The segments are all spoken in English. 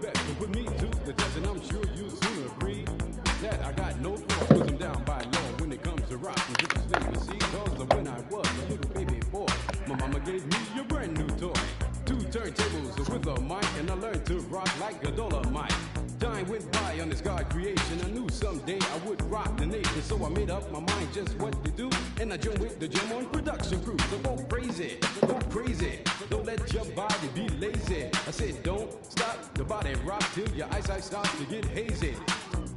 best. So put me to the test, and I'm sure you'll soon agree that I got no flaws, cause I'm down by law when it comes to rocking with the sling machine. Cause when I was a little baby boy, my mama gave me a brand new toy. 2 turntables with a mic, and I learned to rock like a Dolomite. Time went by on this God creation. I knew someday I would rock the nation, so I made up my mind just what to do. And I joined with the Jam On production crew. So go crazy, go crazy. Don't let your body be lazy. I said don't stop the body rock till your eyesight starts to get hazy.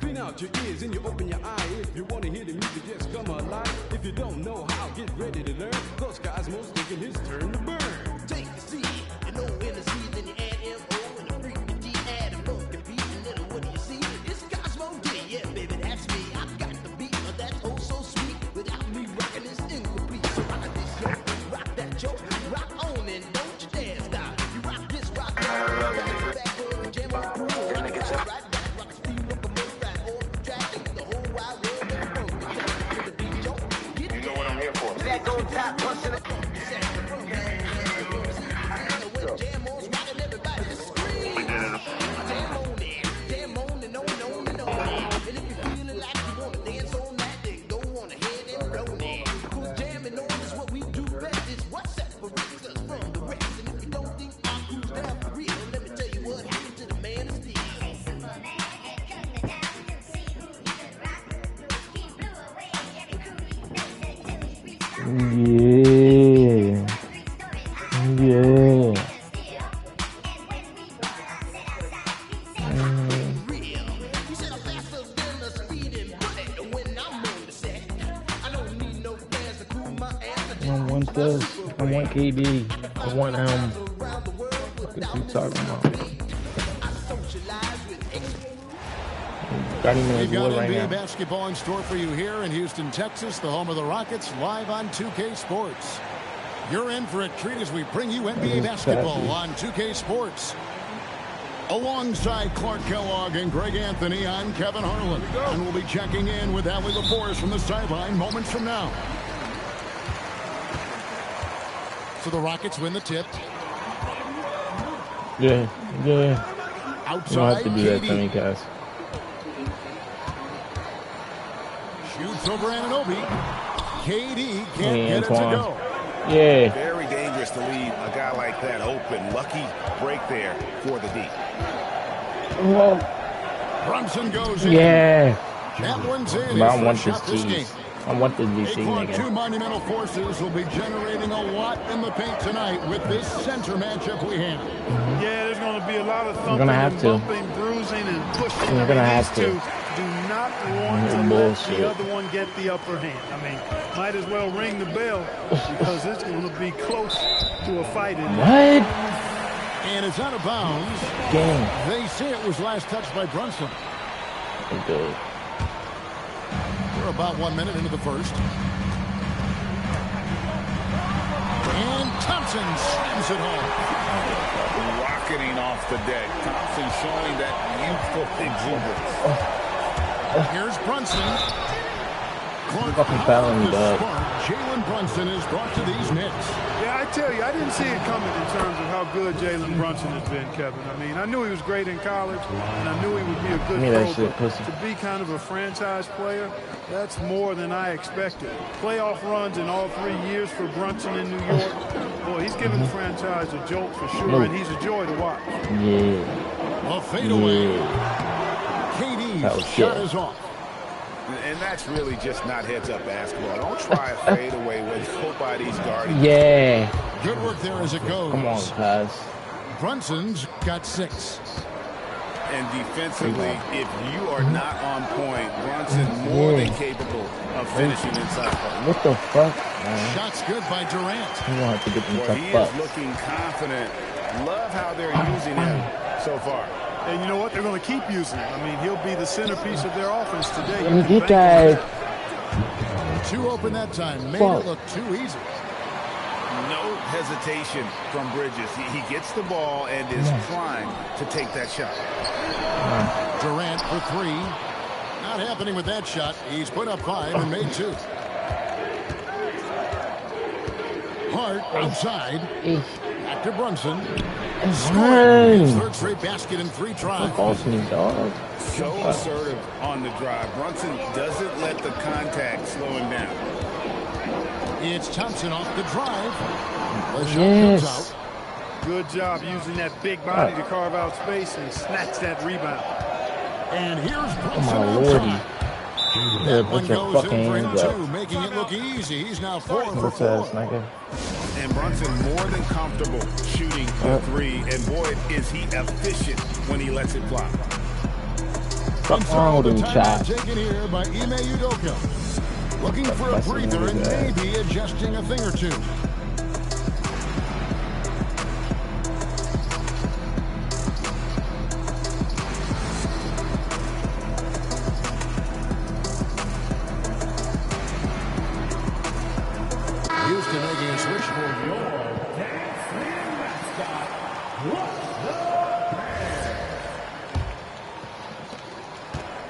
Clean out your ears and you open your eye. If you want to hear the music, just come alive. If you don't know how, get ready to learn. Cause Cosmo's taking his turn to burn. Take a seat, you know in the seat, then you add M-O and a freaking D, add a funky beat, and then what do you see? It's Cosmo D, yeah baby, that's me. I got the beat, that's oh so sweet. Without me rocking this incomplete. So rock this yo, rock that yo, rock on and don't you dare stop. You rock this, rock that, back for the Jam On crew. Rock right back, rock the speed, locomotive, right over the track, and the whole wide world of the funk. To the beat yo, get You know what I'm here for. that go top, bustin' it. Yeah. Yeah. I want this. I want KD. I want what is he talking about? Got him in We've his got wood right NBA now. basketball in store for you here in Houston, Texas, the home of the Rockets, live on 2K Sports. You're in for a treat as we bring you NBA basketball on 2K Sports. Alongside Clark Kellogg and Greg Anthony, I'm Kevin Harlan. And we'll be checking in with Allie LaForce from the sideline moments from now. So the Rockets win the tip. Yeah. You don't Outside, have to do that to me, KD guys. shoots over Anunoby. KD can't Hey, get it to Antoine. go. Yeah. Very dangerous to leave a guy like that open. Lucky break there for the D. Brunson goes in. Yeah. That one's in. But I His want first this shot game. cheese. I want this DC Two nigga. monumental forces will be generating a lot in the paint tonight with this center matchup we have. Yeah, there's going to be a lot of thumping gonna have and to. bumping, bruising, and pushing. You're gonna have These to. two do not want to let Bullshit. the other one get the upper hand. I mean, might as well ring the bell because it's going to be close to a fight in there. What? And it's out of bounds. Game. They say it was last touched by Brunson. Good. We're about 1 minute into the first. And Thompson slams it home. Rocketing off the deck. Thompson showing that youthful exuberance. Here's Brunson. Clark Fucking out fouling, with the dog. spark. Jalen Brunson is brought to these Knicks. Yeah, I tell you, I didn't see it coming in terms of how good Jalen Brunson has been, Kevin. I mean, I knew he was great in college, and I knew he would be a good Give me that pro, shit, but pussy. to be kind of a franchise player, that's more than I expected. Playoff runs in all 3 years for Brunson in New York. Boy, he's given the franchise a jolt for sure, and he's a joy to watch. Yeah. A fadeaway. That was KD's shot good. is off. And that's really just not heads-up basketball. Don't try a fadeaway when nobody's guarding. Yeah. Good work there as it goes. Come on, cuz. Brunson's got 6. And defensively, if you are not on point, Brunson more than capable of finishing inside. What the fuck, man? Shot's good by Durant. You gonna have to get them Boy, tough he is bucks. looking confident. Love how they're using him so far. And you know what? They're going to keep using him. I mean, he'll be the centerpiece of their offense today. Let me You can get bank on that. Two open that time. Made Fuck. it look too easy. No hesitation from Bridges. He gets the ball and is trying to take that shot. Durant for 3. Not happening with that shot. He's put up 5 and made 2. Hart outside. Back to Brunson. Dang. Scoring his third straight basket in 3 tries. False me, dog. So assertive on the drive. Brunson doesn't let the contact slow him down. It's Thompson off the drive. The shot Yes. comes out. Good job using that big body to carve out space and snatch that rebound. And here's Oh Brunson my on lordy. top. Yeah, That one put your goes fucking in for him hands up. too, making it look easy. He's now 4 for What's that, 4. sniper? And Brunson more than comfortable shooting the 3. And boy, is he efficient when he lets it fly. What's wrong with him, Timeout child? taken here by Ime Udoka. Looking for a breather and maybe adjusting a thing or two. Houston making a switch for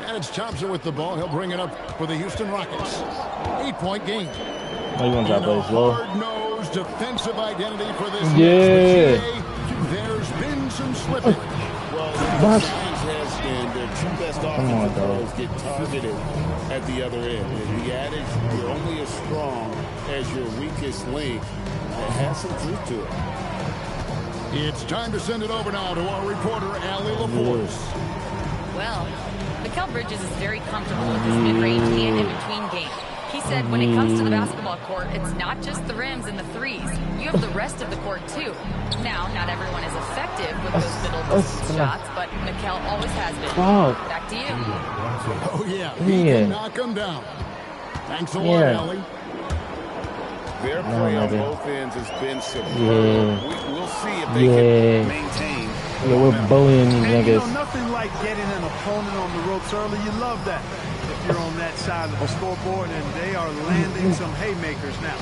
and it's Thompson with the ball. He'll bring it up for the Houston Rockets. 8-point game. Oh, you want to try to play slow? Hard-nosed defensive identity for this. Yeah. There's been some slippage. Well, the Giants has and their 2 best on, offensive dog. players get targeted at the other end. And the adage, you're only as strong as your weakest link, that has some truth to it. It's time to send it over now to our reporter, Allie LaForce. Well, Mikal Bridges is very comfortable with his mid-range and in-between game. He said when it comes to the basketball court, it's not just the rims and the threes. You have the rest of the court, too. Now, not everyone is effective with those middle distance shots, but Mikal always has been. Fuck. Back to you. Oh, yeah. He Yeah. can knock him down. Thanks a lot, Yeah. Allie. Their No, play on nigga. both ends has been superb. Yeah. We'll see if they Yeah. can maintain. Yeah, we're bullying these And you know, niggas. nothing like getting an opponent on the ropes early. You love that. If you're on that side of the scoreboard, and they are landing some haymakers now.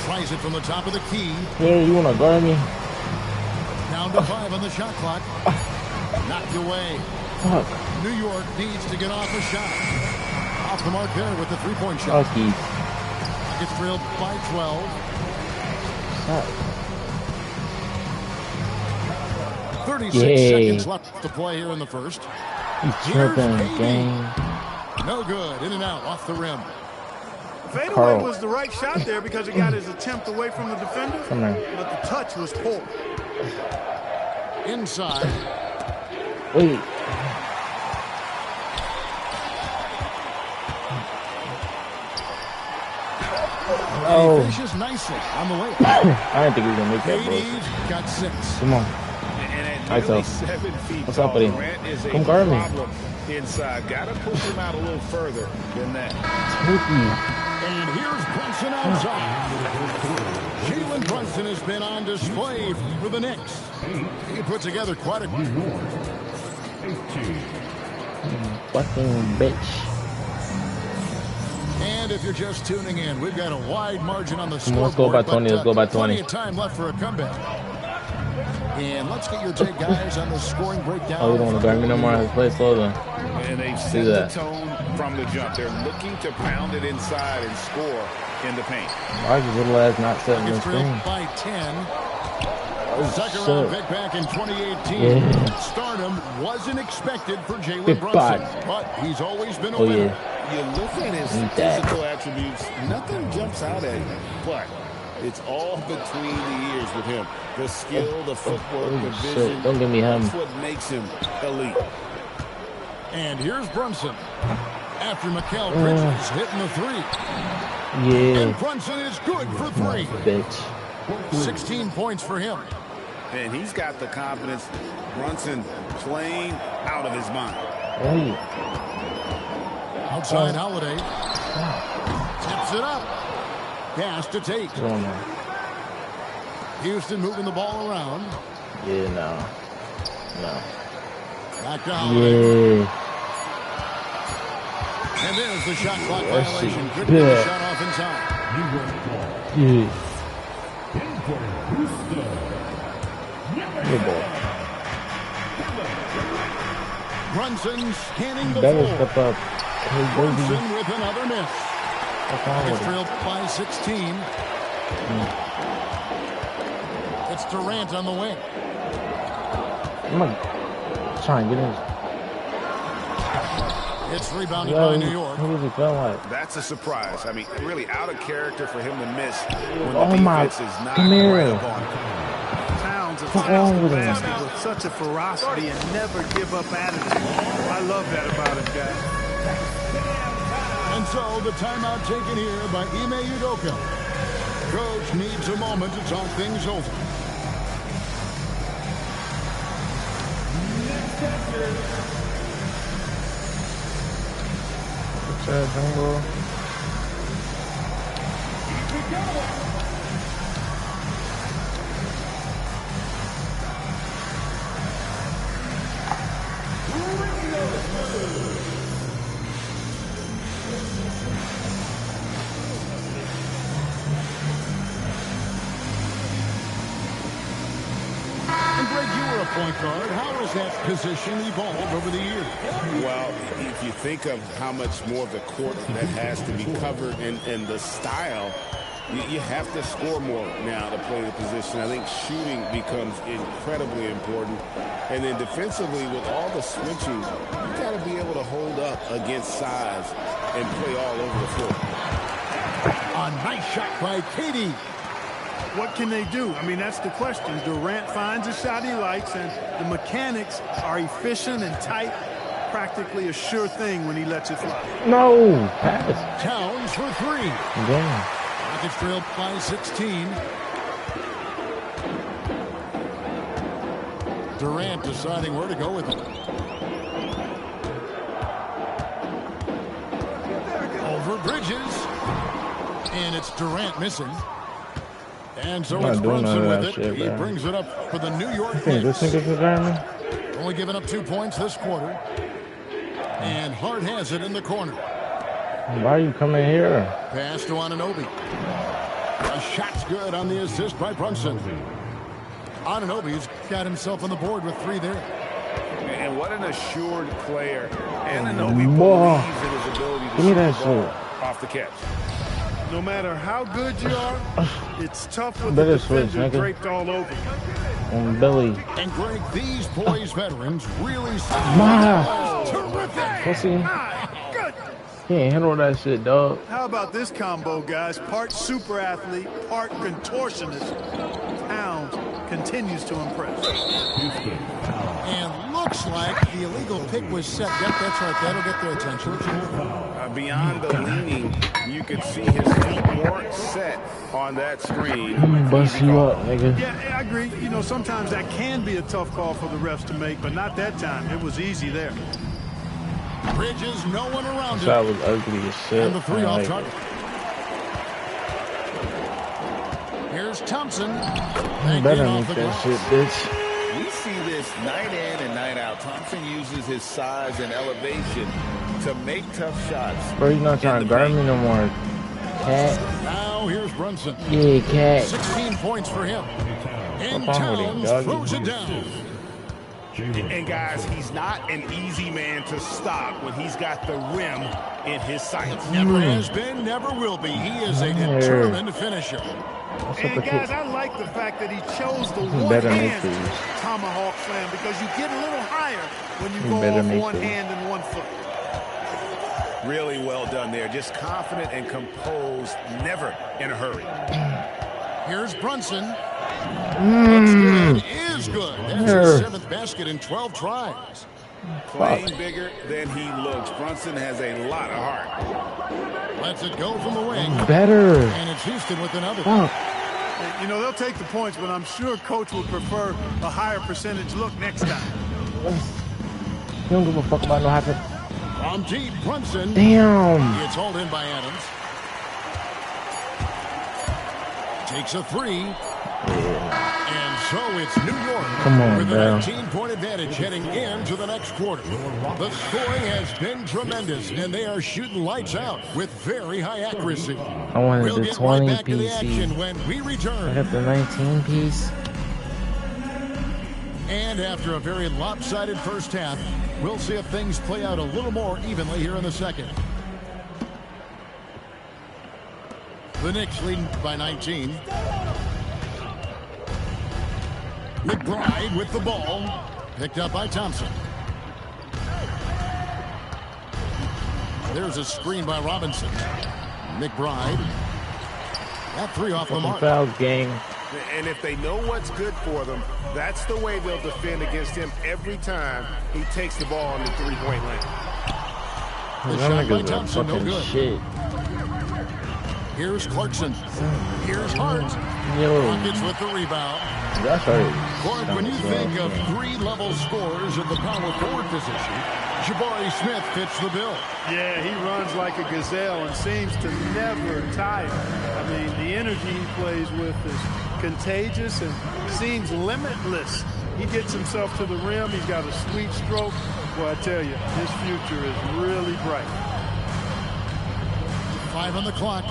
Tries it from the top of the key. Hey, you want to guard me? Down to 5 on the shot clock. Knocked away. Fuck. New York needs to get off a shot. Off the mark there with the 3-point shot. Fuckies. Gets trailed by 12. Fuck. 36 Yay. seconds left to play here in the first. He's Here's tripping, KD. gang. No good. In and out off the rim. Fadeaway Carl. was the right shot there because it got his attempt away from the defender, Come here. but the touch was poor. Inside. Wait. Oh. Finishes nicely on the way. I didn't think he was gonna make that, bro. KD's got 6. Come on. And at Hi, nearly Sal. 7 feet What's tall, up, buddy? Durant is a Come guard me. problem inside. Got to push him out a little further than that. And here's Brunson outside. Jalen Brunson has been on display for the Knicks. He put together quite a... Fucking bitch. And if you're just tuning in, we've got a wide margin on the Come on, scoreboard. let's go by 20, let's go by 20. Plenty of time left for a comeback. And let's get your take, guys, on the scoring breakdown. Oh, you don't want to guard me no more? Let's play slow then. And they've Do set the that. tone from the jump. They're looking to pound it inside and score in the paint. Why is his little ass not setting the It's trailed screen? by 10. Oh, Second round shit. pick back in 2018. Yeah. Stardom wasn't expected for Jalen Good Brunson, body. but he's always been a Oh, winner. yeah. You look at his Need that. physical attributes, nothing jumps out at him. But it's all between the ears with him. The skill, the footwork, the Oh, shit. vision. Don't give me him. That's what makes him elite. And here's Brunson. After Mikal Bridges hitting the 3. Yeah. And Brunson is good for 3. Bitch. 16 points for him. And he's got the confidence. Brunson playing out of his mind. Hey. Outside Holiday. Tips it up. Pass to Tate. What's going on? Houston moving the ball around. Yeah, no. No. Back to Holiday. Yeah. And there's the shot clock That violation. shit Couldn't get the good. shot off in time. Yeah. Good boy. Brunson scanning the Better floor. step up. Hey, baby. Brunson with another miss. What's wrong It's with him? trailed by 16. It's Durant on the wing. I'm gonna try and get in. It's rebounded by New York. Who does it feel like? That's a surprise. I mean, really out of character for him to miss when Oh the my, defense is not come here. right up on him. Towns What's wrong with him? basket with such a ferocity and never give up attitude. I love that about him, guys. And so the timeout taken here by Ime Udoka. Coach needs a moment to talk things over. What's that, Jungle? And Greg, you were a point guard. How has that position evolved over the years? Well, if you think of how much more of the court that has to be covered and the style, you have to score more now to play the position. I think shooting becomes incredibly important. And then defensively, with all the switching, you got to be able to hold up against size and play all over the floor. A nice shot by Katie. What can they do? I mean, that's the question. Durant finds a shot he likes, and the mechanics are efficient and tight. Practically a sure thing when he lets it fly. No, pass. Towns for three. Damn. Rockets trailed by 16. Durant deciding where to go with it. Over Bridges. And it's Durant missing. And so it's Brunson with it. Shit, he brings it up for the New York This Knicks. nigga for Garmin? Only giving up 2 points this quarter. And Hart has it in the corner. Why are you coming here? Pass to Anunoby. A shot's good on the assist by Brunson. Anunoby's got himself on the board with 3 there. And what an assured player. Anunoby Whoa. believes in his ability to Give me shoot that the ball shit. off the catch. No matter how good you are, it's tough with Better the switch, defender nigga. draped all over. On Billy. And Greg, these boys veterans really Wow. terrific. Pussy. My goodness. He ain't handle that shit, dog. How about this combo, guys? Part super athlete, part contortionist. Towns continues to impress. And looks like the illegal pick was set. Yep, that's right. That'll get their attention. Beyond the leaning, you could see his feet weren't set on that screen. I'm gonna bust you up, nigga. Yeah, I agree. You know, sometimes that can be a tough call for the refs to make, but not that time. It was easy there. Bridges, no one around That him. was ugly as shit. And the 3 I off like target. Here's Thompson. it. Banked Better in make off the that glass. shit, bitch. We see this night in and night out. Thompson uses his size and elevation to make tough shots. Bro, you not trying to guard me no more. Cat. Now here's Brunson. Yeah, cat. 16 points for him. And What's wrong with him, Towns dog? throws it down. And guys, he's not an easy man to stop when he's got the rim in his sights. Never has been, never will be. He is a determined finisher. What's up And with guys, it? I like the fact that he chose the better make one-hand these. tomahawk slam because you get a little higher when you You go better off make one these. hand and 1 foot. Really well done there. Just confident and composed, never in a hurry. Here's Brunson. Looks good. Is good. That's his 7th basket in 12 tries. Playing bigger than he looks. Brunson has a lot of heart. Lets it go from the wing. Better. And it's Houston with another. Fuck. You know, they'll take the points, but I'm sure Coach would prefer a higher percentage look next time. You don't give a fuck about no happen. From deep, Brunson. Damn. It's hauled in by Adams. Takes a 3. And so it's New York Come on, with a bro. 19-point advantage heading into the next quarter. The scoring has been tremendous, and they are shooting lights out with very high accuracy. I wanted We'll the get right 20 back to the piece. action when we I return. got the 19 piece. And after a very lopsided first half, we'll see if things play out a little more evenly here in the second. The Knicks leading by 19. McBride with the ball. Picked up by Thompson. There's a screen by Robinson. McBride. That three off the mark. Fouls, gang. And if they know what's good for them, that's the way they'll defend against him every time he takes the ball on the three-point line. The shot by Thompson, no good. Shit. Here's Clarkson. Here's Hart. Rockets with the rebound. That's hurt. Clark, when you think of three-level scorers at the power forward position, Jabari Smith fits the bill. Yeah, he runs like a gazelle and seems to never tire. I mean, the energy he plays with is contagious and seems limitless. He gets himself to the rim. He's got a sweet stroke. Well, I tell you, his future is really bright. 5 on the clock.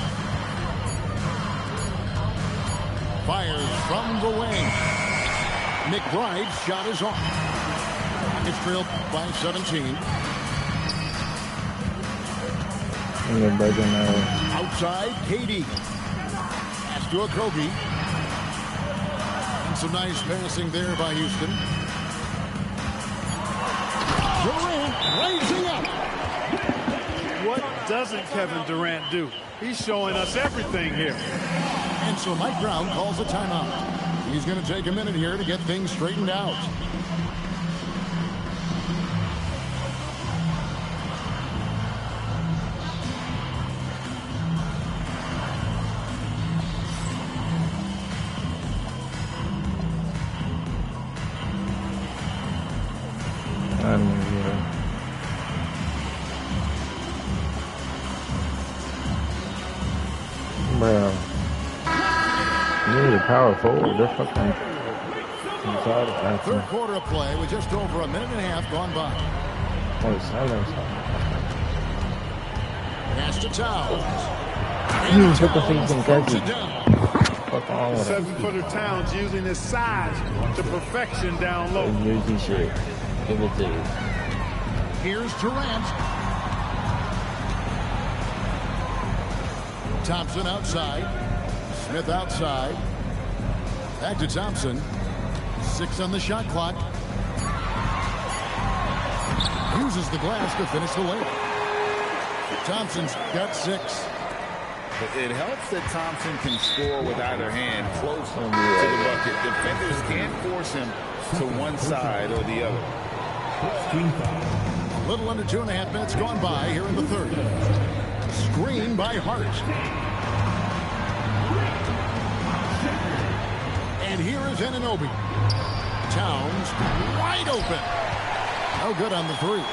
Fires from the wing. McBride's shot is off. Rockets trailed by 17. Outside, KD. Pass to Okogie. And some nice passing there by Houston. Durant raising up. What doesn't Kevin Durant do? He's showing us everything here. And so Mike Brown calls a timeout. He's going to take a minute here to get things straightened out. Bro. You need a power forward. They're fucking inside of that. Third quarter of play with just over a minute and a half gone by. Oh, silence. Pass to Towns. Put the feet in Kelsey. Fuck all of that. 7-footer Towns using his size to perfection down low. Jersey shit. Give it to you. Here's Durant. Thompson outside. Smith outside. Back to Thompson. 6 on the shot clock. Uses the glass to finish the layup. Thompson's got 6. It helps that Thompson can score with either hand close to the bucket. Defenders can't force him to one side or the other. A little under 2.5 minutes gone by here in the third. Screen by Hart. And here is Anunoby. Towns wide open. No good on the three.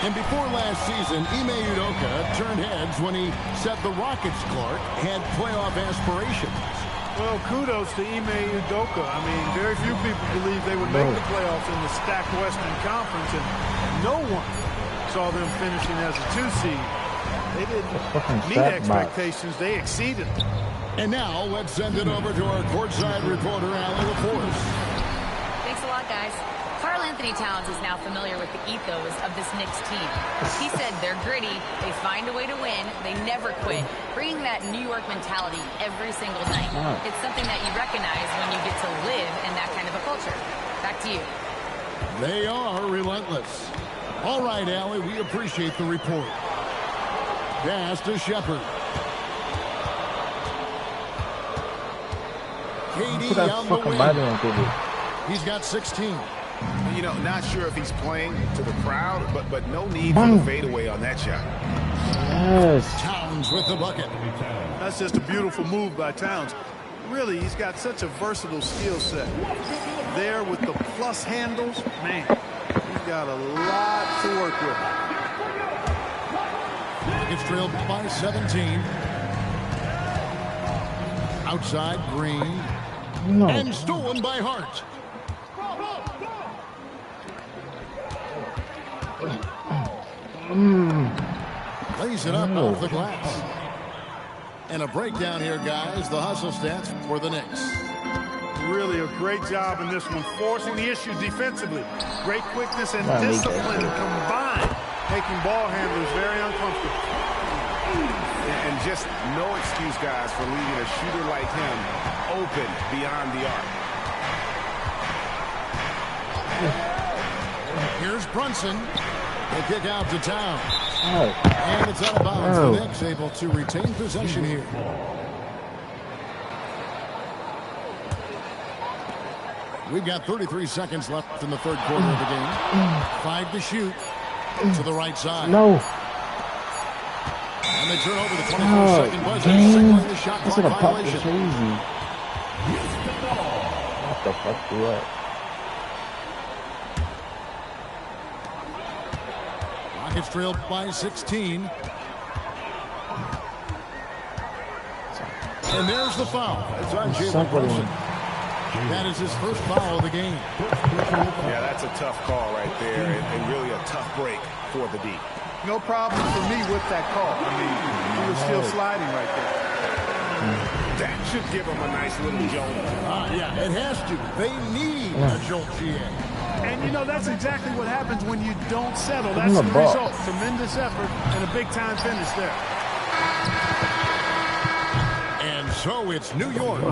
And before last season, Ime Udoka turned heads when he said the Rockets, Clark, had playoff aspirations. Well, kudos to Ime Udoka. I mean, very few people believe they would make the playoffs in the stacked Western Conference, and no one saw them finishing as a 2 seed. They didn't meet expectations. They exceeded them. And now, let's send it over to our courtside reporter, Allie LaForce. Thanks a lot, guys. Karl Anthony Towns is now familiar with the ethos of this Knicks team. He said they're gritty, they find a way to win, they never quit, bringing that New York mentality every single night. It's something that you recognize when you get to live in that kind of a culture. Back to you. They are relentless. All right, Allie, we appreciate the report. Pass to Shepard. KD on the wing. He's got 16. You know, not sure if he's playing to the crowd, but no need for the fadeaway on that shot. Yes. Towns with the bucket. That's just a beautiful move by Towns. Really, he's got such a versatile skill set. There with the plus handles, man, he's got a lot to work with. It's trailed by 17. Outside, Green. No. And stolen by Hart. Lays it up off the glass. And a breakdown here, guys. The hustle stats for the Knicks. Really a great job in this one, forcing the issue defensively. Great quickness and discipline combined, making ball handlers very uncomfortable. And just no excuse, guys, for leaving a shooter like him open beyond the arc. Here's Brunson. They kick out to Towns. Oh. And it's out of bounds. Oh. The Knicks able to retain possession here. We've got 33 seconds left in the third quarter of the game. 5 to shoot to the right side. No. And they turn over the 24-second buzzer, Dang. signaling the shot That's clock what a pop is violation. crazy. What the fuck do that? Rockets trailed by 16. And there's the foul. It's on Jalen Somebody. Brunson. That is his first foul of the game. Yeah, that's a tough call right there, and really a tough break for the D. No problem for me with that call. I mean, he was still sliding right there. That should give him a nice little jolt. Yeah, it has to. They need a jolt, GA. And, you know, that's exactly what happens when you don't settle. That's Give the him a ball. result. Tremendous effort and a big-time finish there. And so it's New York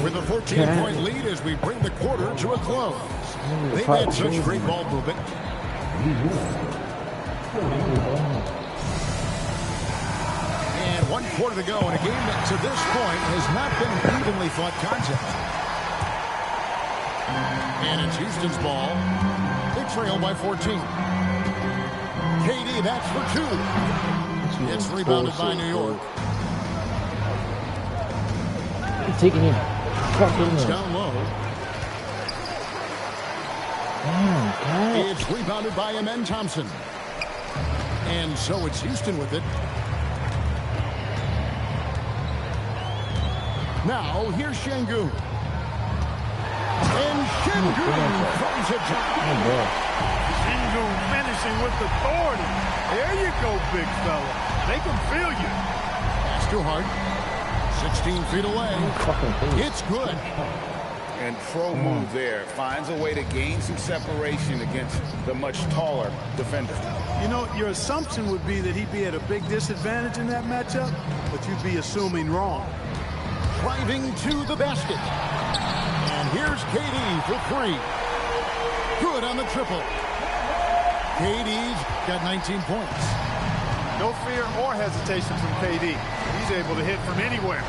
with a 14-point lead as we bring the quarter to a close. They've had such great ball movement. And 1 quarter to go in a game that to this point has not been an evenly fought contest. And it's Houston's ball. They trail by 14. KD, that's for 2. It's rebounded by New York. Taking him. It's down low. It's rebounded by Amen Thompson. And so it's Houston with it. Now, here's Şengün. And Şengün throws it down. Şengün finishing with authority. There you go, big fella. They can feel you. That's too hard. 16 feet away. It's good. And pro move there. Finds a way to gain some separation against the much taller defender. You know, your assumption would be that he'd be at a big disadvantage in that matchup, but you'd be assuming wrong. Driving to the basket. And here's KD for 3. Good on the triple. KD's got 19 points. No fear or hesitation from KD. He's able to hit from anywhere.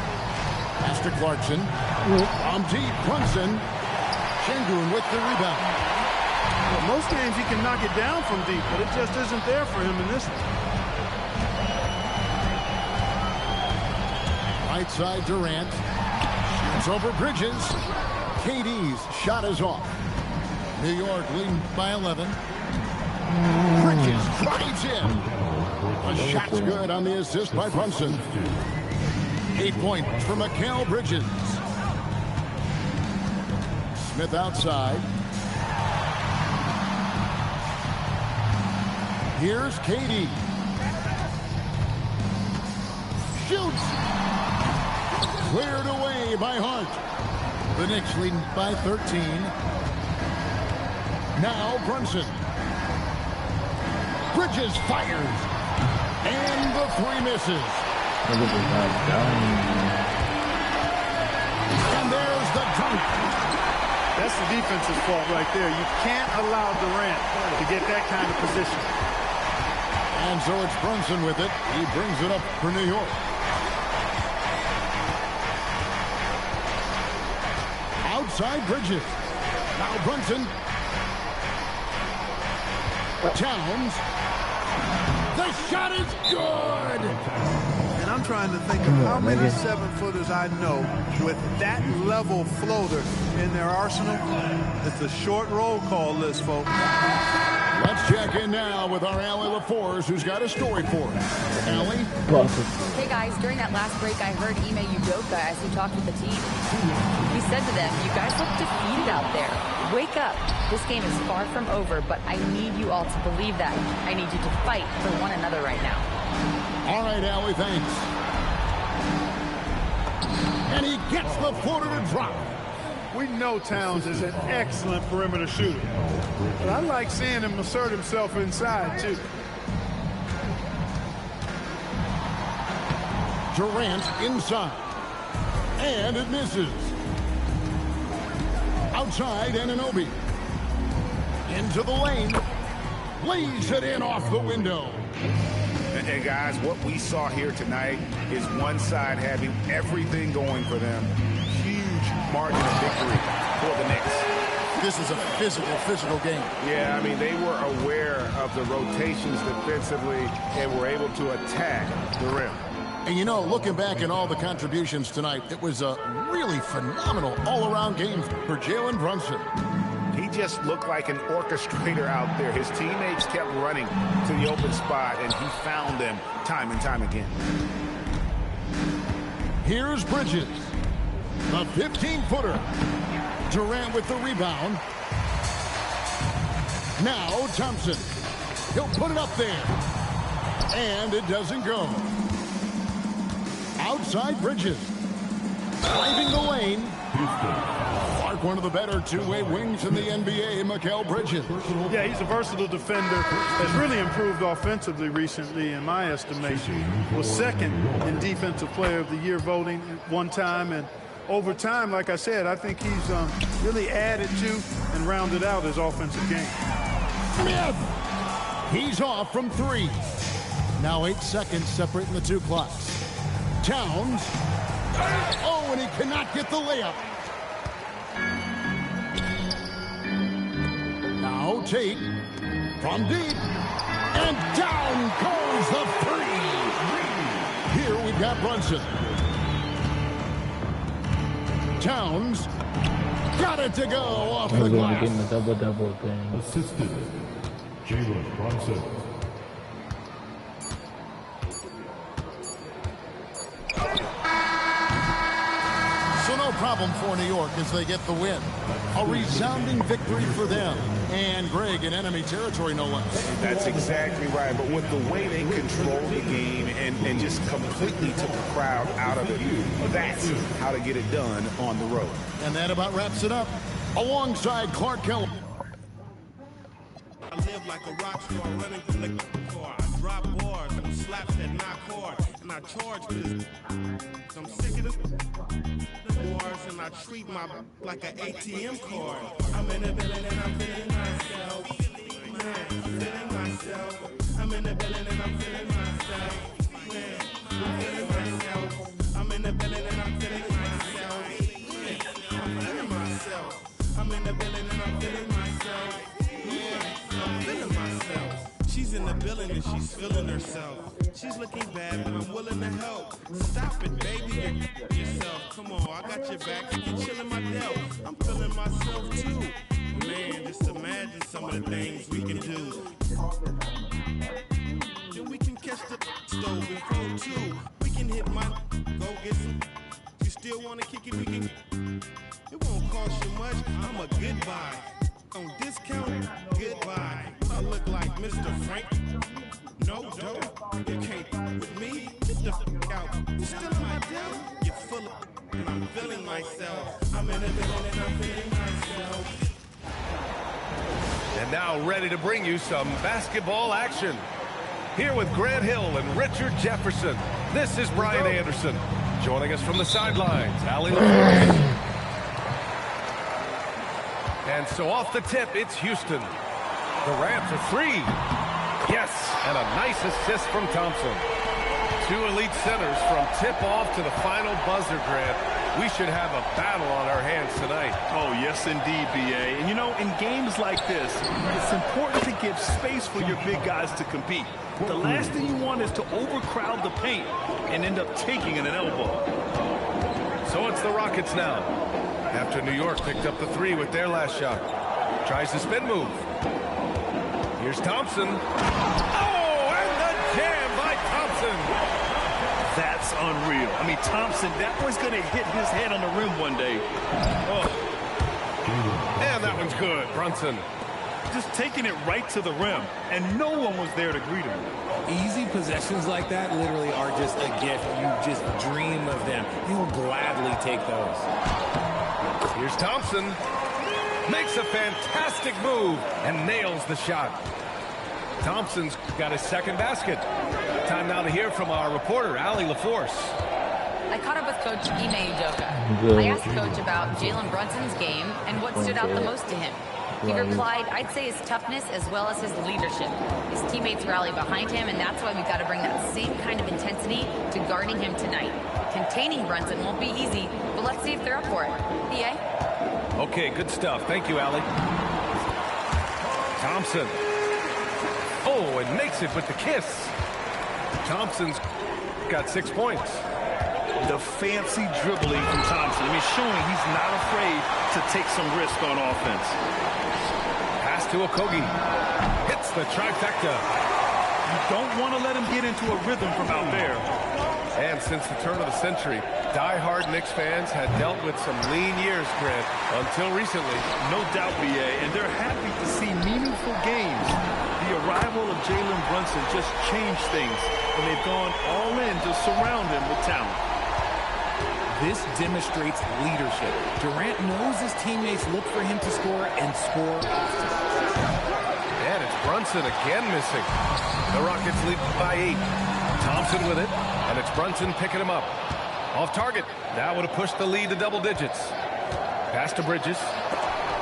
Pass to Clarkson. From deep, Brunson. Şengün with the rebound. Well, most games he can knock it down from deep, but it just isn't there for him in this one. Right side, Durant. Shoots over Bridges. KD's shot is off. New York leading by 11. Bridges drives in. The shot's good on the assist by Brunson. 8 points for Mikal Bridges. Smith outside. Here's KD. Shoots. Cleared away by Hart. The Knicks leading by 13. Now Brunson. Bridges fires. And the 3 misses. And there's the dunk. That's the defense's fault right there. You can't allow Durant to get that kind of position. And so it's Brunson with it. He brings it up for New York. Outside Bridges. Now Brunson. Towns. The shot is good. And I'm trying to think of how many 7-footers I know with that level floater in their arsenal. It's a short roll call list, folks. Let's check in now with our Allie LaForce, who's got a story for us. Allie? Hey guys, during that last break, I heard Ime Udoka as he talked with the team. He said to them, "You guys look defeated out there. Wake up. This game is far from over, but I need you all to believe that. I need you to fight for one another right now." All right, Allie, thanks. And he gets the floater to drop. We know Towns is an excellent perimeter shooter, but I like seeing him assert himself inside, too. Durant inside. And it misses. Outside, Anunoby. Into the lane. Lays it in off the window. And guys, what we saw here tonight is one side having everything going for them. Huge margin of victory for the Knicks. This is a physical game. Yeah, I mean, they were aware of the rotations defensively and were able to attack the rim. And you know, looking back at all the contributions tonight, it was a really phenomenal all-around game for Jalen Brunson. He just looked like an orchestrator out there. His teammates kept running to the open spot, and he found them time and time again. Here's Bridges, the 15-footer. Durant with the rebound. Now Thompson. He'll put it up there. And it doesn't go. Outside Bridges. Driving the lane. Clark, one of the better two-way wings in the NBA, Mikal Bridges. Yeah, he's a versatile defender. Has really improved offensively recently, in my estimation. Was second in Defensive Player of the Year voting at one time. And over time, like I said, I think he's really added to and rounded out his offensive game. Smith! He's off from three. Now 8 seconds separating the two clocks. Towns. Oh, and he cannot get the layup. Now Tate from deep. And down goes the three. Here we've got Brunson. Towns got it to go off the glass. Getting the double-double thing. Assisted, Jalen Brunson. So no problem for New York as they get the win. A resounding victory for them. And Greg in enemy territory, no less. That's exactly right. But with the way they controlled the game and just completely took the crowd out of it, that's how to get it done on the road. And that about wraps it up. Alongside Clark Kelly. I live like a rock star running from the car. I drop bars and slaps that knock hard. And I charge this. I'm sick of the bars and I treat my like an ATM card. I'm in the building and I'm feeling myself. Man, I'm feeling myself. I'm in the building and I'm feeling myself. Man, I'm feeling myself. I'm in the building and I'm feeling myself. Man, I'm feeling myself. I'm in the building and I'm feeling myself. Yeah, I'm feeling myself. She's in the building and she's feeling herself. She's looking bad, but I'm willing to help. Stop it, baby, you're yourself. Come on, I got your back. You can chill in my delt. I'm feeling myself too. Man, just imagine some of the things we can do. Then we can catch the stove and fold too. We can hit my go get some. You still want to kick it? We can. It won't cost you much. I'm a good buy. On discount, goodbye. I look like Mr. Frank. No, don't. You can't with me. Get the f out. You still in my deal? You're full of and I'm feeling myself. I'm in the building and I'm feeling myself. And now ready to bring you some basketball action. Here with Grant Hill and Richard Jefferson, this is Brian Anderson. Joining us from the sidelines, Ali LaForce. And so off the tip, it's Houston. Durant for three. Yes, and a nice assist from Thompson. Two elite centers from tip-off to the final buzzer, Grant. We should have a battle on our hands tonight. Oh, yes, indeed, B.A. And, you know, in games like this, it's important to give space for your big guys to compete. The last thing you want is to overcrowd the paint and end up taking an elbow. So it's the Rockets now. After New York picked up the three with their last shot. Tries the spin move. Here's Thompson. Oh, and the jam by Thompson. That's unreal. I mean, Thompson, that boy's going to hit his head on the rim one day. Oh. And that one's good. Brunson. Just taking it right to the rim, and no one was there to greet him. Easy possessions like that literally are just a gift. You just dream of them. You'll gladly take those. Here's Thompson. Makes a fantastic move and nails the shot. Thompson's got his second basket. Time now to hear from our reporter, Ali LaForce. I caught up with Coach Ime Udoka. I asked Coach about Jalen Brunson's game and what stood out the most to him. He replied, I'd say his toughness as well as his leadership. His teammates rally behind him, and that's why we've got to bring that same kind of intensity to guarding him tonight. Containing Brunson won't be easy, but let's see if they're up for it. PA? Okay, good stuff. Thank you, Allie. Thompson. Oh, and makes it with the kiss. Thompson's got 6 points. The fancy dribbling from Thompson. I mean, showing he's not afraid to take some risk on offense. Pass to Okogie. Hits the trifecta. You don't want to let him get into a rhythm from out there. And since the turn of the century, die-hard Knicks fans had dealt with some lean years, Grant, until recently. No doubt, BA, and they're happy to see meaningful games. The arrival of Jalen Brunson just changed things, and they've gone all in to surround him with talent. This demonstrates leadership. Durant knows his teammates look for him to score and score often. And it's Brunson again missing. The Rockets lead by 8. Thompson with it, and it's Brunson picking him up. Off target. That would have pushed the lead to double digits. Pass to Bridges.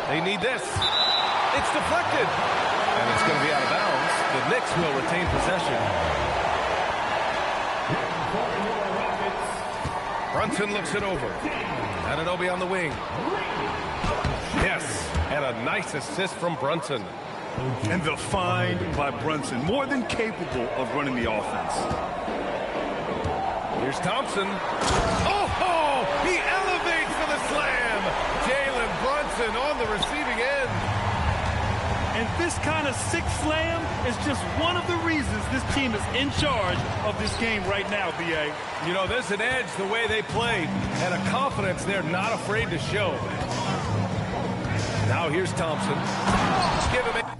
They need this. It's deflected. And it's going to be out of bounds. The Knicks will retain possession. Brunson looks it over. Anunoby on the wing. Yes, and a nice assist from Brunson. And the find by Brunson, more than capable of running the offense. Here's Thompson. Oh, he elevates for the slam. Jalen Brunson on the receiving end. And this kind of sick slam is just one of the reasons this team is in charge of this game right now, BA. You know, there's an edge the way they play and a confidence they're not afraid to show. Now here's Thompson. Give him a...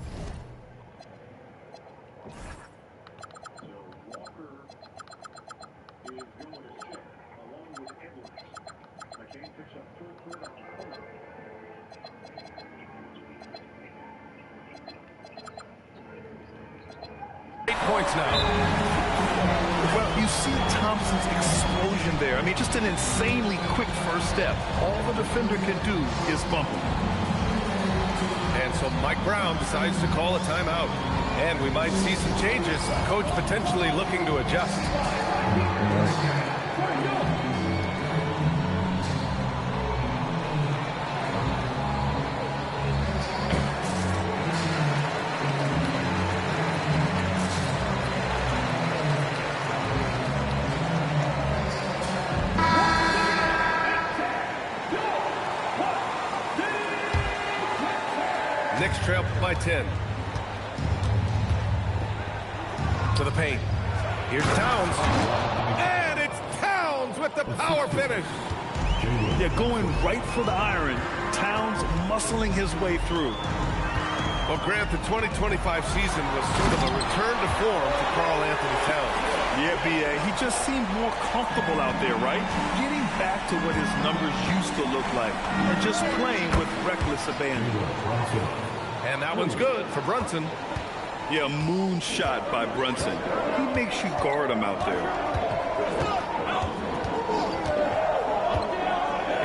points now. Well, you see Thompson's explosion there. I mean, just an insanely quick first step. All the defender can do is bump him. And so Mike Brown decides to call a timeout. And we might see some changes. Coach potentially looking to adjust. Knicks trail by 10. To the paint. Here's Towns. And it's Towns with the power finish. Yeah, going right for the iron. Towns muscling his way through. Well, Grant, the 2025 season was sort of a return to form for Karl Anthony Towns. Yeah, BA. He just seemed more comfortable out there, right? Getting back to what his numbers used to look like. And just playing with reckless abandon. And that one's good for Brunson. Yeah, moonshot by Brunson. He makes you guard him out there.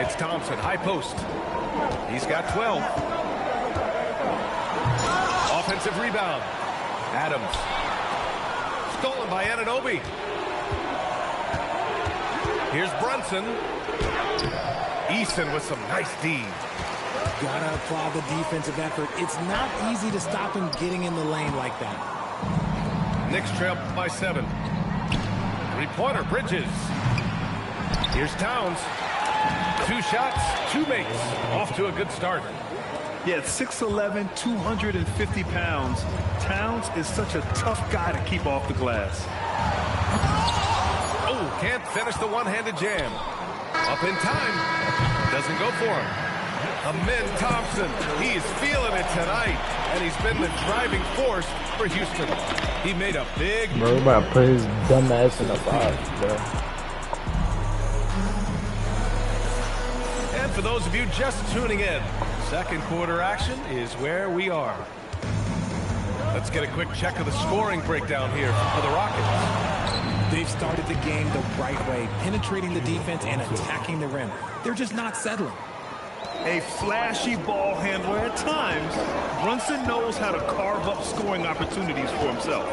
It's Thompson, high post. He's got 12. Offensive rebound. Adams. Stolen by Anunoby. Here's Brunson. Eason with some nice D. Gotta applaud the defensive effort. It's not easy to stop him getting in the lane like that. Knicks trail by 7. Three-pointer, Bridges. Here's Towns. 2 shots, 2 makes. Off to a good start. Yeah, 6'11", 250 pounds. Towns is such a tough guy to keep off the glass. Oh, can't finish the one-handed jam. Up in time. Doesn't go for him. Amin Thompson, he's feeling it tonight, and he's been the driving force for Houston. He made a big... Bro, we about to put his dumb ass in the box, bro. And for those of you just tuning in, second quarter action is where we are. Let's get a quick check of the scoring breakdown here for the Rockets. They've started the game the right way, penetrating the defense and attacking the rim. They're just not settling. A flashy ball handler at times, Brunson knows how to carve up scoring opportunities for himself.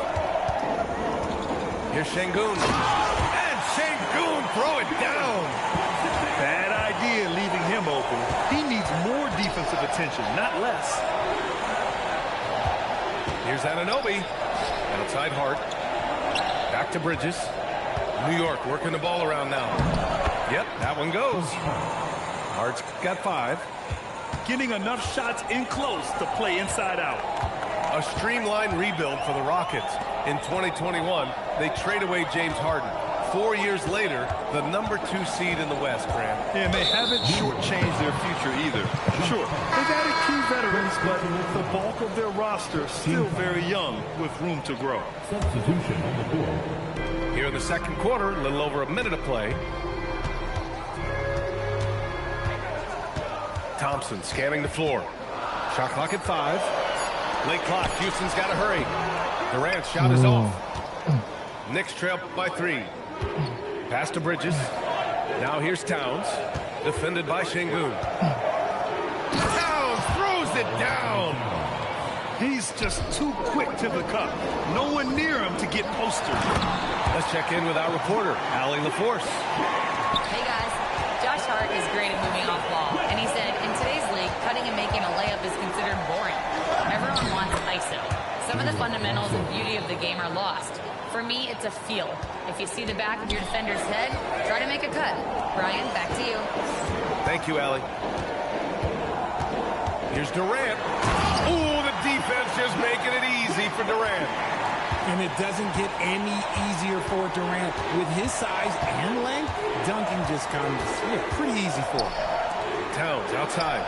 Here's Şengün. And Şengün throw it down. Bad idea leaving him open. He needs more defensive attention, not less. Here's Anunoby. Outside Hart. Back to Bridges. New York working the ball around now. Yep, that one goes. Hart's got 5. Getting enough shots in close to play inside out. A streamlined rebuild for the Rockets. In 2021, they trade away James Harden. 4 years later, the #2 seed in the West, Graham. And they haven't shortchanged their future either. Sure, they've added key veterans, but the bulk of their roster is still very young with room to grow. Substitution on the board. Here in the second quarter, a little over a minute of play. Thompson scanning the floor. Shot clock at 5. Late clock. Houston's got to hurry. Durant's shot is off. Knicks trail by 3. Pass to Bridges. Now here's Towns. Defended by Şengün. Towns throws it down. He's just too quick to the cup. No one near him to get postered. Let's check in with our reporter, Allie LaForce. Hey guys, Josh Hart is great at moving off ball, and he said in today's league, cutting and making a layup is considered boring. Everyone wants ISO. Some of the fundamentals and beauty of the game are lost. For me, it's a feel. If you see the back of your defender's head, try to make a cut. Brian, back to you. Thank you, Allie. Here's Durant. Ooh, the defense just making it easy for Durant. And it doesn't get any easier for Durant. With his size and length, dunking just comes pretty easy for him. Towns outside.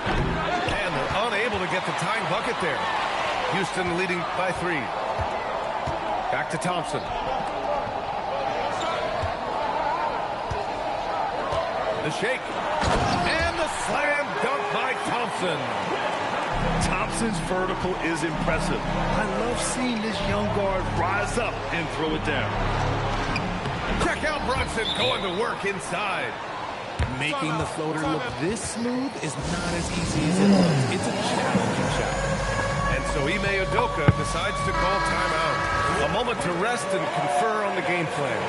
And they're unable to get the tying bucket there. Houston leading by 3. Back to Thompson. The shake. And the slam dunk by Thompson. Thompson's vertical is impressive. I love seeing this young guard rise up and throw it down. Check out Brunson going to work inside. Making the floater look this smooth is not as easy as it looks. It's a challenging shot. And so Ime Udoka decides to call timeout. A moment to rest and confer on the game plan.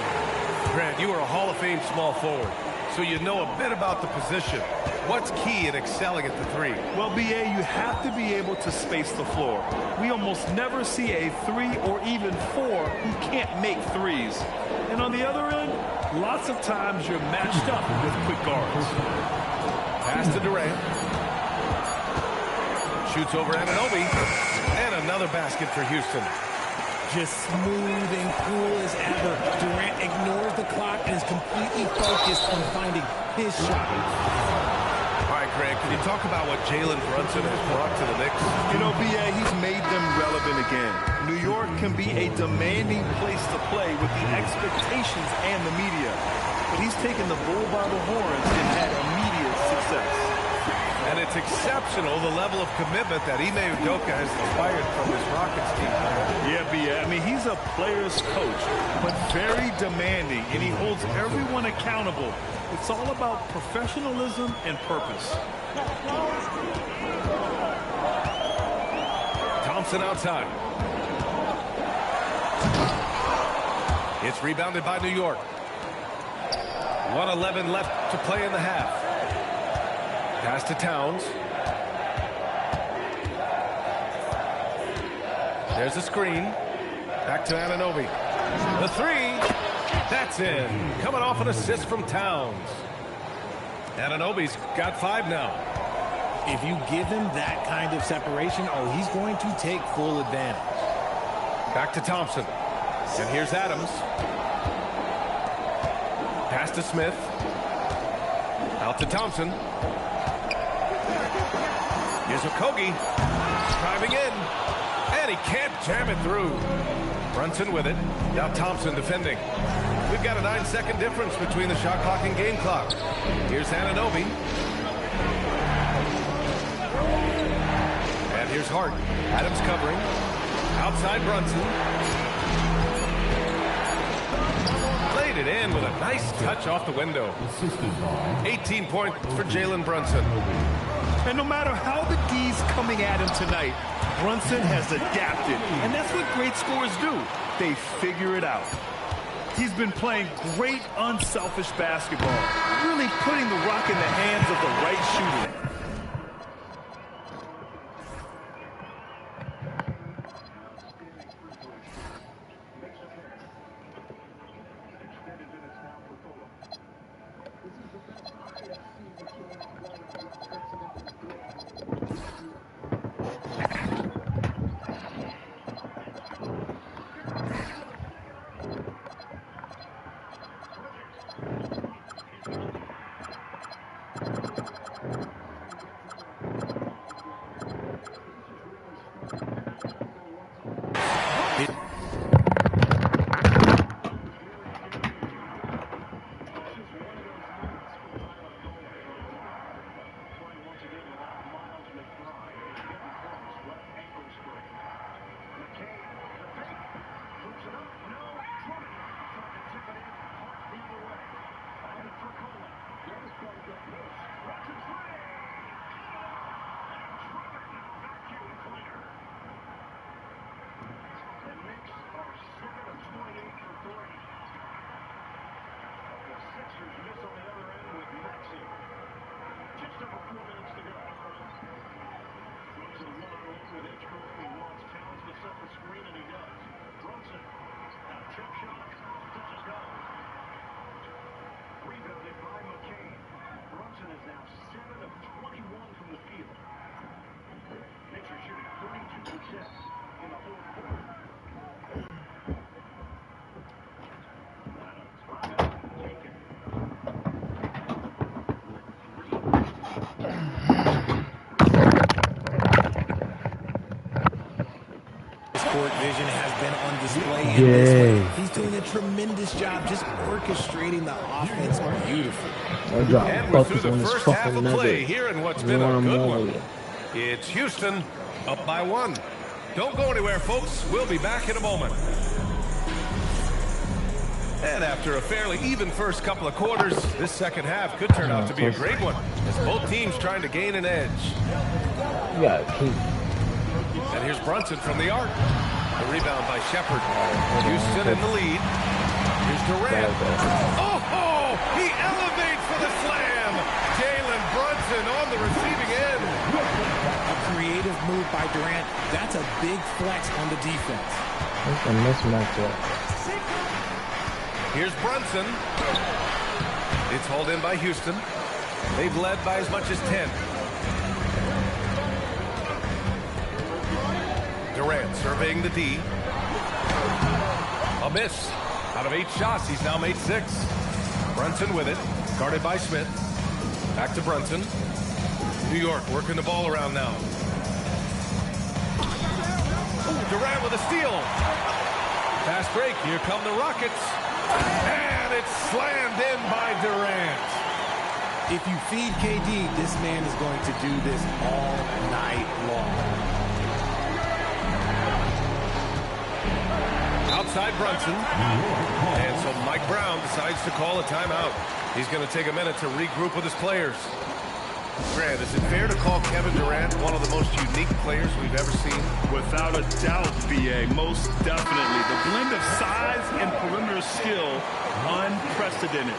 Grant, you are a Hall of Fame small forward, so you know a bit about the position. What's key in excelling at the 3? Well, BA, you have to be able to space the floor. We almost never see a 3 or even 4 who can't make threes. And on the other end, lots of times you're matched up with quick guards. Pass to Durant. Shoots over Anunoby. And another basket for Houston. Just smooth and cool as ever. Durant ignores the clock and is completely focused on finding his shot. All right, Greg, can you talk about what Jalen Brunson has brought to the Knicks? You know, BA, he's made them relevant again. New York can be a demanding place to play with the expectations and the media. But he's taken the bull by the horns and had immediate success. And it's exceptional, the level of commitment that Ime Udoka has inspired from this Rockets team. Yeah, BA. I mean, he's a player's coach, but very demanding, and he holds everyone accountable. It's all about professionalism and purpose. Thompson outside. It's rebounded by New York. 1:11 left to play in the half. Pass to Towns. There's a screen. Back to Anunoby. The 3. That's in. Coming off an assist from Towns. Anunoby's got 5 now. If you give him that kind of separation, he's going to take full advantage. Back to Thompson. And here's Adams. Pass to Smith. Out to Thompson. Here's Okogie. Driving in. And he can't jam it through. Brunson with it. Now Thompson defending. We've got a 9-second difference between the shot clock and game clock. Here's Anunoby. And here's Hart. Adams covering. Outside Brunson. Laid laid it in with a nice touch off the window. 18 points for Jalen Brunson. And no matter how the D's coming at him tonight, Brunson has adapted. And that's what great scorers do. They figure it out. He's been playing great, unselfish basketball, really putting the rock in the hands of the right shooter. Vision has been on display in this one. He's doing a tremendous job just orchestrating the offense beautifully. And we're through the first half of play here in what's been a good one. It's Houston up by 1. Don't go anywhere, folks. We'll be back in a moment. And after a fairly even first couple of quarters, this second half could turn out to be a great one, as both teams trying to gain an edge. And here's Brunson from the arc. The rebound by Shepard. Houston in the lead. Here's Durant. Oh, he elevates for the slam. Jalen Brunson on the receiving end. A creative move by Durant. That's a big flex on the defense. That's a mismatch. Here's Brunson. It's hauled in by Houston. They've led by as much as 10. Durant surveying the D. A miss. Out of 8 shots, he's now made 6. Brunson with it. Guarded by Smith. Back to Brunson. New York working the ball around now. Ooh, Durant with a steal. Fast break. Here come the Rockets. And it's slammed in by Durant. If you feed KD, this man is going to do this all night long. Outside Brunson. And so Mike Brown decides to call a timeout. He's going to take a minute to regroup with his players. Grant, is it fair to call Kevin Durant one of the most unique players we've ever seen? Without a doubt, BA, most definitely. The blend of size and perimeter skill, unprecedented.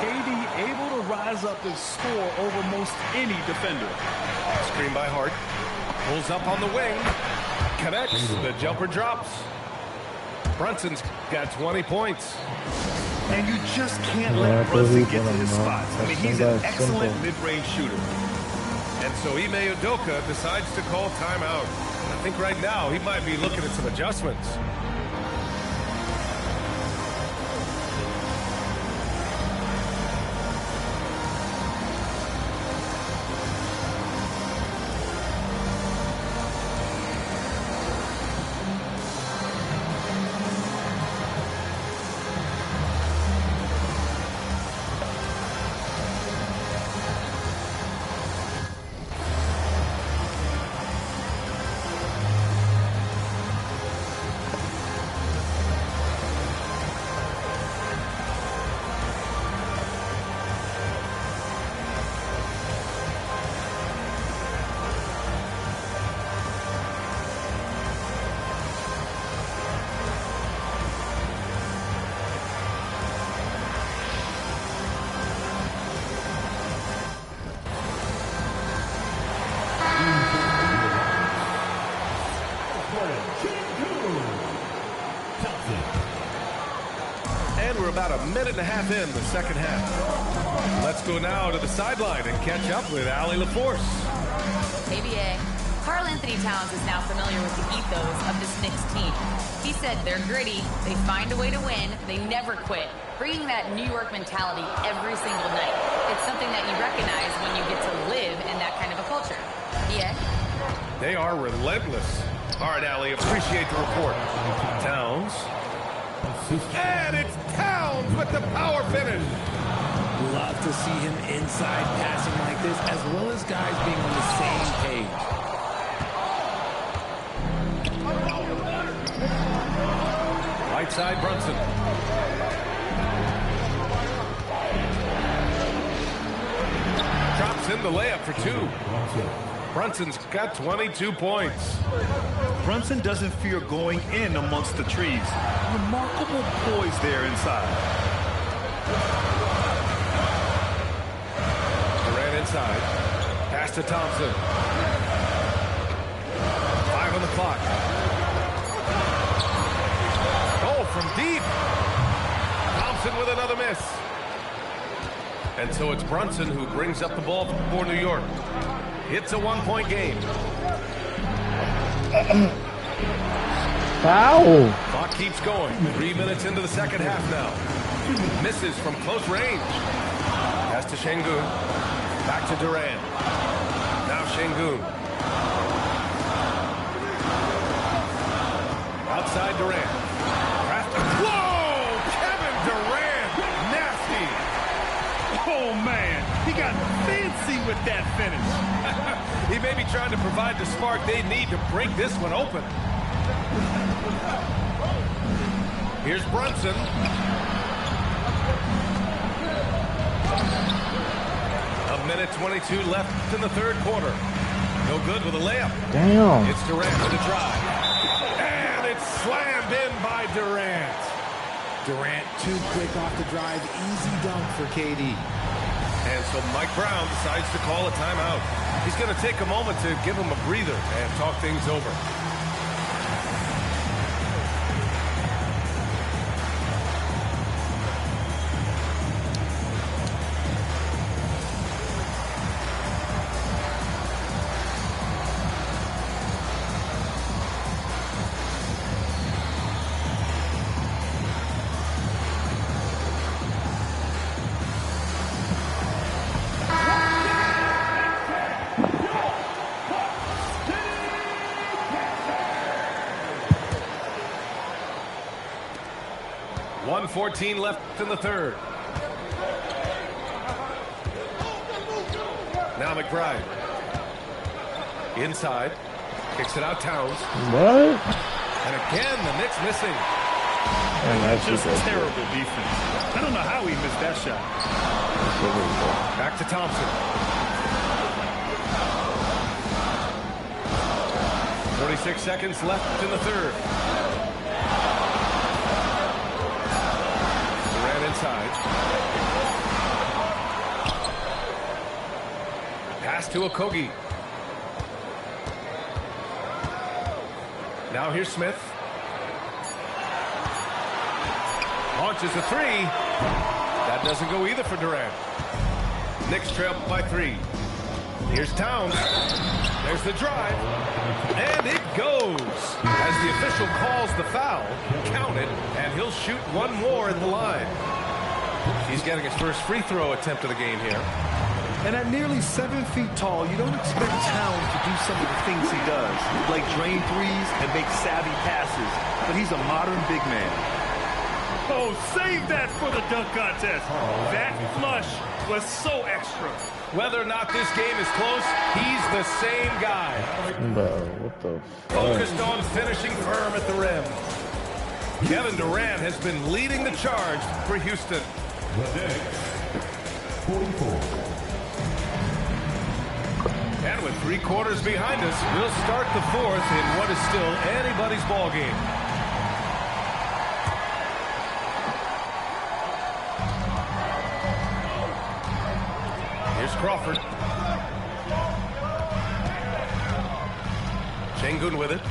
KD able to rise up and score over most any defender. Screen by Hart. Pulls up on the wing. Connects. The jumper drops. Brunson's got 20 points. And you just can't let Brunson get to his spots. I mean, he's an excellent mid-range shooter. And so Ime Udoka decides to call timeout. I think right now he might be looking at some adjustments. scored. We're about a minute and a half in the second half. Let's go now to the sideline and catch up with Allie LaForce. ABA. Karl Anthony Towns is now familiar with the ethos of this Knicks team. He said they're gritty, they find a way to win, they never quit, bringing that New York mentality every single night. It's something that you recognize when you get to live in that kind of a culture. Yeah? They are relentless. All right, Allie, appreciate the report. Towns. And it's Towns with the power finish. Love to see him inside passing like this, as well as guys being on the same page. Right side, Brunson. Drops in the layup for two. Brunson's got 22 points. Brunson doesn't fear going in amongst the trees. Remarkable poise there inside. Durant inside. Pass to Thompson. 5 on the clock. From deep. Thompson with another miss. And so it's Brunson who brings up the ball for New York. It's a one-point game. Foul. Clock keeps going. 3 minutes into the second half now. Misses from close range. Pass to Şengün. Back to Durant. Now Şengün. Outside Durant. Whoa! Kevin Durant! Nasty! Oh, man. He got fancy with that finish. He may be trying to provide the spark they need to break this one open. Here's Brunson. A minute 22 left in the third quarter. No good with a layup. Damn. It's Durant with a drive. And it's slammed in by Durant. Durant too quick off the drive. Easy dunk for KD. And so Mike Brown decides to call a timeout. He's going to take a moment to give him a breather and talk things over. .14 left in the third. Now McBride. Inside. Kicks it out Towns. What? And again, the Knicks missing. And that's just terrible defense. I don't know how he missed that shot. Back to Thompson. 46 seconds left in the third. Inside. Pass to Okogie. Now here's Smith. Launches a three. That doesn't go either for Durant. Knicks trail by 3. Here's Towns. There's the drive. And it goes. As the official calls the foul, count it, and he'll shoot one more at the line. He's getting his first free throw attempt of the game here. And at nearly 7 feet tall, you don't expect Towns to do some of the things he does, like drain threes and make savvy passes. But he's a modern big man. Oh, save that for the dunk contest. That flush was so extra. Whether or not this game is close, he's the same guy. Bro, what the fuck? Focused on finishing firm at the rim. Kevin Durant has been leading the charge for Houston. 44. And with 3 quarters behind us, we'll start the fourth in what is still anybody's ball game. Here's Crawford. Şengün with it.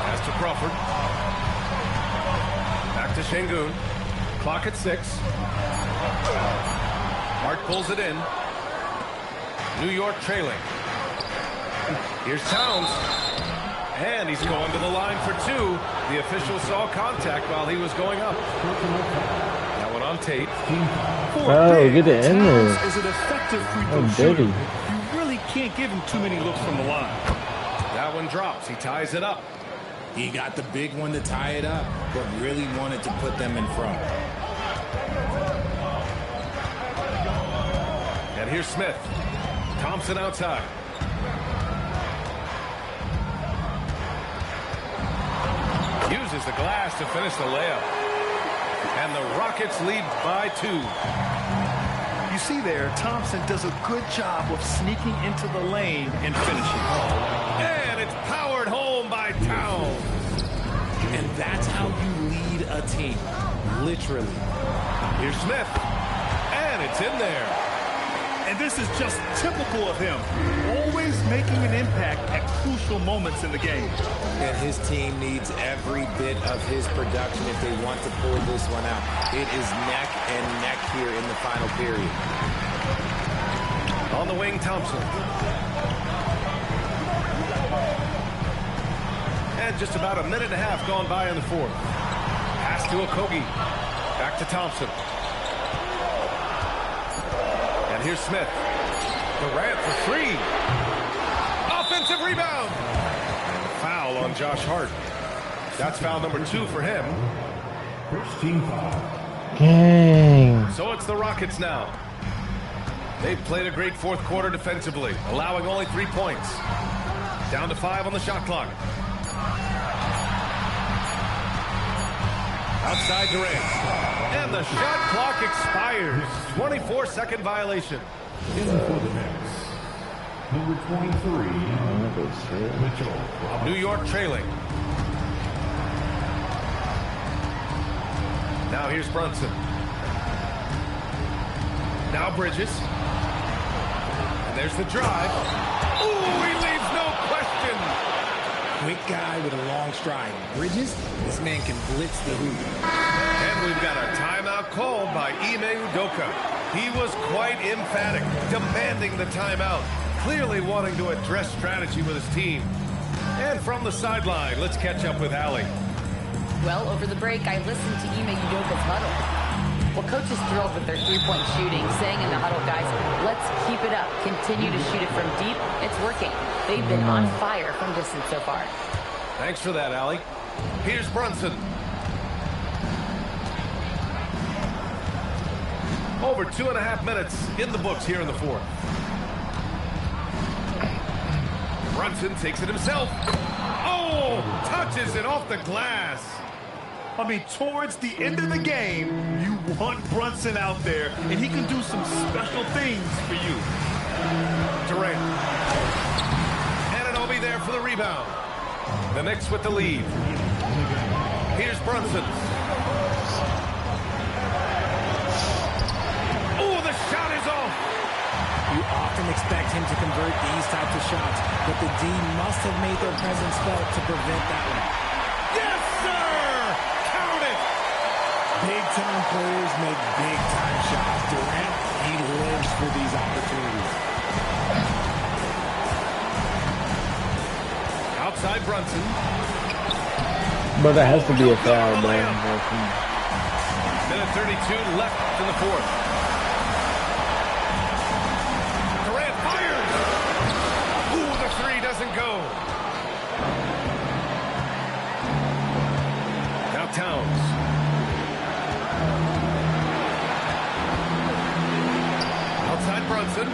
Pass to Crawford. to Şengün. Clock at 6. Hart pulls it in. New York trailing. Here's Towns. And he's going to the line for 2. The official saw contact while he was going up. That one on tape. Oh, get it in there. Towns is an effective free throw Oh, shooter. dirty. You really can't give him too many looks from the line. That one drops. He ties it up. He got the big one to tie it up, but really wanted to put them in front. And here's Smith. Thompson outside. Uses the glass to finish the layup. And the Rockets lead by 2. You see there, Thompson does a good job of sneaking into the lane and finishing. And it's powered home by Towns. And that's how you lead a team. Literally. Here's Smith. And it's in there. And this is just typical of him. Always making an impact at crucial moments in the game. And his team needs every bit of his production if they want to pull this one out. It is neck and neck here in the final period. On the wing, Thompson. And just about a minute and a half gone by in the 4th. Pass to Okogie. Back to Thompson. And here's Smith. Durant for 3. Offensive rebound. And a foul on Josh Hart. That's foul number 2 for him. First team foul. Dang. So it's the Rockets now. They've played a great 4th quarter defensively, allowing only 3 points. Down to 5 on the shot clock. Outside Durant. And the shot clock expires. 24-second violation. In for the Knicks. Number 23, Mitchell. New York trailing. Now here's Brunson. Now Bridges. And there's the drive. Ooh, he leaves no question. Quick guy with a long stride. Bridges, this man can blitz the hoop. And we've got a timeout called by Ime Udoka. He was quite emphatic, demanding the timeout, clearly wanting to address strategy with his team. And from the sideline, let's catch up with Allie. Well, over the break, I listened to Ime Udoka's huddle. Well, coach is thrilled with their three-point shooting, saying in the huddle, guys, let's keep it up. Continue to shoot it from deep. It's working. They've been on fire from distance so far. Thanks for that, Allie. Here's Brunson. Over 2.5 minutes in the books here in the 4th. Brunson takes it himself. Oh, touches it off the glass. I mean, towards the end of the game, you want Brunson out there, and he can do some special things for you. Durant. Anunoby there for the rebound. The Knicks with the lead. Here's Brunson. Oh, the shot is off. You often expect him to convert these types of shots, but the D must have made their presence felt to prevent that one. Yes, sir! Count it! Big-time players make big-time shots. Durant, he lives for these opportunities. Outside Brunson. But that has to be a foul, man. Minute 32 left in the 4th. Durant fires! Ooh, the 3 doesn't go. Now Towns. Outside Brunson.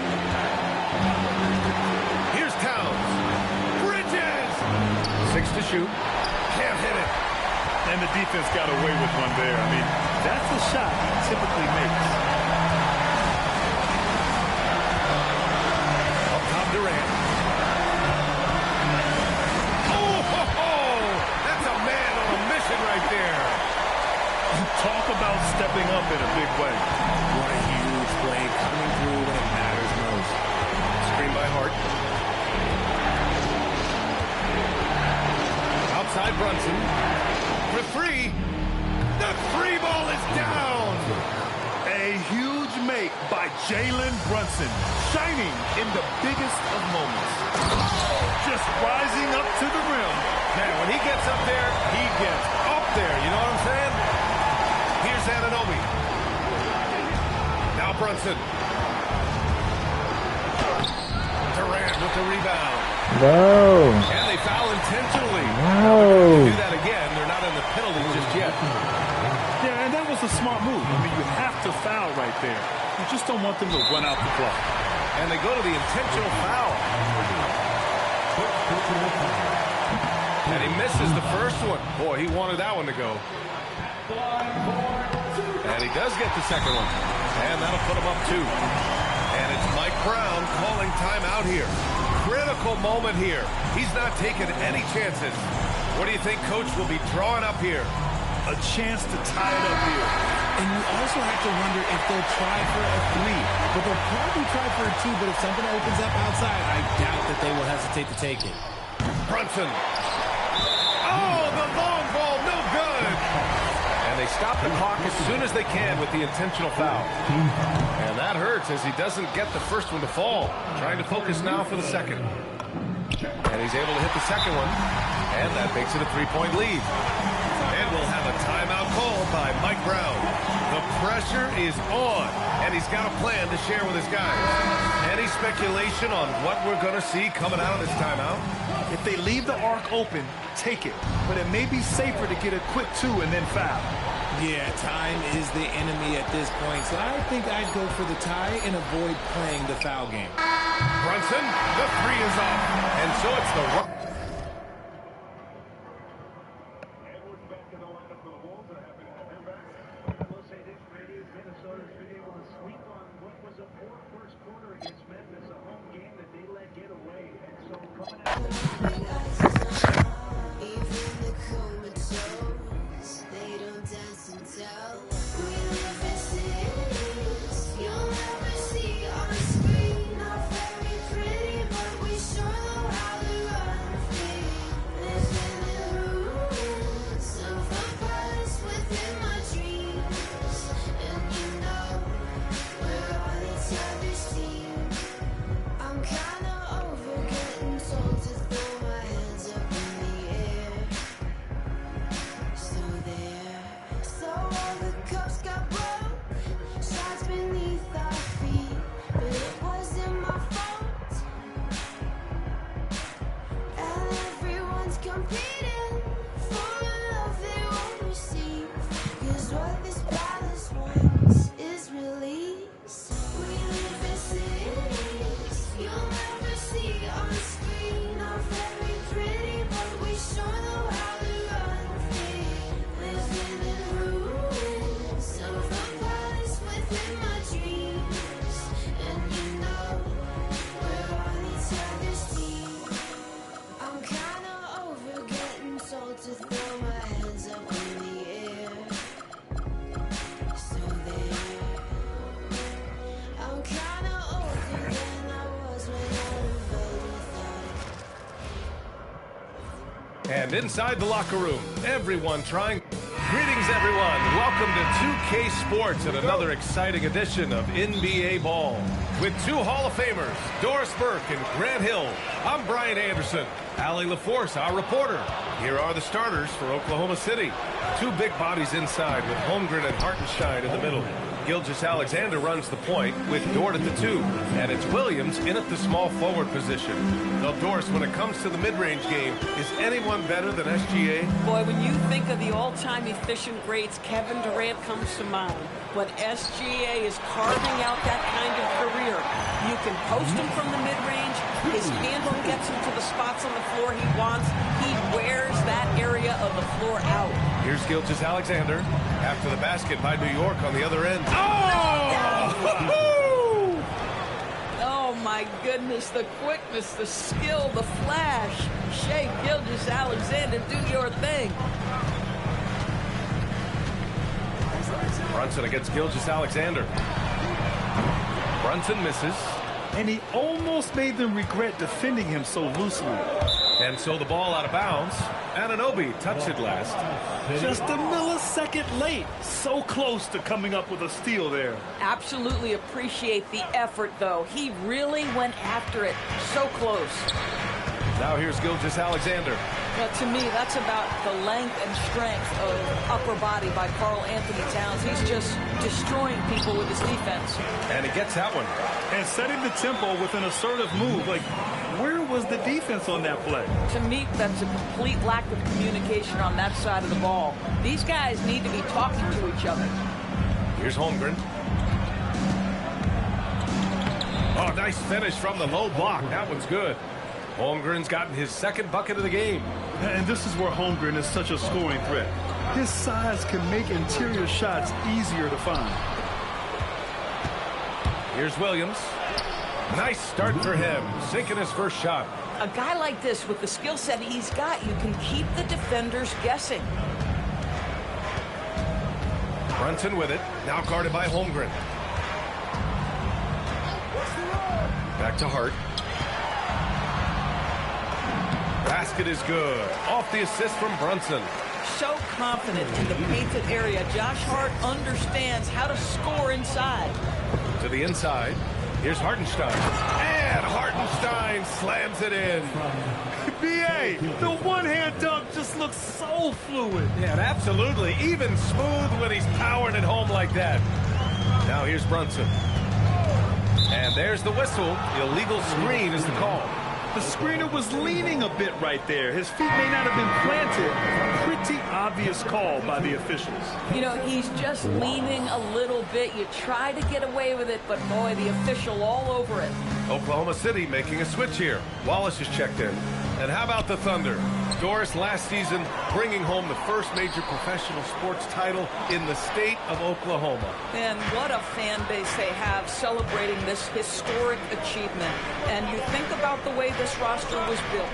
Here's Towns. Bridges! 6 to shoot. Can't hit it. And the defense got away with one there. I mean, that's a shot he typically makes. Up top, Durant. Oh, ho, ho! That's a man on a mission right there. Talk about stepping up in a big way. What a huge play coming through when it matters most. Screen by Hart. Outside Brunson. For 3. the three ball is down. A huge make by Jalen Brunson, shining in the biggest of moments. Just rising up to the rim. Man, when he gets up there, he gets up there. You know what I'm saying? Here's Anunoby. Now Brunson. Durant with the rebound. No. And they foul intentionally. No. They do that again. They're not in the penalty just yet. Yeah, and that was a smart move. I mean, you have to foul right there. You just don't want them to run out the clock. And they go to the intentional foul. And he misses the first one. Boy, he wanted that one to go. And he does get the second one. And that'll put him up 2. And it's Mike Brown calling timeout here. Critical moment here. He's not taking any chances. What do you think Coach will be drawing up here? A chance to tie it up here. And you also have to wonder if they'll try for a 3. But they'll probably try for a 2, but if something opens up outside, I doubt that they will hesitate to take it. Brunson. Oh, the long ball, no good. And they stop the clock as soon as they can with the intentional foul. And that hurts as he doesn't get the first one to fall. Trying to focus now for the second. And he's able to hit the second one. And that makes it a 3-point lead. And we'll have a timeout called by Mike Brown. The pressure is on, and he's got a plan to share with his guys. Any speculation on what we're going to see coming out of this timeout? If they leave the arc open, take it. But it may be safer to get a quick 2 and then foul. Yeah, time is the enemy at this point, so I think I'd go for the tie and avoid playing the foul game. Brunson, the 3 is off, and so it's the... And inside the locker room, everyone trying... Greetings, everyone. Welcome to 2K Sports and another exciting edition of NBA Ball. With 2 Hall of Famers, Doris Burke and Grant Hill, I'm Brian Anderson. Allie LaForce, our reporter. Here are the starters for Oklahoma City. 2 big bodies inside with Holmgren and Hartenstein in the middle. Gilgeous-Alexander runs the point with Dort at the 2. And it's Williams in at the small forward position. Now, Doris, when it comes to the mid-range game, is anyone better than SGA? Boy, when you think of the all-time efficient greats, Kevin Durant comes to mind. But SGA is carving out that kind of career. You can post him from the mid-range. His handle gets him to the spots on the floor he wants. He wears that area of the floor out. Here's Gilgeous-Alexander after the basket by New York on the other end. Oh! Oh, my goodness, the quickness, the skill, the flash. Shai Gilgeous-Alexander, do your thing. Brunson against Gilgeous-Alexander. Brunson misses. And he almost made them regret defending him so loosely. And so the ball out of bounds. Anunoby touched it last. Just a millisecond late. So close to coming up with a steal there. Absolutely appreciate the effort, though. He really went after it. So close. Now here's Gilgeous-Alexander. Well, to me, that's about the length and strength of upper body by Karl Anthony Towns. He's just destroying people with his defense. And he gets that one. And setting the tempo with an assertive move. Like, where was the defense on that play? To me, that's a complete lack of communication on that side of the ball. These guys need to be talking to each other. Here's Holmgren. Oh, nice finish from the low block. That one's good. Holmgren's gotten his second bucket of the game. And this is where Holmgren is such a scoring threat. His size can make interior shots easier to find. Here's Williams. Nice start for him, sinking his first shot. A guy like this, with the skill set he's got, you can keep the defenders guessing. Brunson with it, now guarded by Holmgren. Back to Hart. Basket is good. Off the assist from Brunson. So confident in the painted area. Josh Hart understands how to score inside. To the inside. Here's Hartenstein. And Hartenstein slams it in. B.A., the one-hand dunk just looks so fluid. Yeah, absolutely. Even smooth when he's powering it home like that. Now here's Brunson. And there's the whistle. Illegal screen is the call. The screener was leaning a bit right there. His feet may not have been planted. Pretty obvious call by the officials. You know, he's just leaning a little bit. You try to get away with it, but boy, the official all over it. Oklahoma City making a switch here. Wallace is checked in. And how about the Thunder? Doris, last season, bringing home the first major professional sports title in the state of Oklahoma. And what a fan base they have celebrating this historic achievement. And you think about the way this roster was built,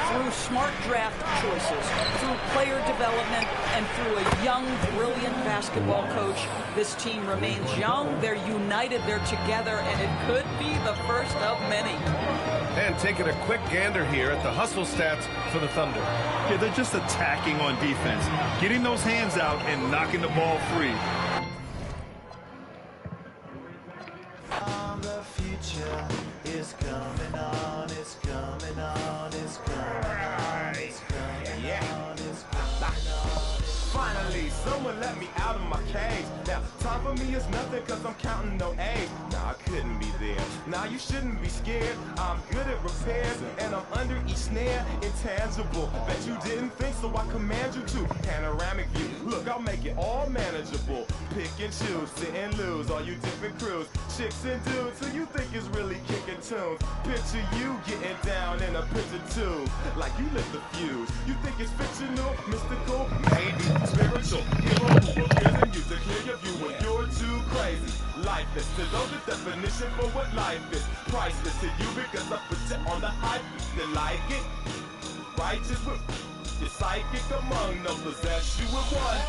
through smart draft choices, through player development, and through a young, brilliant basketball coach. This team remains young, they're united, they're together, and it could be the first of many. And taking a quick gander here at the hustle stats for the Thunder. Yeah, they're just attacking on defense, getting those hands out and knocking the ball free. The future is coming on, it's coming on, it's coming on, it's coming on, it's coming on. Finally, someone let me out of my cage. Now, time for me is nothing cause I'm counting no age. Nah, I couldn't be there. Nah, you shouldn't be scared. I'm good at repairs and I'm under each snare. Intangible, bet you didn't think so I command you to. Panoramic view, look, I'll make it all manageable. Pick and choose, sit and lose, all you different crews. Chicks and dudes who you think is really kicking tunes. Picture you getting down in a picture too. Like you lit the fuse. You think it's fictional, mystical, maybe spiritual. Hero who appears in you to clear your view when you're too crazy. Lifeless to know the definition for what life is. Priceless to you because I put you on the hype. You like it? Righteous with your psychic among them possess you with one.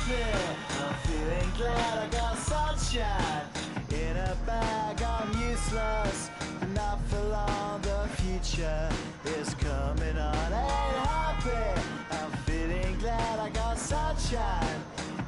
I'm feeling glad I got sunshine in a bag. I'm useless, not for long. The future is coming on. Ain't happy. I'm feeling glad I got sunshine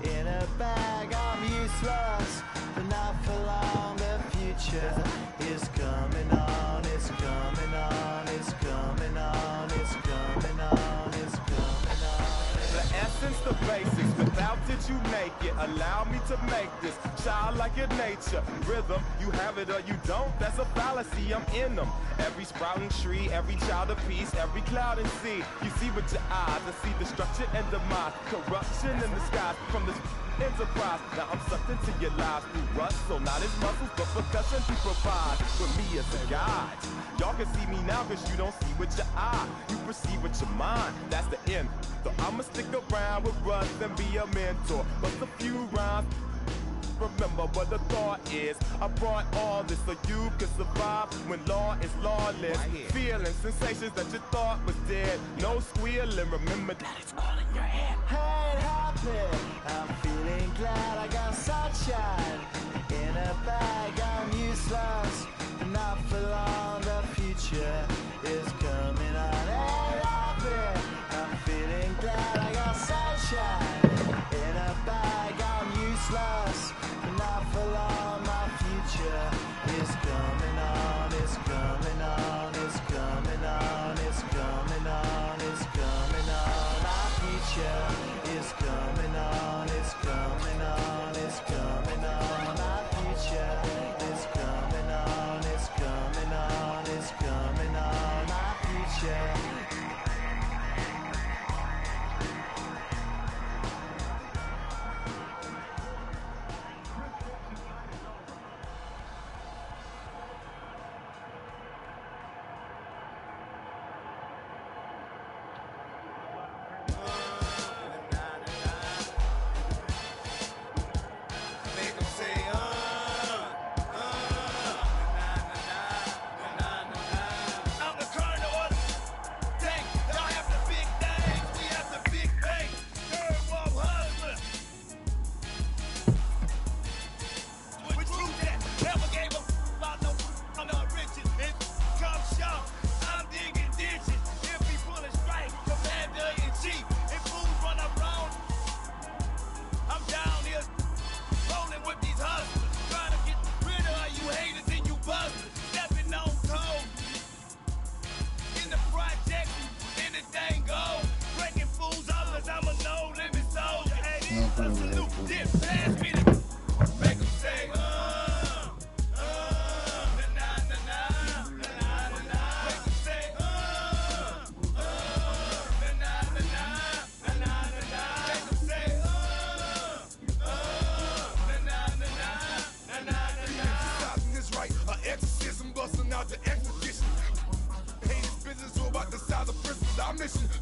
in a bag. I'm useless, but not for long. The future is coming on. It's coming on. It's coming on. It's coming on. It's coming on. The essence, the basics, without it you make it. Allow me to make this childlike in nature. Rhythm, you have it or you don't, that's a fallacy, I'm in them. Every sprouting tree, every child of peace, every cloud and sea. You see with your eyes, I see destruction and demise. Corruption in the skies from this enterprise. Now I'm sucked into your lives through rust, so not as muscles, but percussion to provide with me as a guide. Y'all can see me now cause you don't see with your eye. You perceive with your mind, that's the end. So I'ma stick around with Russ and be a mentor. Bust a few rhymes, remember what the thought is. I brought all this so you can survive when law is lawless. Feeling sensations that you thought was dead. No squealing, remember that it's all in your head. Ain't happy. I'm feeling glad I got sunshine in a bag. I'm useless, not for long. The future is coming on.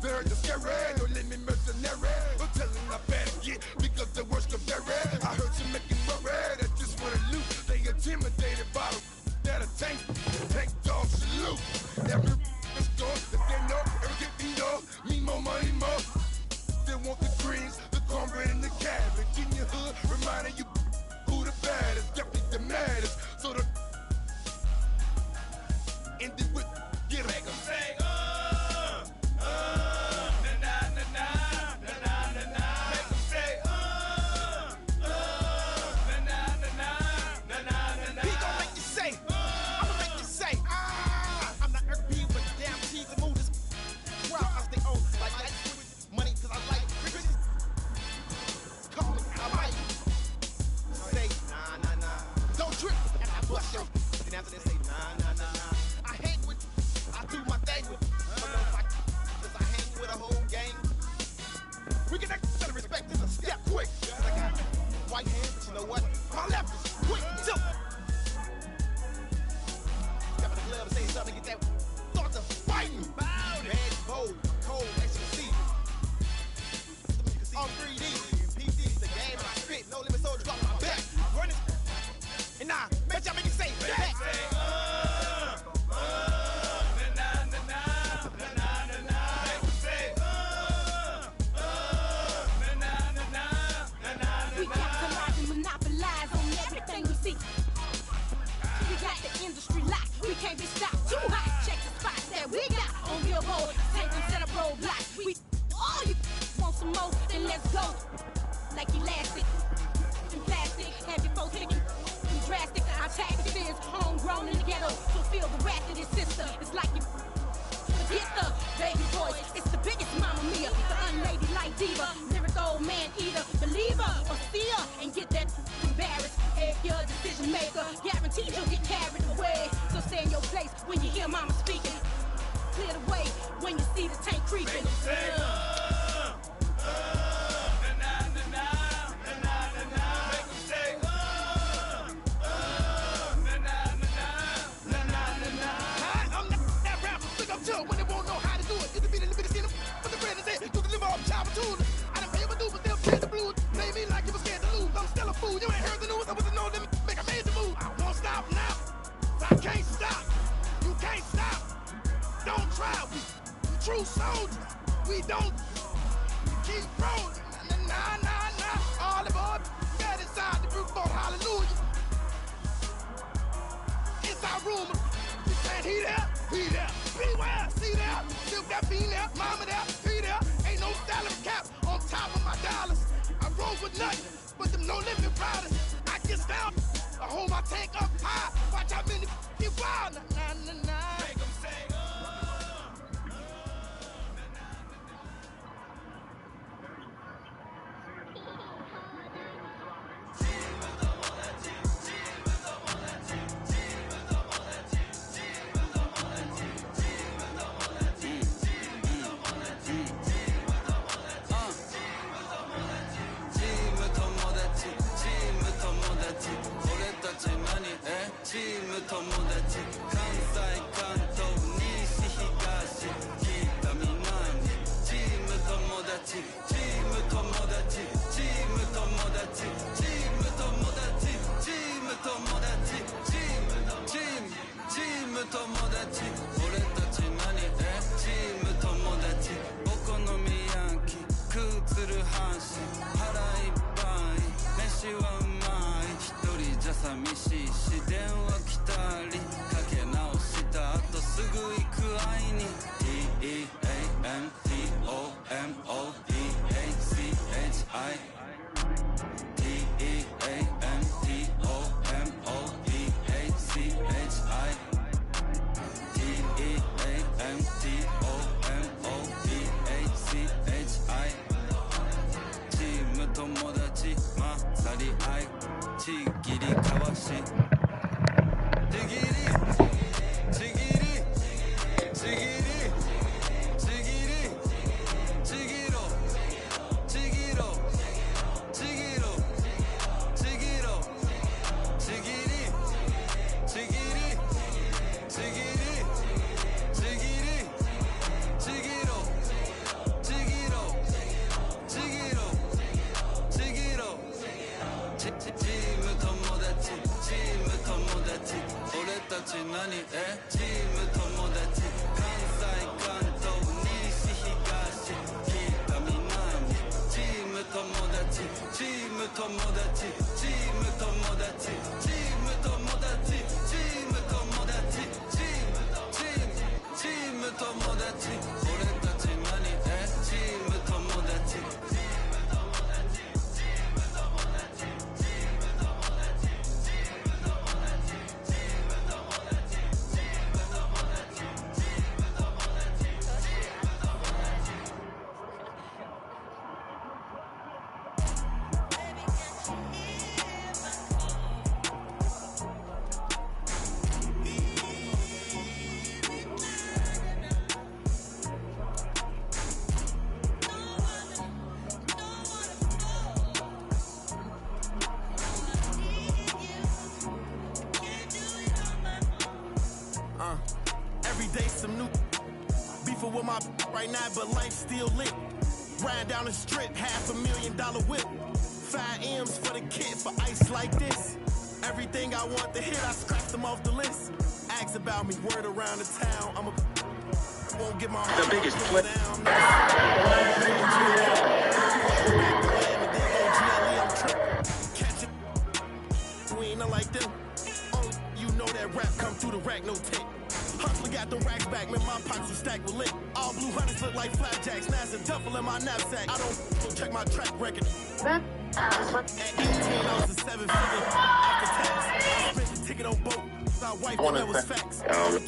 They're the scary, don't let me mercenary. I'm telling I better get because the worst of their red. I heard you making worried. I just wanna loot. They intimidated by that a tank dog salute. Every store that they know, everything they know, me more money more. They want the greens, the cornbread and the cabbage in your hood, reminding you who the baddest, definitely the maddest. So the end it with get make them say. Guaranteed you'll get carried away. So stay in your place when you hear mama speaking. Clear the way when you see the tank creeping. You ain't heard the news, I wasn't know them make a major move. I won't stop now. I can't stop. You can't stop. Don't try. We true soldiers. We don't keep rolling. Nah. All the boys got inside the group for hallelujah. It's our rumor. You saying he there? He there. Beware. See there. Still got me there. Mama there. He there. Ain't no salary cap on top of my dollars. I roll with nothing. But them no limit riders, I get down. I hold my tank up high. Watch how many get wild. Nah. Make them say,チーム友達関西 지기리 가와시 지기리 지기리 지기리 지기리 지기로 지기로 지기로 지기로 지기리 지기리 지기리 지기리 지기로 지기로 지기로 지기로 지무 토모다치 지무 토모다치 오래다치 나니 에 지무 토모다치 간사이 간도 니시히가시 기타미나니 지무 토모다치 지무 토모다치 지무 토모다치 지무 토모다치 지무 토모다치 지무 토모다치 오래다치 나니 에 지무 토모다치 Every day some new beefing with my right now, but life still lit. Riding down the strip, $500,000 whip. 5 M's for the kid for ice like this. Everything I want to hit, I scratched them off the list. Ask about me, word around the town. I'm a won't get my the biggest flip down. Catch it, we ain't nothing like them. Oh, you know that rap come through the rack, no tape. Hustler got them racks back, man, my pockets are stacked with lit. All blue hunters look like flapjacks, NASA duffel in my knapsack. I don't check my track record. At 18, I was a 7-figure after tax. I spent the ticket on boat. My wife thought that was facts.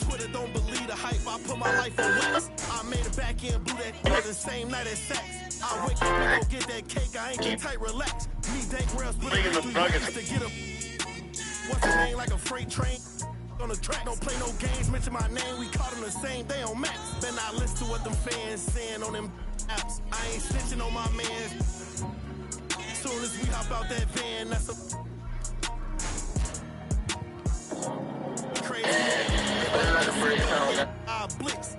Twitter don't believe the hype. I put my life on wax. I made a back end, blew that the same night as sex. I wake up and go get that cake. I ain't get tight, relax. Me, Dank Rails, put it in 3 minutes to get up. What's the name like a freight train? On the track, don't play no games, mention my name, we caught them the same day on Max. Better not listen to what them fans saying on them apps. I ain't snitching on my man. Soon as we hop out that van, that's a crazy. I blitz.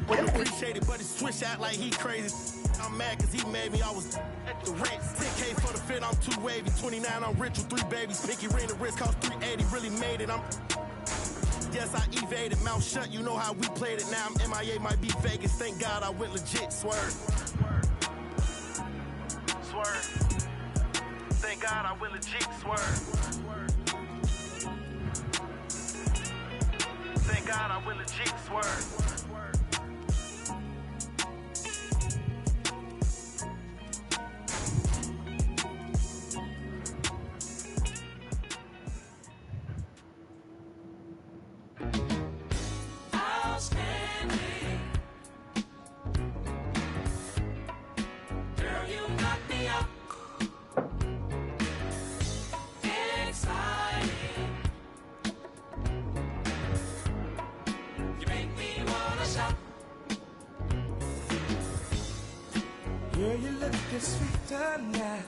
Wouldn't appreciate it, but it's switch out like he crazy. I'm mad cause he made me, I was at the rent. 10K for the fit, I'm too wavy. 29, I'm rich with 3 babies. Pinky ring, the wrist cost 380, really made it. Yes, I evaded, mouth shut, you know how we played it. Now I'm MIA, might be Vegas. Thank God I went legit, swerve. Swerve. Thank God I went legit, swerve. Thank God I went legit, swerve. Sweet tonight,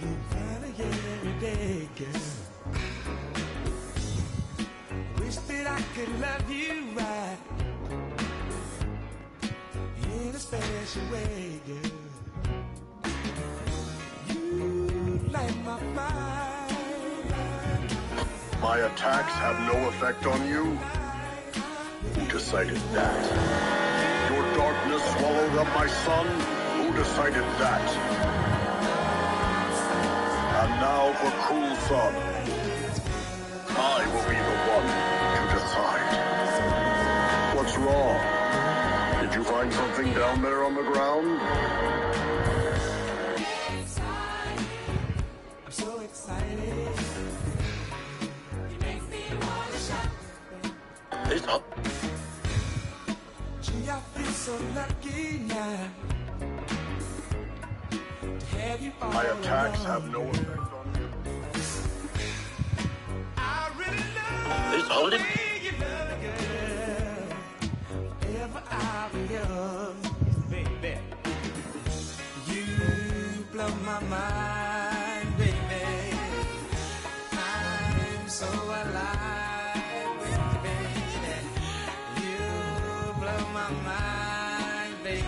you find it every day, girl. Wish that I could love you right in a special way, girl. You light my fire. My attacks have no effect on you? Who decided that? Your darkness swallowed up my sun? Who decided that? And now for Cruel Sun. I will be the one to decide. What's wrong? Did you find something down there on the ground? I'm so excited. You make me wanna shout. It's up. Gee, I feel so lucky now. My attacks have no effect on you. Just hold it. You blow my mind, baby. I'm so alive, baby. You blow my mind, baby.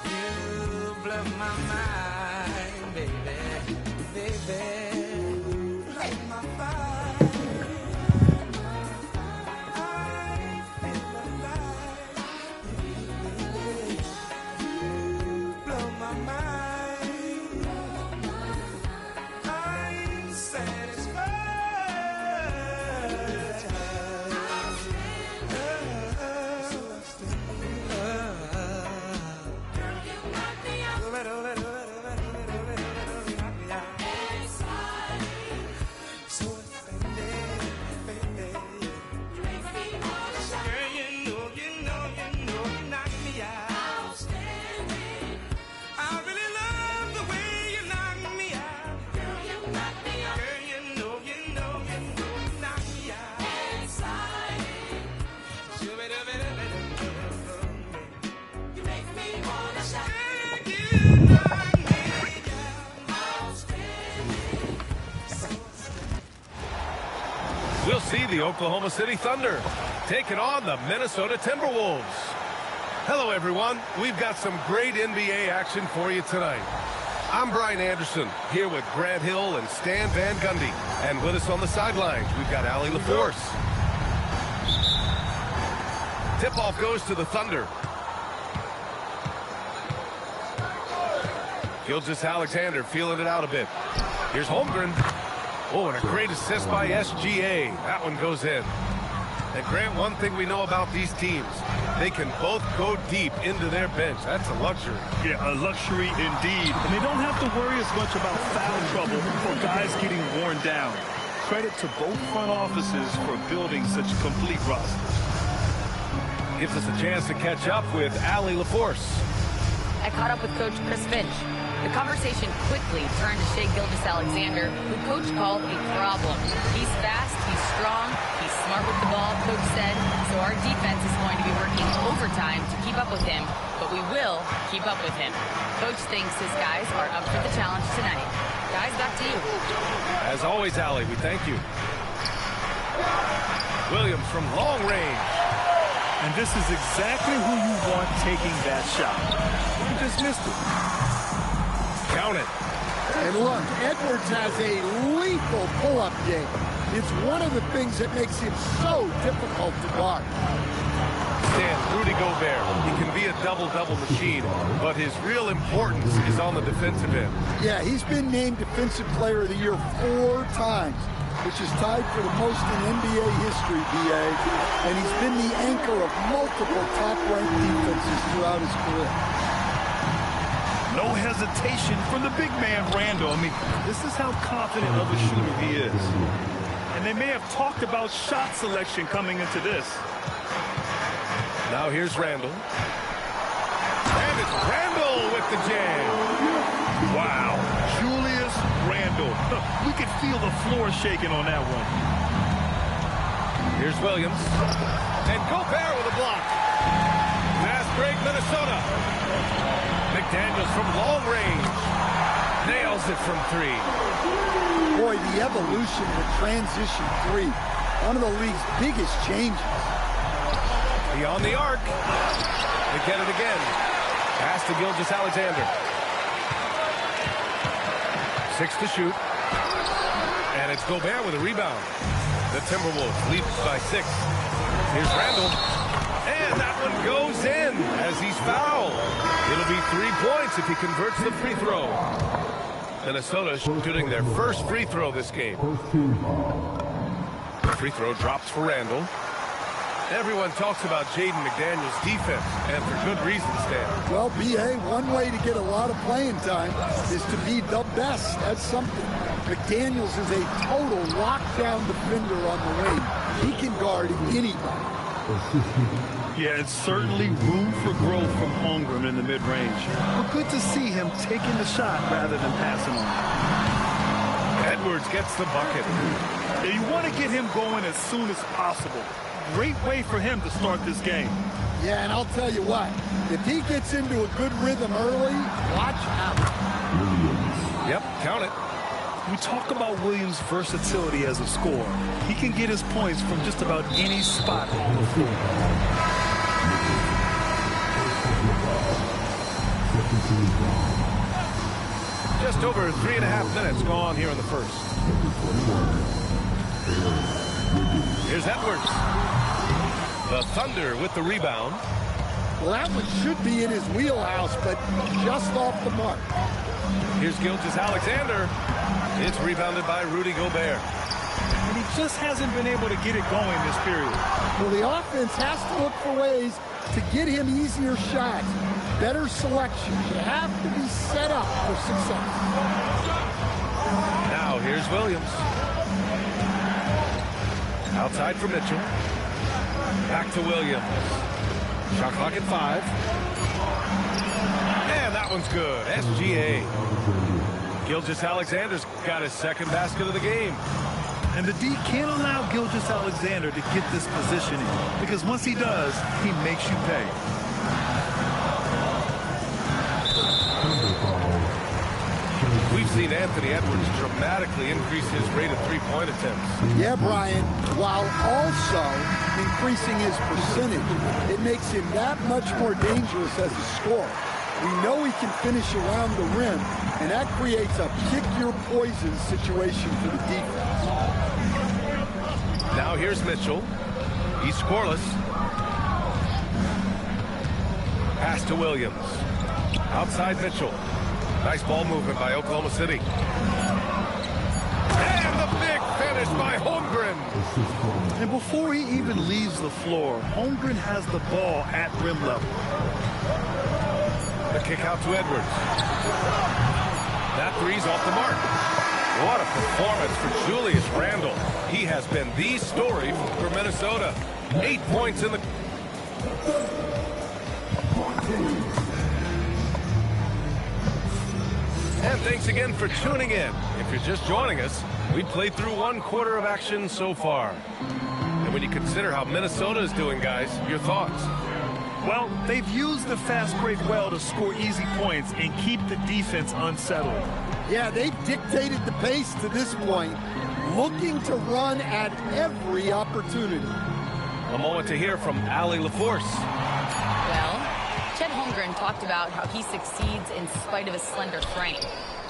You blow my mind, baby. Baby, blow my mind. We'll see the Oklahoma City Thunder taking on the Minnesota Timberwolves. Hello, everyone. We've got some great NBA action for you tonight. I'm Brian Anderson, here with Grant Hill and Stan Van Gundy. And with us on the sidelines, we've got Allie LaForce. Tip-off goes to the Thunder. Gilgeous-Alexander feeling it out a bit. Here's Holmgren. Oh, and a great assist by SGA. That one goes in. And Grant, one thing we know about these teams, they can both go deep into their bench. That's a luxury. Yeah, a luxury indeed. And they don't have to worry as much about foul trouble or guys getting worn down. Credit to both front offices for building such complete rosters. Gives us a chance to catch up with Allie LaForce. I caught up with Coach Chris Finch. The conversation quickly turned to Shai Gilgeous-Alexander, who Coach called a problem. He's fast, he's strong, he's smart with the ball, Coach said, so our defense is going to be working overtime to keep up with him, but we will keep up with him. Coach thinks his guys are up for the challenge tonight. Guys, back to you. As always, Allie, we thank you. Williams from long range. And this is exactly who you want taking that shot. You just missed it. Count it. And look, Edwards has a lethal pull-up game. It's one of the things that makes him so difficult to guard. Stan, Rudy Gobert, he can be a double-double machine, but his real importance is on the defensive end. Yeah, he's been named Defensive Player of the Year 4 times, which is tied for the most in NBA history, BA. And he's been the anchor of multiple top-ranked defenses throughout his career. No hesitation from the big man, Randall. I mean, this is how confident of a shooter he is. And they may have talked about shot selection coming into this. Now here's Randall. And it's Randall with the jam. Wow. Julius Randall. We could feel the floor shaking on that one. Here's Williams. And Gobert with a block. Fast break, Minnesota. McDaniels from long range. Nails it from 3. Boy, the evolution of transition 3. One of the league's biggest changes. Beyond the arc. They get it again. Pass to Gilgeous-Alexander. 6 to shoot. And it's Gobert with a rebound. The Timberwolves lead by 6. Here's Randall. And that one goes in as he's fouled. It'll be 3 points if he converts the free throw. Minnesota shooting their first free throw this game. The free throw drops for Randall. Everyone talks about Jaden McDaniels' defense, and for good reason, Stan. Well, B.A., one way to get a lot of playing time is to be the best. That's something. McDaniels is a total lockdown defender on the wing. He can guard anybody. Yeah, it's certainly room for growth from Holmgren in the mid-range. But good to see him taking the shot rather than passing on. Edwards gets the bucket. Yeah, you want to get him going as soon as possible. Great way for him to start this game. Yeah, and I'll tell you what, if he gets into a good rhythm early, watch out. Yep, count it. We talk about Williams' versatility as a scorer. He can get his points from just about any spot on the floor. Just over 3.5 minutes gone here in the first. Here's Edwards. The Thunder with the rebound. Well, that one should be in his wheelhouse, but just off the mark. Here's Gilgeous-Alexander. It's rebounded by Rudy Gobert. And he just hasn't been able to get it going this period. Well, the offense has to look for ways to get him easier shots, better selection. You have to be set up for success. Now here's Williams. Outside for Mitchell. Back to Williams. Shot clock at 5. And that one's good. SGA. Gilgeous-Alexander's got his second basket of the game. And the D can't allow Gilgeous-Alexander to get this positioning, because once he does, he makes you pay. We've seen Anthony Edwards dramatically increase his rate of three-point attempts. Yeah, Brian, while also increasing his percentage, it makes him that much more dangerous as a scorer. We know he can finish around the rim, and that creates a pick-your-poison situation for the defense. Now here's Mitchell. He's scoreless. Pass to Williams. Outside Mitchell. Nice ball movement by Oklahoma City. And the big finish by Holmgren. And before he even leaves the floor, Holmgren has the ball at rim level. The kick out to Edwards. That three's off the mark. What a performance for Julius Randle. He has been the story for Minnesota. 8 points in the... And thanks again for tuning in. If you're just joining us, we played through 1 quarter of action so far. And when you consider how Minnesota is doing, guys, your thoughts? Well, they've used the fast break well to score easy points and keep the defense unsettled. Yeah, they've dictated the pace to this point, looking to run at every opportunity. A moment to hear from Allie LaForce. Well, Chet Holmgren talked about how he succeeds in spite of his slender frame.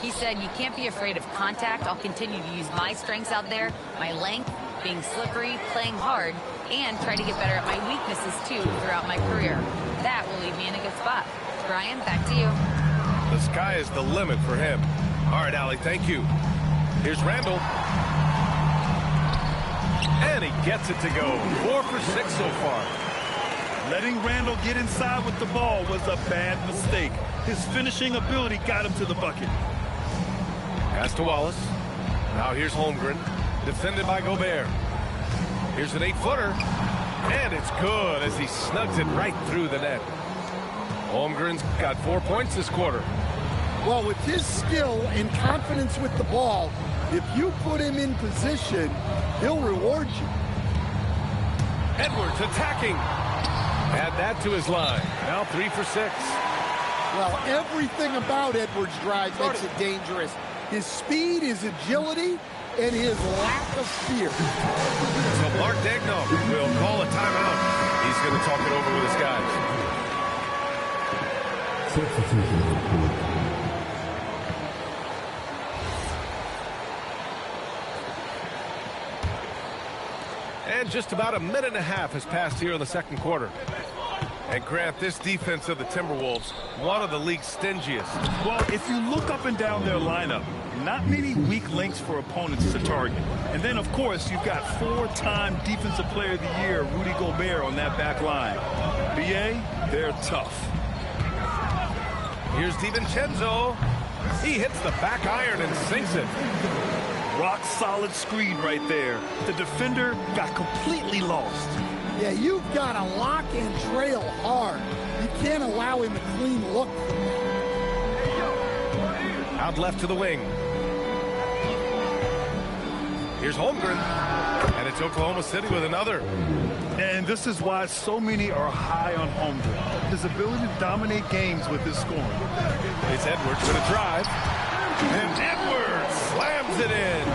He said, you can't be afraid of contact. I'll continue to use my strengths out there, my length, being slippery, playing hard, and try to get better at my weaknesses, too, throughout my career. That will leave me in a good spot. Brian, back to you. The sky is the limit for him. All right, Allie, thank you. Here's Randle. And he gets it to go. 4 for 6 so far. Letting Randle get inside with the ball was a bad mistake. His finishing ability got him to the bucket. Pass to Wallace. Now here's Holmgren. Defended by Gobert. Here's an 8-footer. And it's good as he snugs it right through the net. Holmgren's got 4 points this quarter. Well, with his skill and confidence with the ball, if you put him in position, he'll reward you. Edwards attacking. Add that to his line. Now 3 for 6. Well, everything about Edwards' drive makes it dangerous. His speed, his agility, and his lack of fear. So Mark Daigneault will call a timeout. He's going to talk it over with his guys. And just about a minute and a half has passed here in the second quarter. And Grant, this defense of the Timberwolves, one of the league's stingiest. Well, if you look up and down their lineup, not many weak links for opponents to target. And then, of course, you've got 4-time Defensive Player of the Year, Rudy Gobert, on that back line. BA, they're tough. Here's DiVincenzo. He hits the back iron and sinks it. Rock solid screen right there. The defender got completely lost. Yeah, you've got to lock and trail hard. You can't allow him a clean look. Out left to the wing. Here's Holmgren. And it's Oklahoma City with another. And this is why so many are high on Holmgren. His ability to dominate games with his scoring. It's Edwards with a drive. And Edwards slams it in.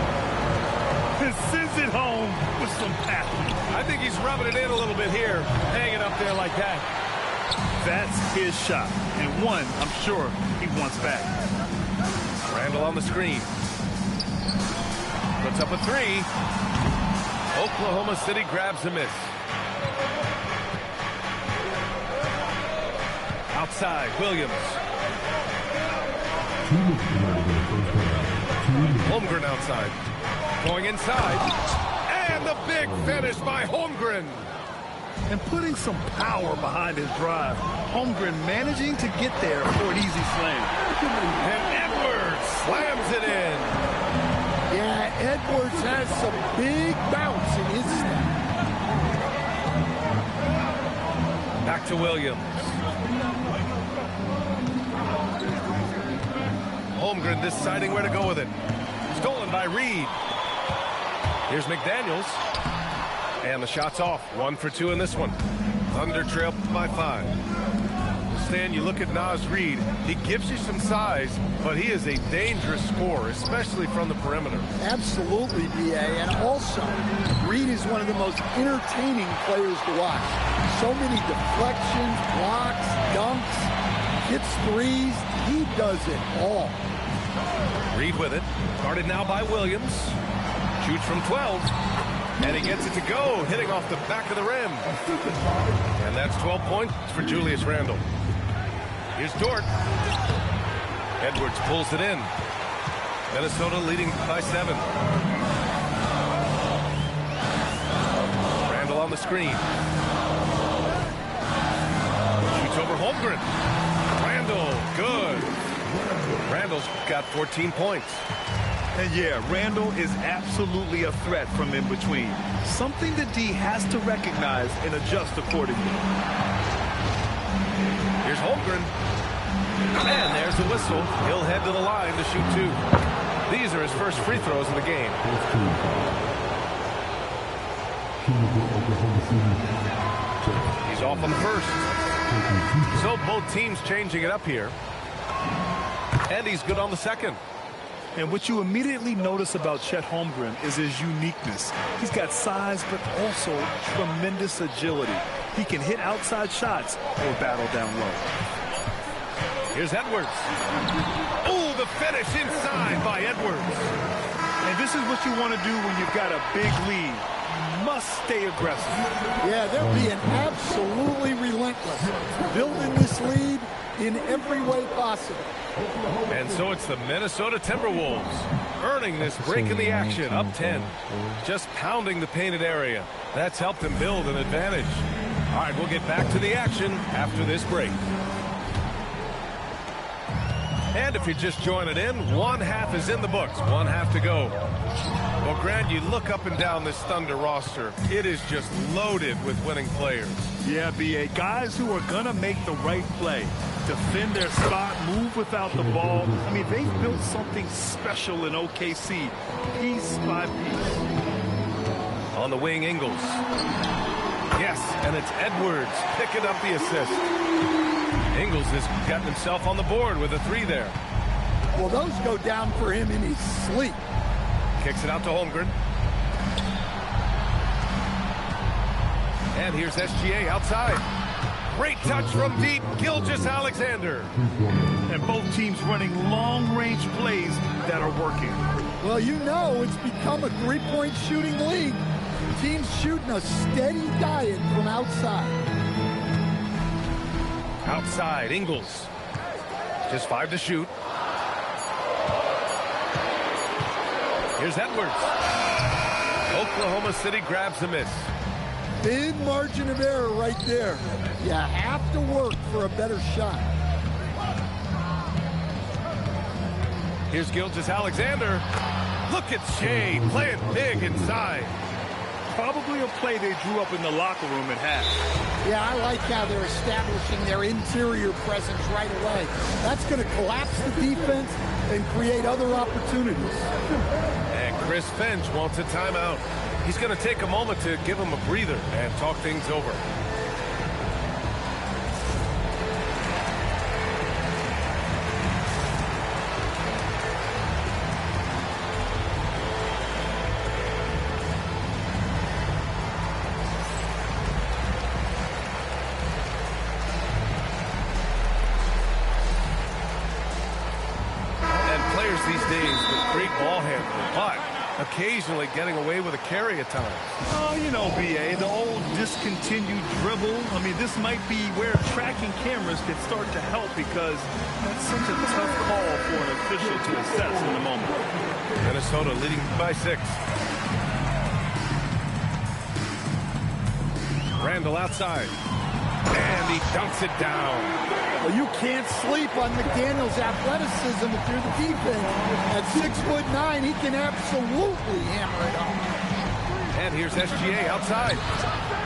And sends it home with some passion. I think he's rubbing it in a little bit here. Hanging up there like that. That's his shot. And one, I'm sure, he wants back. Randall on the screen. Puts up a three. Oklahoma City grabs a miss. Outside, Williams. Holmgren outside. Going inside. And the big finish by Holmgren. And putting some power behind his drive. Holmgren managing to get there for an easy slam. And Edwards slams it in. Yeah, Edwards has some big bounce in his step. Back to Williams. Holmgren deciding where to go with it. Stolen by Reed. Here's McDaniels. And the shot's off. 1 for 2 in this one. Thunder trail by 5. Stan, you look at Naz Reid. He gives you some size, but he is a dangerous scorer, especially from the perimeter. Absolutely, B.A. And also, Reid is one of the most entertaining players to watch. So many deflections, blocks, dunks, hits threes. He does it all. Reid with it. Guarded now by Williams. Shoots from 12. And he gets it to go, hitting off the back of the rim. And that's 12 points for Julius Randle. Here's Dort. Edwards pulls it in. Minnesota leading by 7. Randle on the screen. Shoots over Holmgren. Randle, good. Randle's got 14 points. And yeah, Randle is absolutely a threat from in between. Something that D has to recognize and adjust accordingly. Here's Holmgren. And there's the whistle. He'll head to the line to shoot 2. These are his first free throws of the game. He's off on the first. So both teams changing it up here. And he's good on the second. And what you immediately notice about Chet Holmgren is his uniqueness. He's got size, but also tremendous agility. He can hit outside shots or battle down low. Here's Edwards. Oh, the finish inside by Edwards. And this is what you want to do when you've got a big lead. You must stay aggressive. Yeah, they're being absolutely relentless. Building this lead in every way possible. And so it's the Minnesota Timberwolves earning this break in the action, up 10. Just pounding the painted area. That's helped them build an advantage. All right, we'll get back to the action after this break. And if you're just joining in, 1 half is in the books, 1 half to go. Well, Grant, you look up and down this Thunder roster. It is just loaded with winning players. Yeah, B.A. Guys who are going to make the right play. Defend their spot, move without the ball. I mean, they've built something special in OKC, piece by piece. On the wing, Ingles. Yes, and it's Edwards picking up the assist. Ingles has gotten himself on the board with a 3 there. Well, those go down for him in his sleep. Kicks it out to Holmgren. And here's SGA outside. Great touch from deep, Gilgeous-Alexander. And both teams running long-range plays that are working. Well, you know it's become a three-point shooting league. Teams shooting a steady diet from outside. Outside, Ingles. Just 5 to shoot. Here's Edwards. Oklahoma City grabs the miss. Big margin of error right there. You have to work for a better shot. Here's Gilgeous-Alexander. Look at Shea playing big inside. probably a play they drew up in the locker room at half. Yeah, I like how they're establishing their interior presence right away. That's going to collapse the defense and create other opportunities. And Chris Finch wants a timeout. He's going to take a moment to give him a breather and talk things over. These days with great ball handling, but occasionally getting away with a carry at times. Oh, you know, B.A., the old discontinued dribble. I mean, this might be where tracking cameras can start to help because that's such a tough call for an official to assess in the moment. Minnesota leading by 6. Randall outside. And he dunks it down. Well, you can't sleep on McDaniel's athleticism if you're the defense. At 6'9", he can absolutely hammer it home. And here's SGA outside.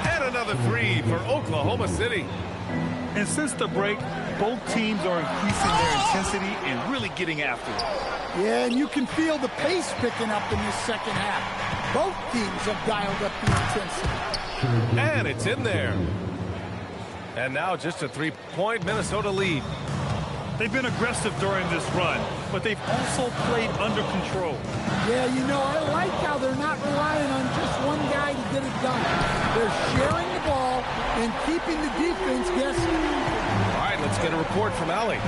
And another 3 for Oklahoma City. And since the break, both teams are increasing their intensity and really getting after it. Yeah, and you can feel the pace picking up in this second half. Both teams have dialed up the intensity. And it's in there. And now just a 3-point Minnesota lead. They've been aggressive during this run, but they've also played under control. Yeah, you know, I like how they're not relying on just one guy to get it done. They're sharing the ball and keeping the defense guessing. All right, let's get a report from Allie.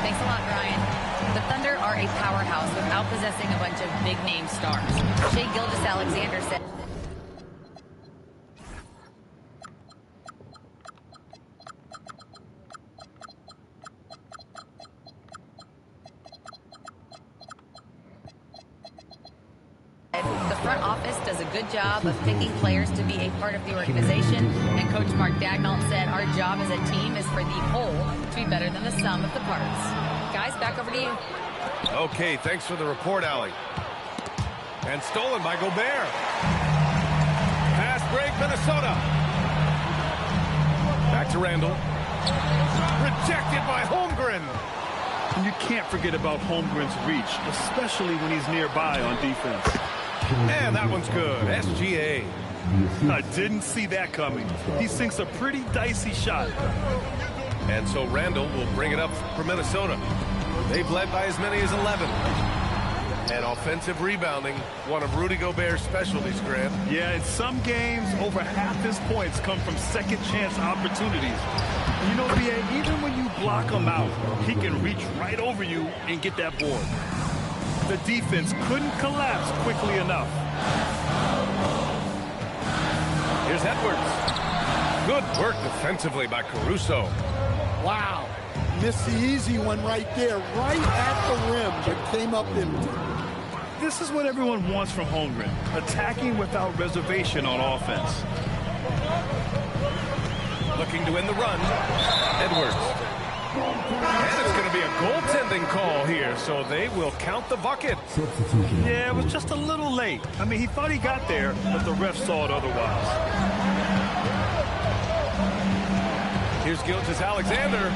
Thanks a lot, Brian. The Thunder are a powerhouse without possessing a bunch of big-name stars. Shai Gilgeous-Alexander said... The front office does a good job of picking players to be a part of the organization, and Coach Mark Daigneault said our job as a team is for the whole to be better than the sum of the parts. Guys, back over to you. Okay, thanks for the report, Allie. And stolen by Gobert. Fast break, Minnesota. Back to Randall. Rejected by Holmgren. And you can't forget about Holmgren's reach, especially when he's nearby on defense. And that one's good. SGA. I didn't see that coming. He sinks a pretty dicey shot. And so Randall will bring it up for Minnesota. They've led by as many as 11. And offensive rebounding, one of Rudy Gobert's specialties, Grant. Yeah, in some games, over half his points come from second-chance opportunities. And you know, B.A., even when you block him out, he can reach right over you and get that board. The defense couldn't collapse quickly enough. Here's Edwards. Good work defensively by Caruso. Wow. Missed the easy one right there, right at the rim, but came up empty. This is what everyone wants from Holmgren, attacking without reservation on offense. Looking to win the run. Edwards. And it's going to be a goaltending call here, so they will count the bucket. Yeah, it was just a little late. I mean, he thought he got there, but the ref saw it otherwise. Here's Gilgeous-Alexander.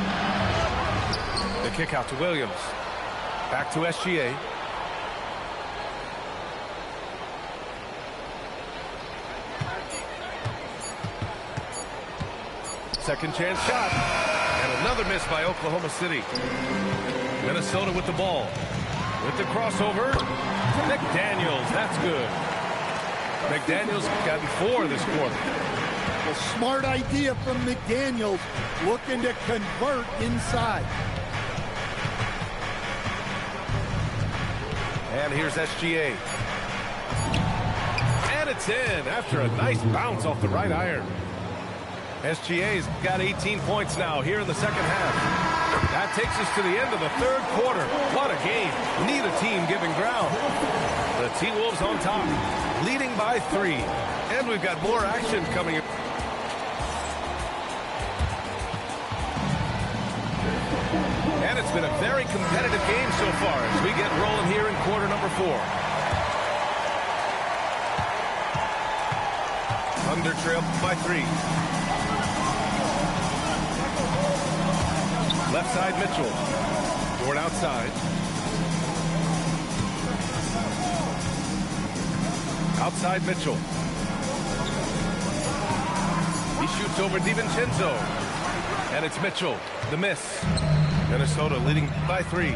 The kick out to Williams. Back to SGA. Second chance shot. And another miss by Oklahoma City. Minnesota with the ball. With the crossover. McDaniels, that's good. McDaniels got 4 this quarter. A smart idea from McDaniels, looking to convert inside. And here's SGA. And it's in after a nice bounce off the right iron. SGA's got 18 points now here in the second half. That takes us to the end of the third quarter. What a game. Neither team giving ground. The T-Wolves on top, leading by 3. And we've got more action coming. And it's been a very competitive game so far as we get rolling here in quarter number 4. Thunder trail by 3. Left side, Mitchell. Dort outside. Outside, Mitchell. He shoots over DiVincenzo. And it's Mitchell. The miss. Minnesota leading by 3.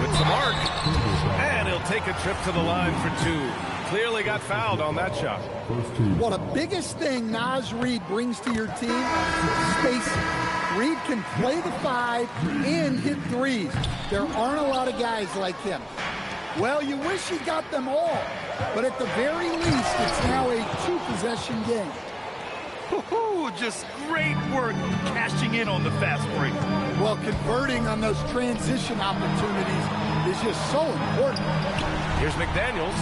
With some arc. And he'll take a trip to the line for 2. Clearly got fouled on that shot. Well, the biggest thing Naz Reid brings to your team is spacing. Reid can play the 5 and hit threes. There aren't a lot of guys like him. Well, you wish he got them all, but at the very least, it's now a 2-possession game. Just great work cashing in on the fast break. Well, converting on those transition opportunities is just so important. Here's McDaniels.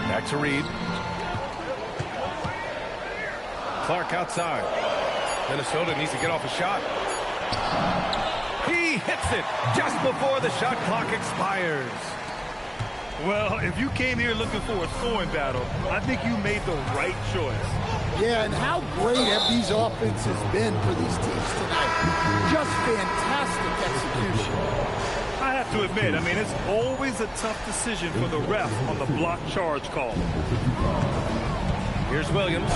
Back to Reid. Clark outside. Minnesota needs to get off a shot. He hits it just before the shot clock expires. Well, if you came here looking for a scoring battle, I think you made the right choice. Yeah, and how great have these offenses been for these teams tonight? Just fantastic execution. I have to admit, I mean, it's always a tough decision for the ref on the block charge call. Here's Williams.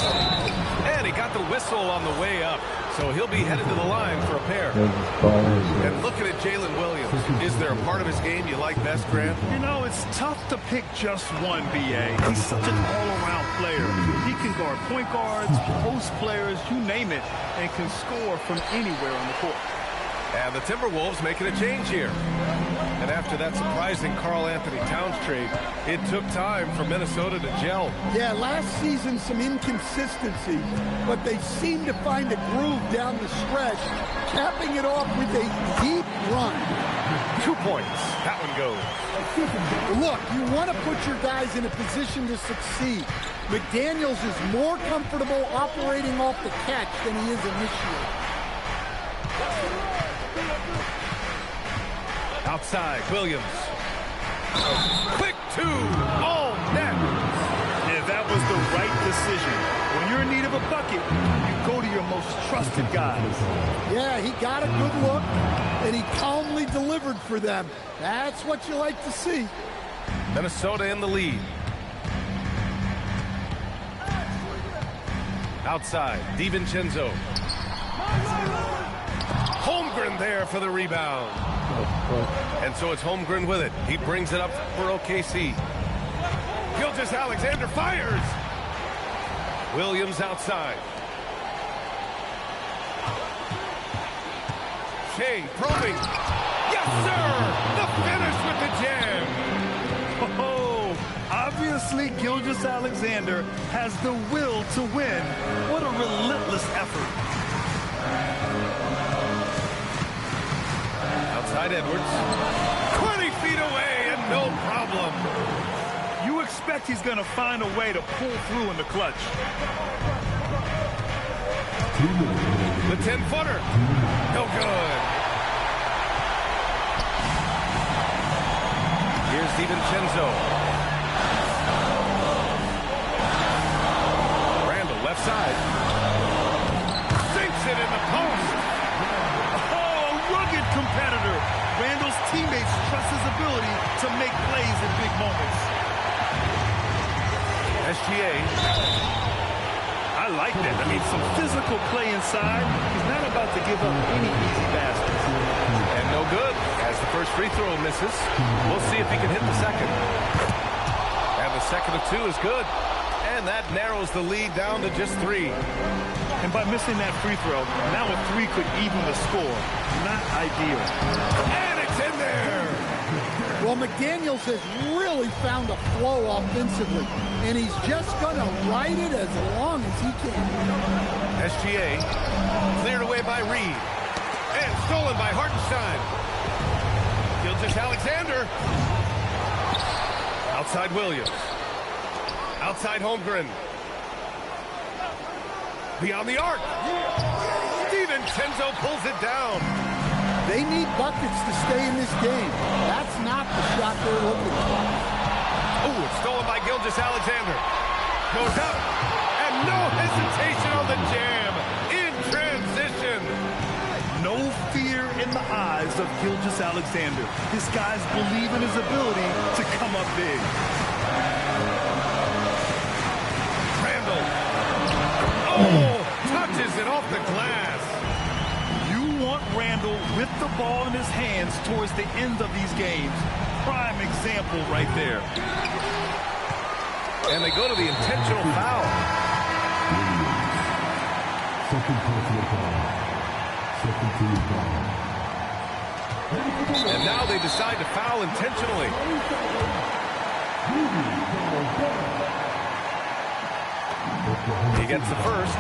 And he got the whistle on the way up. So he'll be headed to the line for a pair. And looking at Jalen Williams, is there a part of his game you like best, Grant? You know, it's tough to pick just one, B.A. He's such an all-around player. He can guard point guards, post players, you name it, and can score from anywhere on the court. And the Timberwolves making a change here. And after that surprising Karl-Anthony Towns trade, it took time for Minnesota to gel. Yeah, last season some inconsistency, but they seem to find a groove down the stretch, capping it off with a deep run. 2 points. That one goes. Look, you want to put your guys in a position to succeed. McDaniels is more comfortable operating off the catch than he is initiating. Outside, Williams. Quick 2. Oh, net. Yeah, that was the right decision. When you're in need of a bucket, you go to your most trusted guys. Yeah, he got a good look, and he calmly delivered for them. That's what you like to see. Minnesota in the lead. Outside, DiVincenzo. Holmgren there for the rebound. And so it's Holmgren with it. He brings it up for OKC. Gilgeous-Alexander fires. Williams outside. Shea probing. Yes, sir! The finish with the jam. Oh, obviously Gilgeous-Alexander has the will to win. What a relentless effort. Outside Edwards. 20 feet away and no problem. You expect he's going to find a way to pull through in the clutch. The 10-footer. No good. Here's DiVincenzo. Randall left side. Sinks it in the post. Competitor. Randall's teammates trust his ability to make plays in big moments. SGA. I like that. I mean, some physical play inside. He's not about to give up any easy baskets. And no good as the first free throw misses. We'll see if he can hit the second. And the second of 2 is good. And that narrows the lead down to just 3. And by missing that free throw, now a 3 could even the score. Not ideal. And it's in there! Well, McDaniels has really found a flow offensively, and he's just going to ride it as long as he can. SGA cleared away by Reid. And stolen by Hartenstein. Gilgeous-Alexander. Outside Williams. Outside Holmgren. Beyond the arc. DiVincenzo pulls it down. They need buckets to stay in this game. That's not the shot they're looking for. Oh, it's stolen by Gilgeous-Alexander. Goes up, and no hesitation on the jam. In transition. No fear in the eyes of Gilgeous-Alexander. This guy's believe in his ability to come up big. Randall. Oh, touches it off the glass. You want Randall with the ball in his hands towards the end of these games. Prime example right there. And they go to the intentional foul. Second personal foul. Second team foul. And now they decide to foul intentionally. He gets the first,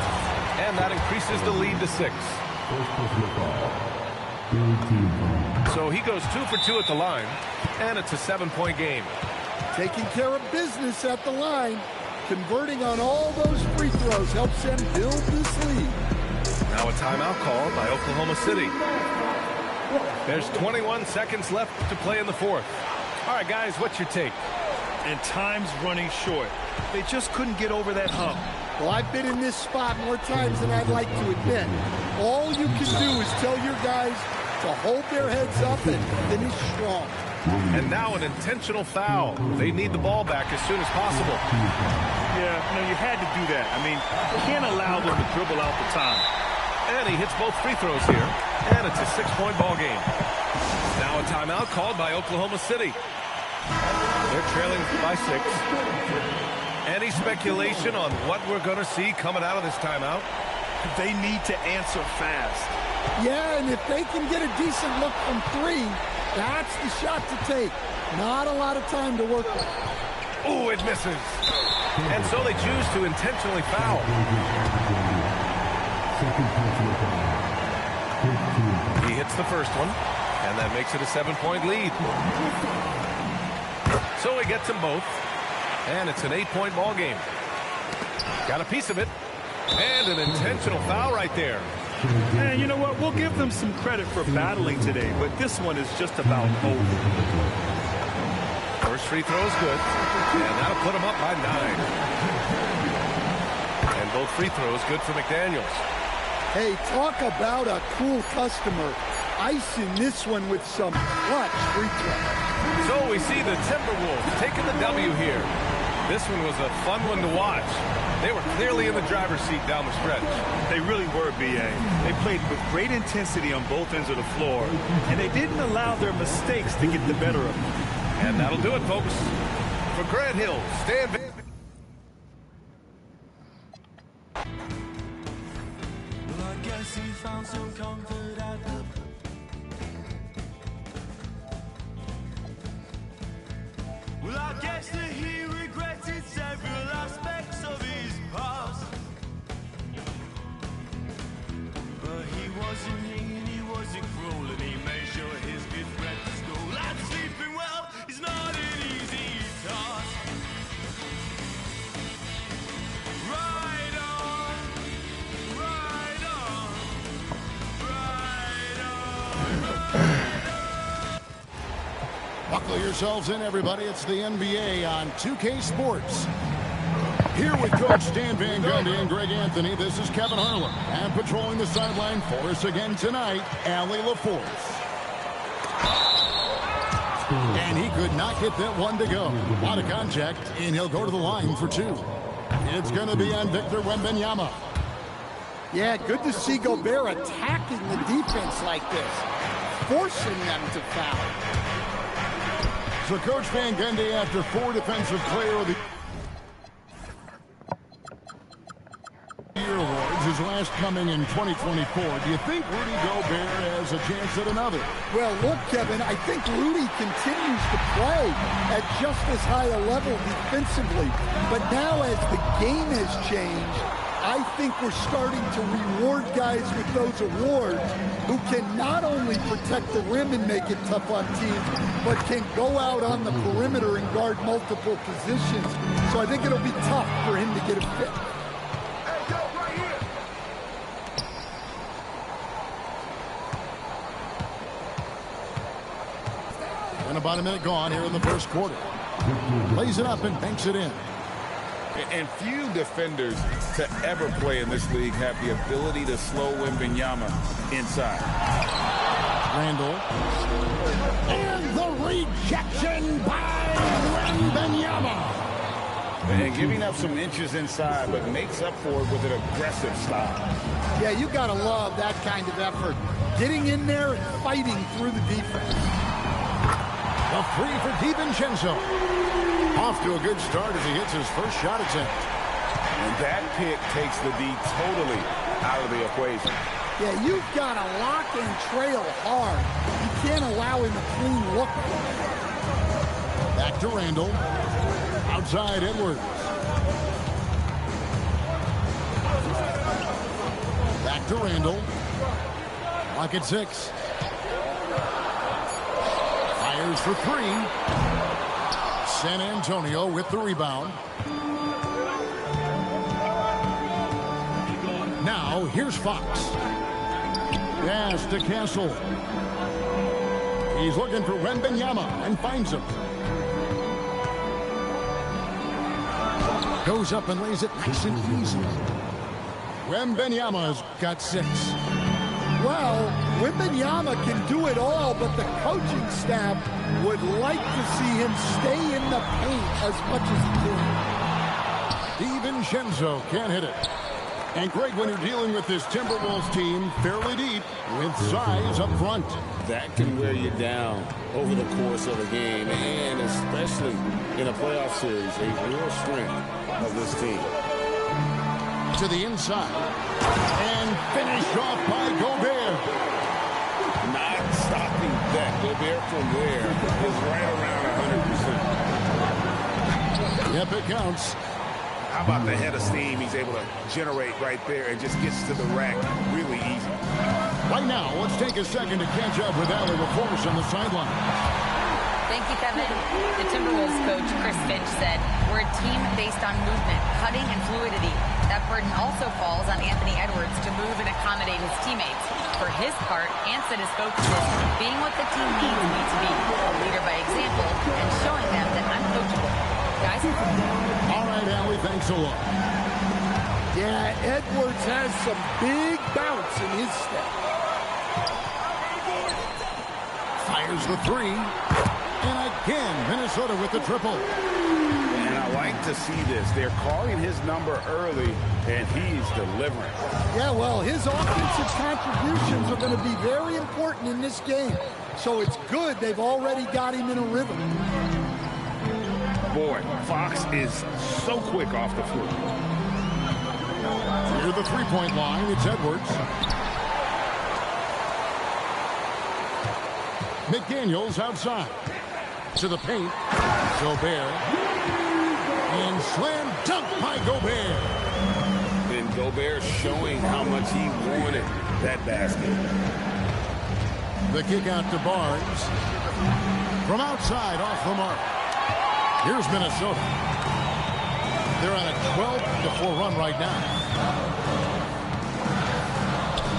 and that increases the lead to 6. First personal foul. Third team foul. So he goes 2 for 2 at the line, and it's a 7-point game. Taking care of business at the line. Converting on all those free throws helps them build this lead. Now a timeout called by Oklahoma City. There's 21 seconds left to play in the fourth. All right, guys, what's your take? And time's running short. They just couldn't get over that hump. Well, I've been in this spot more times than I'd like to admit. All you can do is tell your guys to hold their heads up and finish strong. And now an intentional foul. They need the ball back as soon as possible. Yeah, you had to do that. I mean, you can't allow them to dribble out the time. And he hits both free throws here. And it's a 6-point ball game. Now a timeout called by Oklahoma City. They're trailing by 6. Any speculation on what we're going to see coming out of this timeout? They need to answer fast. Yeah, and if they can get a decent look from 3, that's the shot to take. Not a lot of time to work with. Oh, it misses. And so they choose to intentionally foul. He hits the first one, and that makes it a 7-point lead. So he gets them both, and it's an 8-point ball game. Got a piece of it, and an intentional foul right there. And you know what? We'll give them some credit for battling today, but this one is just about over. First free throw is good, and that'll put them up by 9. And both free throws good for McDaniels. Hey, talk about a cool customer. Icing this one with some clutch free throws. So we see the Timberwolves taking the W here. This one was a fun one to watch. They were clearly in the driver's seat down the stretch. They really were, B.A. They played with great intensity on both ends of the floor, and they didn't allow their mistakes to get the better of them. And that'll do it, folks. For Grant Hill, Stan Van... Well, I guess he found some comfort at the... Well, I guess that he regretted several aspects of his past. But he wasn't mean, he wasn't cruel, and he made sure his kids went to school. And sleeping well is not an easy task. Right on, right on, right on. Buckle yourselves in, everybody. It's the NBA on 2K Sports. Here with Coach Stan Van Gundy and Greg Anthony, this is Kevin Harlan. And patrolling the sideline for us again tonight, Allie LaForce. And he could not get that one to go. Out of contact, and he'll go to the line for 2. It's going to be on Victor Wembanyama. Yeah, good to see Gobert attacking the defense like this, forcing them to foul. So Coach Van Gundy, after 4 Defensive Player of the Year awards, his last coming in 2024, do you think Rudy Gobert has a chance at another? Well, look, Kevin, I think Rudy continues to play at just as high a level defensively. But now as the game has changed, I think we're starting to reward guys with those awards who can not only protect the rim and make it tough on teams, but can go out on the perimeter and guard multiple positions. So I think it'll be tough for him to get a fit. about a minute gone here in the first quarter. Lays it up and banks it in. And few defenders to ever play in this league have the ability to slow Wembanyama inside. Randall. And the rejection by Wembanyama. And giving up some inches inside, but makes up for it with an aggressive style. Yeah, you got to love that kind of effort. Getting in there and fighting through the defense. A three for DiVincenzo. Off to a good start as he hits his first shot attempt. And that pick takes the D totally out of the equation. Yeah, you've got to lock and trail hard. You can't allow him a clean look. Back to Randall. Outside Edwards. Back to Randall. Lock at 6. Fires for 3. San Antonio with the rebound. Now here's Fox. Pass to Castle. He's looking for Wembanyama and finds him. Goes up and lays it nice and easy. Wembanyama's got 6. Well, Wembanyama can do it all, but the coaching staff would like to see him stay in the paint as much as he can. DiVincenzo can't hit it. And great when you're dealing with this Timberwolves team fairly deep with size up front. That can wear you down over the course of a game, and especially in a playoff series, a real strength of this team. To the inside. And finished off by Gobert. Not stopping that. Gobert from there is right around 100%. Yep, it counts. How about the head of steam he's able to generate right there and just gets to the rack really easy. Right now, let's take a second to catch up with Allie LaForce on the sideline. Thank you, Kevin. The Timberwolves coach, Chris Finch, said, "We're a team based on movement, cutting, and fluidity. That burden also falls on Anthony Edwards to move and accommodate his teammates. For his part, Ant said his focus is being what the team needs me to be, a leader by example, and showing them that I'm coachable. Guys?" All right, Allie, thanks a lot. Yeah, Edwards has some big bounce in his step. Fires the 3. And again, Minnesota with the triple. And I like to see this. They're calling his number early, and he's delivering. Yeah, well, his offensive contributions are going to be very important in this game. So it's good they've already got him in a rhythm. Boy, Fox is so quick off the floor. Near the three-point line, it's Edwards. McDaniels outside. To the paint. Gobert. And slam dunk by Gobert. And Gobert showing how much he wanted that basket. The kick out to Barnes. From outside, off the mark. Here's Minnesota. They're on a 12-4 run right now.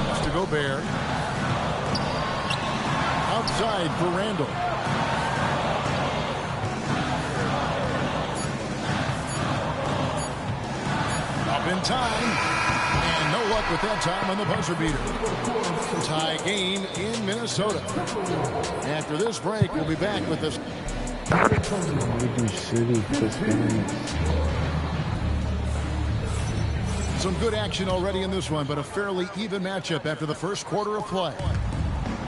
That's to Gobert. Outside for Randall. Up in time. And no luck with that time on the buzzer beater. Tie game in Minnesota. After this break, we'll be back with this. Some good action already in this one, but a fairly even matchup after the first quarter of play.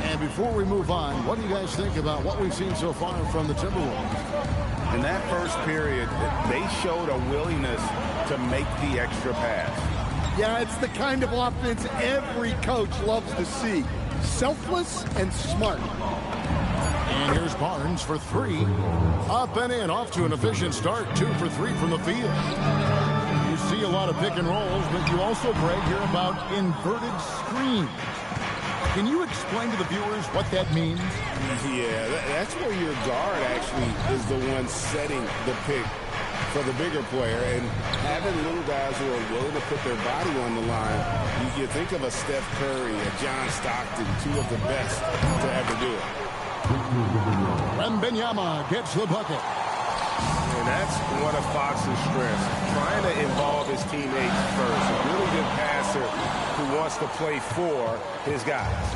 And before we move on, what do you guys think about what we've seen so far from the Timberwolves? In that first period, they showed a willingness to make the extra pass. Yeah, it's the kind of offense every coach loves to see. Selfless and smart. And here's Barnes for 3. Up and in, off to an efficient start. 2 for 3 from the field. You see a lot of pick and rolls, but you also, Greg, hear about inverted screens. Can you explain to the viewers what that means? Yeah, that's where your guard actually is the one setting the pick for the bigger player, and having little guys who are willing to put their body on the line. You think of a Steph Curry, a John Stockton, 2 of the best to ever do it. Wembanyama gets the bucket. And that's one of Fox's strengths, trying to involve his teammates first. A really good passer who wants to play for his guys.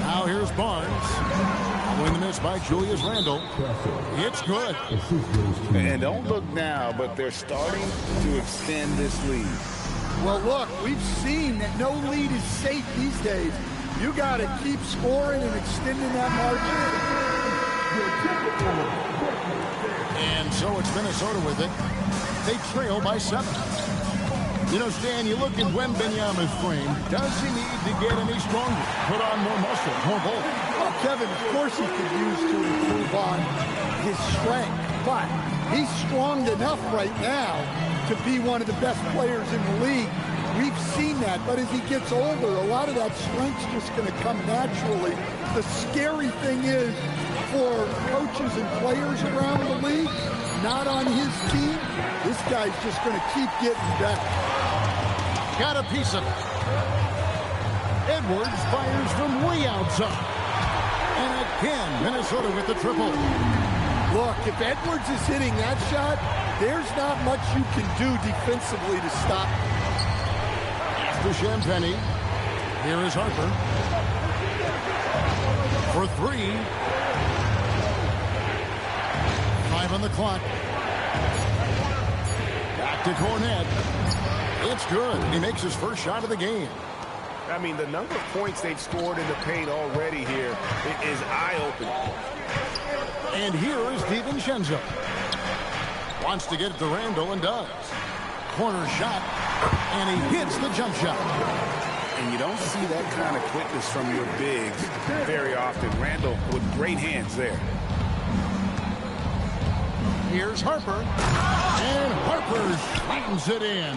Now here's Barnes. Following the miss by Julius Randle. It's good. And don't look now, but they're starting to extend this lead. Well, look, we've seen that no lead is safe these days. You got to keep scoring and extending that margin. And so it's Minnesota with it. They trail by 7. You know, Stan, you look at Wembanyama's frame. Does he need to get any stronger? Put on more muscle, more bulk? Well, Kevin, of course he could use to improve on his strength. But he's strong enough right now to be one of the best players in the league. We've seen that, but as he gets older, a lot of that strength's just going to come naturally. The scary thing is, for coaches and players around the league, not on his team, this guy's just going to keep getting better. Got a piece of it. Edwards fires from way outside. And again, Minnesota with the triple. Look, if Edwards is hitting that shot, there's not much you can do defensively to stop him. After Champagnie, here is Harper. For 3. 5 on the clock. Back to Cornet. It's good. He makes his first shot of the game. I mean, the number of points they've scored in the paint already here is eye-opening. And here is DiVincenzo. Wants to get it to Randle and does. Corner shot, and he hits the jump shot. And you don't see that kind of quickness from your bigs very often. Randle with great hands there. Here's Harper. And Harper slams it in.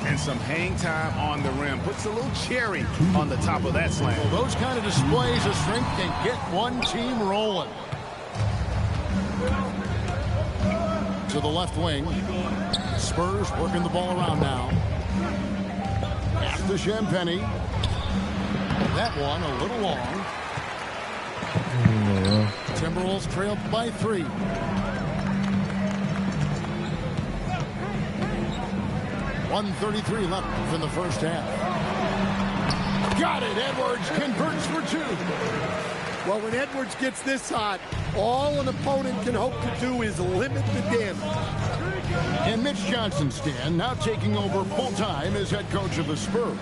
And some hang time on the rim. Puts a little cherry on the top of that slam. Well, those kind of displays of strength can get one team rolling. To the left wing. Spurs working the ball around now. After Champagnie. That one a little long. Timberwolves trailed by 3. .133 left in the first half. Got it. Edwards converts for 2. Well, when Edwards gets this hot, all an opponent can hope to do is limit the damage. And Mitch Johnson, Stan, now taking over full-time as head coach of the Spurs.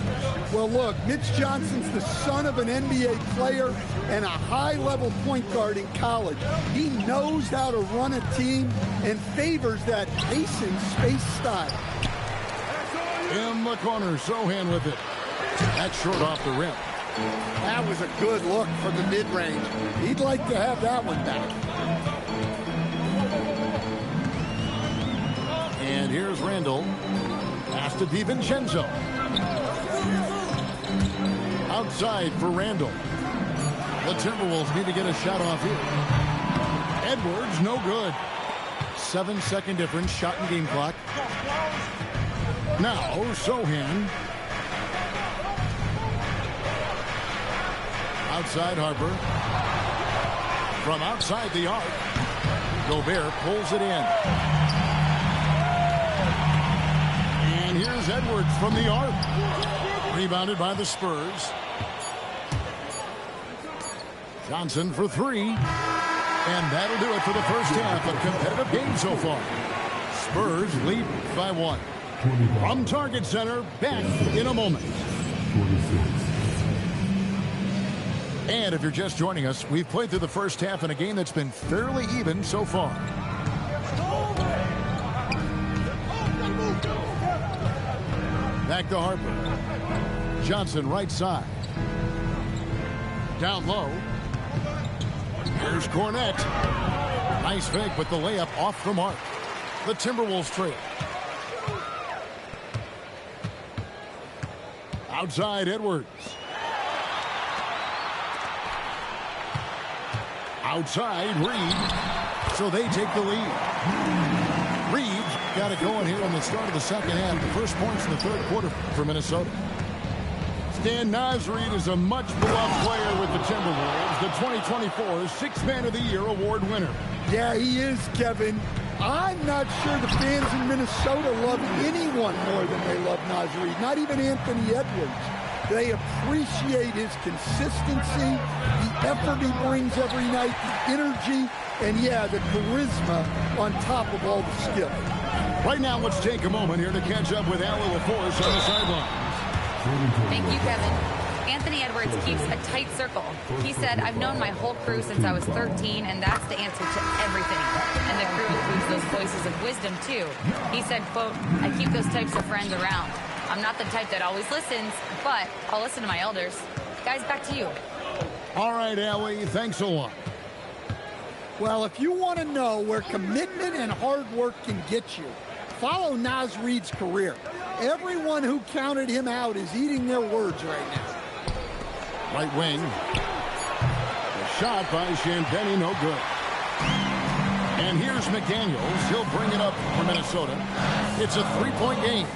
Well, look, Mitch Johnson's the son of an NBA player and a high-level point guard in college. He knows how to run a team and favors that pacing space style. In the corner, Sohan with it. That's short off the rim. That was a good look from the mid-range. He'd like to have that one back. And here's Randle. Pass to DiVincenzo. Outside for Randle. The Timberwolves need to get a shot off here. Edwards, no good. 7-second difference, shot and game clock. Now, Sohan. Outside Harper. From outside the arc. Gobert pulls it in. And here's Edwards from the arc. Rebounded by the Spurs. Johnson for 3. And that'll do it for the first half. A competitive game so far. Spurs lead by 1. From Target Center, back in a moment. 46. And if you're just joining us, we've played through the first half in a game that's been fairly even so far. Back to Harper. Johnson right side. Down low. Here's Cornet. Nice fake, but the layup off the mark. The Timberwolves trail. Outside Edwards. Outside Reed. So they take the lead. Reed's got it going here in the start of the second half. The first points in the third quarter for Minnesota. Dan Naz Reid is a much beloved player with the Timberwolves, the 2024 Sixth Man of the Year award winner. Yeah, he is, Kevin. I'm not sure the fans in Minnesota love anyone more than they love Naz Reid, not even Anthony Edwards. They appreciate his consistency, the effort he brings every night, the energy, and yeah, the charisma on top of all the skill. Right now, let's take a moment here to catch up with Allie LaForce on the sideline. Thank you, Kevin. Anthony Edwards keeps a tight circle. He said, I've known my whole crew since I was 13, and that's the answer to everything. And the crew includes those voices of wisdom, too. He said, quote, I keep those types of friends around. I'm not the type that always listens, but I'll listen to my elders. Guys, back to you. All right, Allie, thanks a lot. Well, if you want to know where commitment and hard work can get you, follow Naz Reid's career. Everyone who counted him out is eating their words right now. Right wing. A shot by Champagnie, no good. And here's McDaniels. He'll bring it up for Minnesota. It's a three-point game.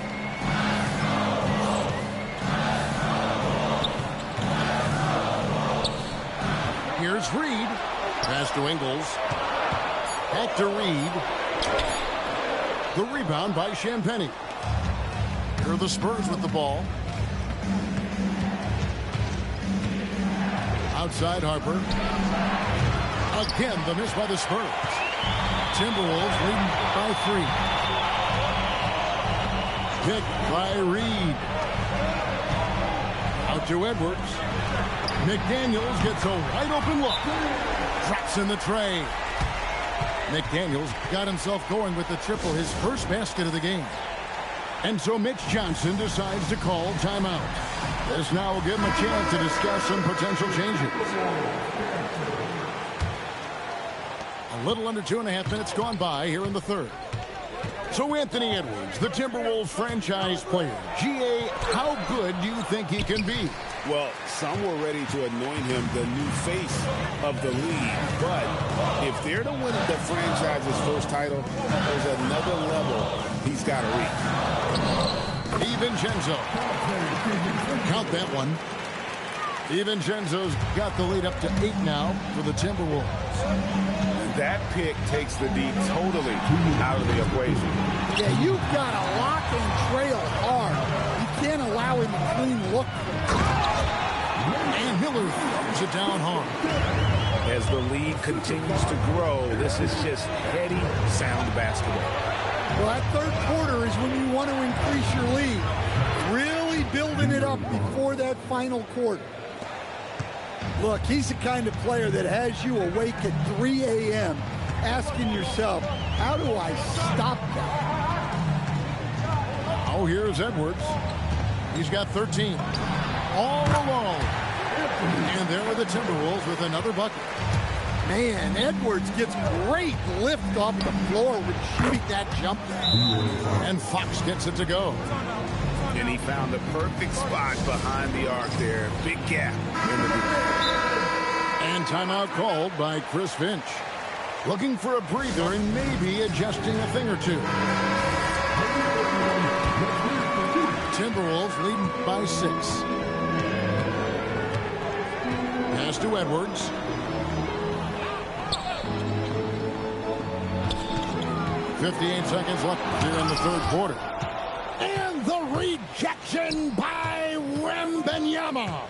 Here's Reid. Pass to Ingles. Back to Reid. The rebound by Champagnie. Here are the Spurs with the ball. Outside Harper. Again, the miss by the Spurs. Timberwolves leading by 3. Pick by Reid. Out to Edwards. McDaniels gets a wide open look. Drops in the tray. McDaniels got himself going with the triple, his first basket of the game. And so Mitch Johnson decides to call timeout. This now will give him a chance to discuss some potential changes. A little under 2.5 minutes gone by here in the third. So Anthony Edwards, the Timberwolves franchise player. GA, how good do you think he can be? Well, some were ready to anoint him the new face of the league. But if they're to win the franchise's first title, there's another level he's got to reach. DiVincenzo. Count that one. DiVincenzo's got the lead up to 8 now for the Timberwolves. That pick takes the D totally out of the equation. Yeah, you've got to lock and trail hard. You can't allow him a clean look. And Miller throws it down hard. As the lead continues to grow, this is just heady, sound basketball. Well, that third quarter is when you want to increase your lead. Really building it up before that final quarter. Look, he's the kind of player that has you awake at 3 a.m. asking yourself, how do I stop that? Oh, here's Edwards. He's got 13. All alone. And there are the Timberwolves with another bucket. Man, Edwards gets great lift off the floor with shooting that jumper. And Fox gets it to go. And he found the perfect spot behind the arc there. Big gap in the defense. And timeout called by Chris Finch. Looking for a breather and maybe adjusting a thing or two. Timberwolves leading by 6. Pass to Edwards. .58 seconds left here in the third quarter. And the rejection by Wembanyama.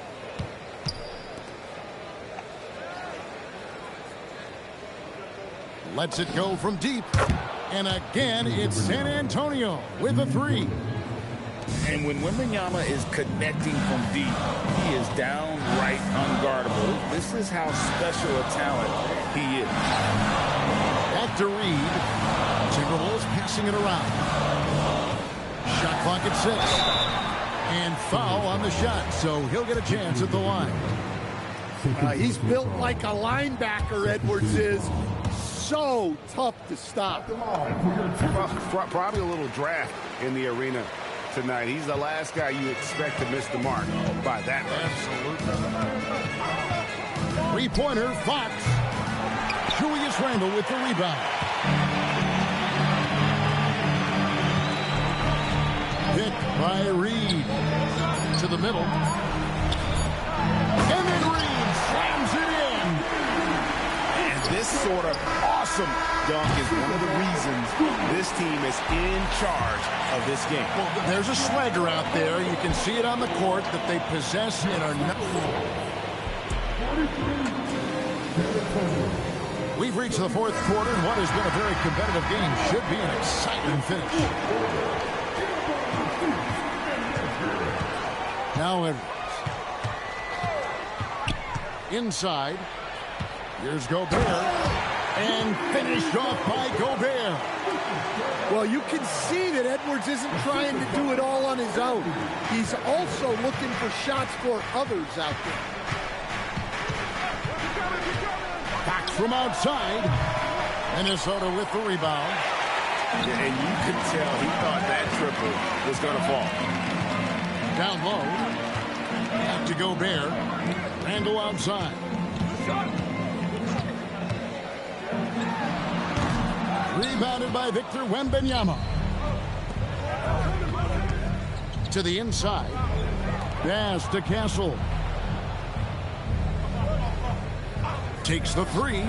Lets it go from deep. And again, it's San Antonio with a 3. And when Wembanyama is connecting from deep, he is downright unguardable. This is how special a talent he is. Back to Reid. Timberwolves passing it around. Shot clock at 6. And foul on the shot, so he'll get a chance at the line. He's built like a linebacker, Edwards is. So tough to stop. Probably a little draft in the arena tonight. He's the last guy you expect to miss the mark by that much. Absolutely. 3-pointer, Fox. Julius Randle with the rebound. Pick by Reid. To the middle. sort of awesome dunk is one of the reasons this team is in charge of this game. Well, there's a swagger out there. You can see it on the court that they possess and are not. We've reached the fourth quarter, and what has been a very competitive game should be an exciting finish. Now Edwards. Inside. Here's Gobert. And finished off by Gobert. Well, you can see that Edwards isn't trying to do it all on his own. He's also looking for shots for others out there. Fox from outside. Minnesota with the rebound. And you could tell he thought that triple was going to fall. Down low. Back to Gobert. Randle outside. Rebounded by Victor Wembanyama. To the inside. Pass to Castle. Takes the three.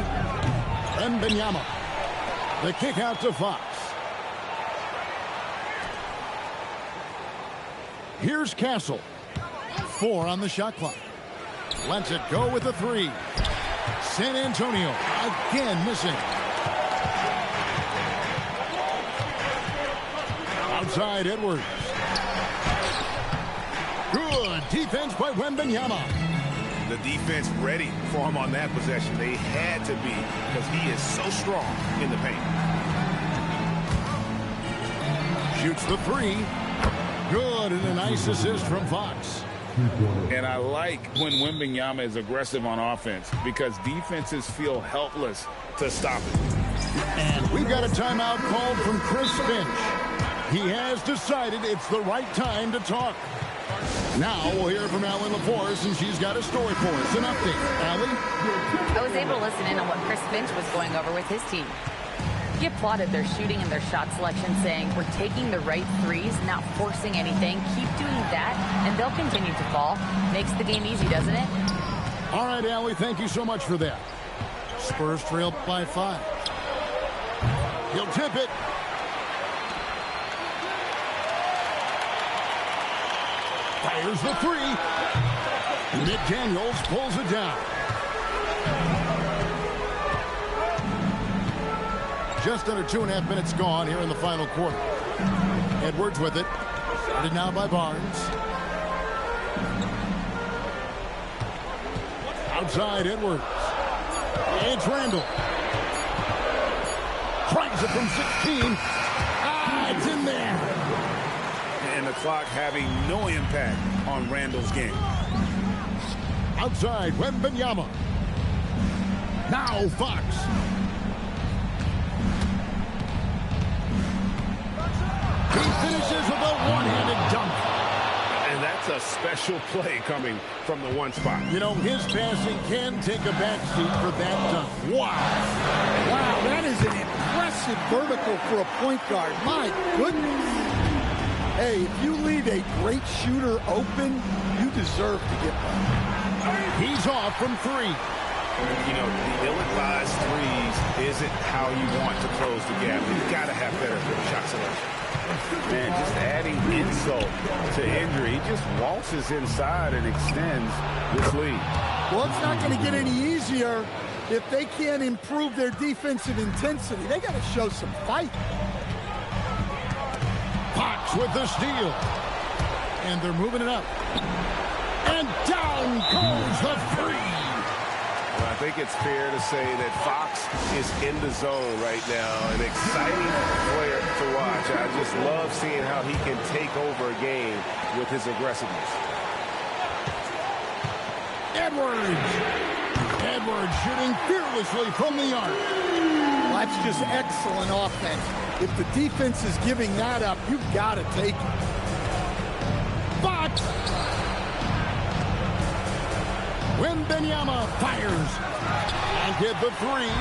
Wembanyama. The kick out to Fox. Here's Castle. 4 on the shot clock. Lets it go with the three. San Antonio again missing. Outside Edwards. Good defense by Wembanyama. The defense ready for him on that possession. They had to be because he is so strong in the paint. Shoots the three. Good, and a nice assist from Fox. And I like when Wembanyama is aggressive on offense because defenses feel helpless to stop it. And we've got a timeout called from Chris Finch. He has decided it's the right time to talk. Now we'll hear from Allie LaForce, and she's got a story for us. An update. Allie? I was able to listen in on what Chris Finch was going over with his team. He applauded their shooting and their shot selection, saying, we're taking the right threes, not forcing anything. Keep doing that, and they'll continue to fall. Makes the game easy, doesn't it? All right, Allie, thank you so much for that. Spurs trail by 5. He'll tip it. Fires the three. McDaniels pulls it down. Just under 2.5 minutes gone here in the final quarter. Edwards with it. Started now by Barnes. Outside Edwards. It's Randle. Tries it from 16. It's in there. And the clock having no impact on Randle's game. Outside Wembanyama. Now Fox. He finishes with a one-handed dunk. And that's a special play coming from the one spot. You know, his passing can take a backseat for that dunk. Wow. Wow, that is an impressive vertical for a point guard. My goodness. Hey, if you leave a great shooter open, you deserve to get one. He's off from 3. You know, the ill-advised threes isn't how you want to close the gap. You've got to have better shot selection. Man, just adding insult to injury. He just waltzes inside and extends this lead. Well, it's not going to get any easier if they can't improve their defensive intensity. They got to show some fight. Fox with the steal. And they're moving it up. And down goes the three. Well, I think it's fair to say that Fox is in the zone right now. An exciting player to watch. I just love seeing how he can take over a game with his aggressiveness. Edwards shooting fearlessly from the arc. That's just excellent offense. If the defense is giving that up, you've got to take it. Fox! Wembanyama fires. And get the three.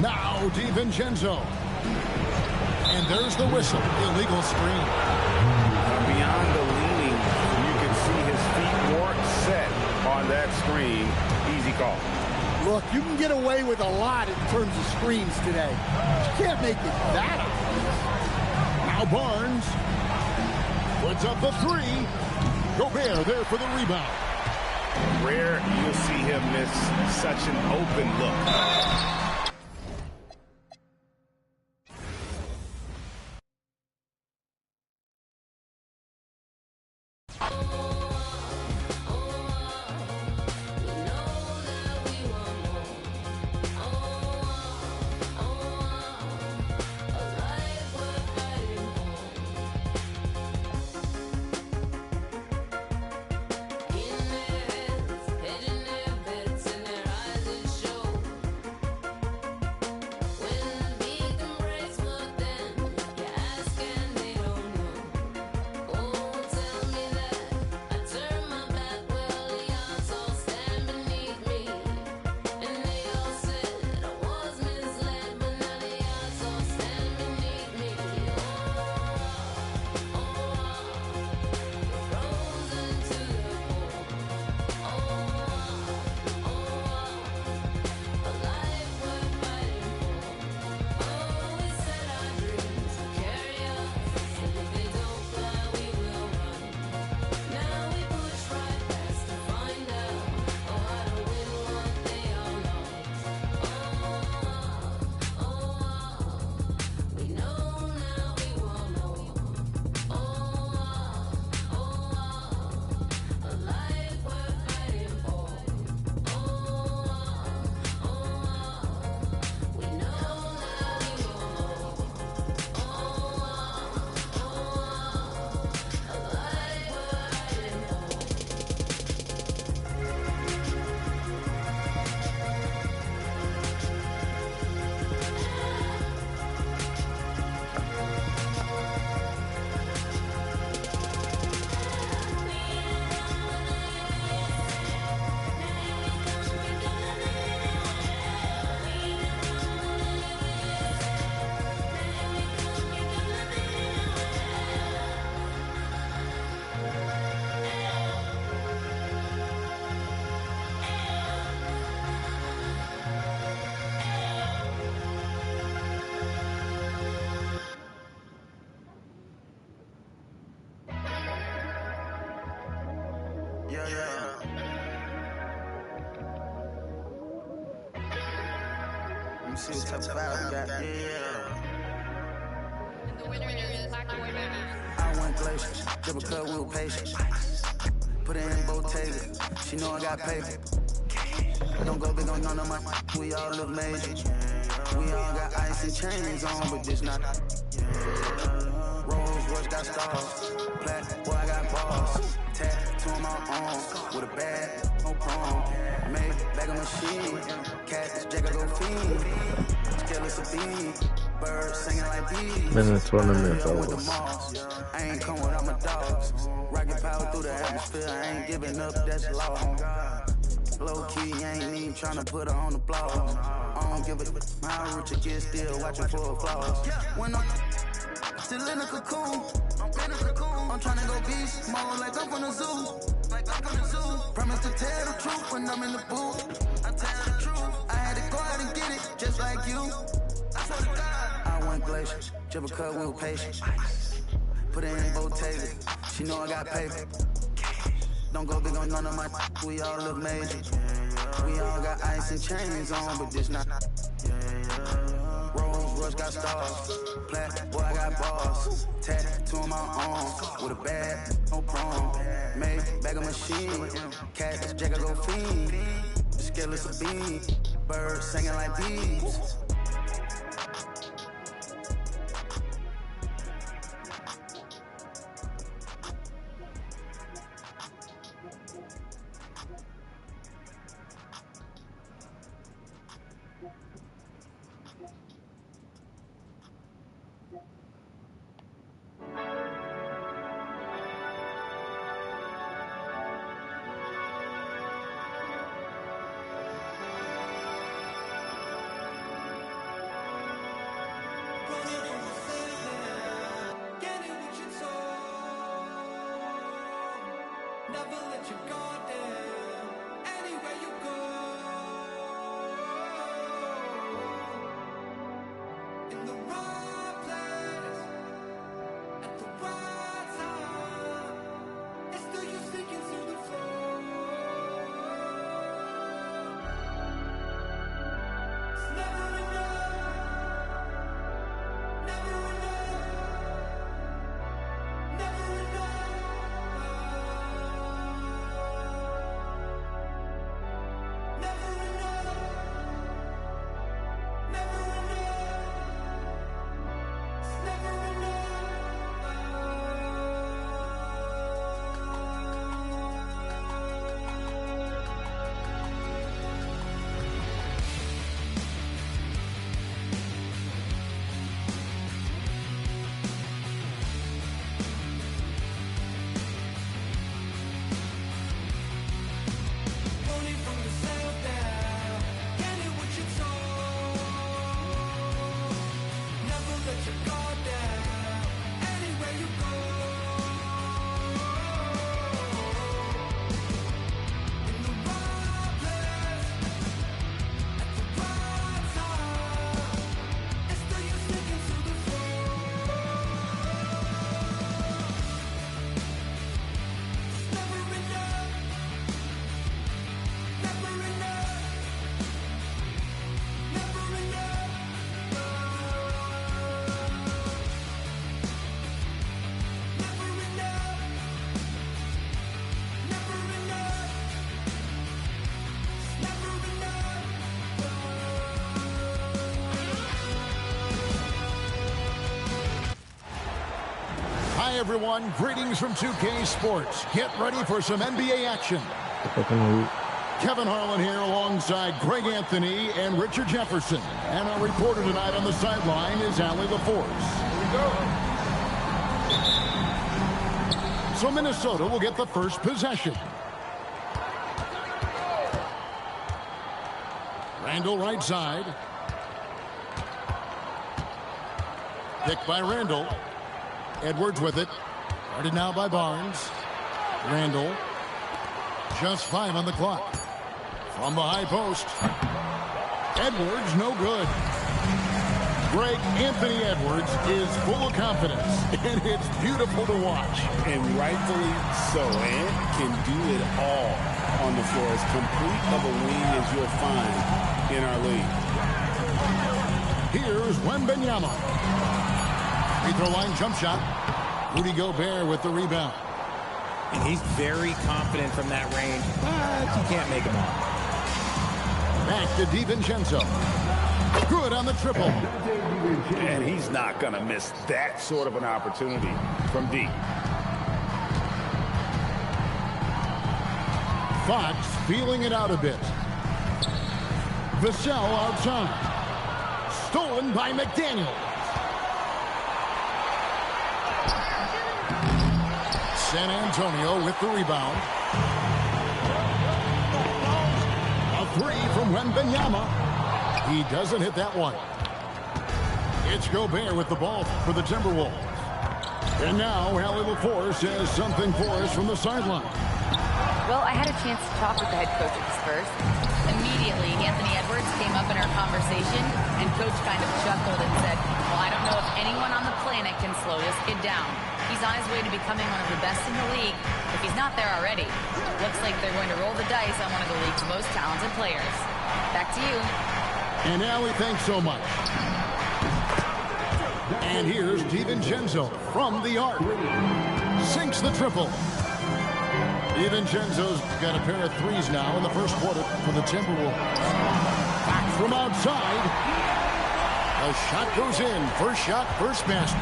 Now DiVincenzo. And there's the whistle. Illegal screen. Beyond the leaning, you can see his feet weren't set on that screen. Easy call. Look, you can get away with a lot in terms of screens today. You can't make it that obvious. Now Barnes puts up the three. Gobert there for the rebound. Rare you'll see him miss such an open look. Let me see what type of vibe we got. The winner is Black Boy Baby. I went glacier, double cut, we were patient. Put it in both tasers, she know I got paper. Don't go big on none of my, we all look major. We all got ice and chains on, but this not. Rolls Royce got stars, black boy I got balls. Tattoo on my arm, with a bag, no prom. Made bag of machine, cat this jacket go feed. Scale a beat, birds singing like bees. Minutes, 1 minute, fellas. I ain't come without my dogs. Rocket power through the atmosphere, I ain't giving up, that's law. Low key, ain't even tryna put her on the blog. I don't give a how rich it gets, still watching for flaws. When I'm still in a cocoon, I'm tryna go beast, more like I'm from the zoo. Promise to tell the truth when I'm in the booth. I tell the truth, I had to go out and get it, just like you. I swear to God, I went glacier, triple cut, we were patient. Put it in both tasers, she know I got paper. Don't go big on none of my, we all look major. We all got ice and chains on, but this not. Rolls Royce got stars, black boy I got balls. Tattoo on my arm, with a bag, no prom. Made bag of machine, cat this jacket go fiend. Scale is a bean, birds singing like bees. Never let your guard down. Anywhere you go. everyone, greetings from 2K Sports. Get ready for some NBA action. Kevin Harlan here alongside Greg Anthony and Richard Jefferson. And our reporter tonight on the sideline is Allie LaForce. Here we go. So Minnesota will get the first possession. Randall right side. Picked by Randall. Edwards with it. Guarded now by Barnes. Randall. Just 5 on the clock. From the high post. Edwards, no good. Greg, Anthony Edwards is full of confidence, and it's beautiful to watch. And rightfully so. Ant can do it all on the floor. As complete of a wing as you'll find in our league. Here's Wembanyama. Free throw line jump shot. Rudy Gobert with the rebound. And he's very confident from that range, but you can't make him all. Back to DiVincenzo. Good on the triple. And he's not going to miss that sort of an opportunity from deep. Fox feeling it out a bit. Vassell outside. Stolen by McDaniel. San Antonio with the rebound. A 3 from Wembanyama. He doesn't hit that one. It's Gobert with the ball for the Timberwolves. And now Allie LaForce has something for us from the sideline. Well, I had a chance to talk with the head coach of the Spurs. Immediately, Anthony Edwards came up in our conversation, and Coach kind of chuckled and said, well, I don't know if anyone on the planet can slow this kid down. He's on his way to becoming one of the best in the league, if he's not there already. Looks like they're going to roll the dice on one of the league's most talented players. Back to you. And Allie, thanks so much. And here's DiVincenzo from the arc. Sinks the triple. DiVincenzo's got a pair of threes now in the first quarter for the Timberwolves. Back from outside. A shot goes in. First shot, first basket.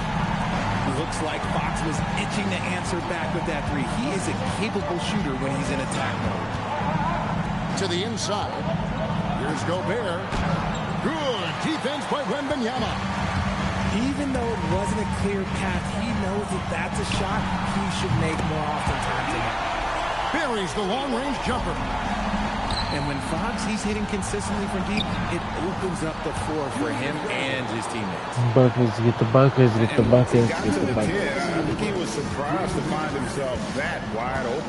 Looks like Fox was itching to answer back with that 3. He is a capable shooter when he's in attack mode. To the inside. Here's Gobert. Good defense by Wembanyama. Even though it wasn't a clear path, he knows that that's a shot he should make more oftentimes than not. Buries the long-range jumper. And when Fox, he's hitting consistently from deep, it opens up the floor for him and his teammates. Buckets, get the buckets, get the buckets, get the buckets. I think he was surprised to find himself that wide open.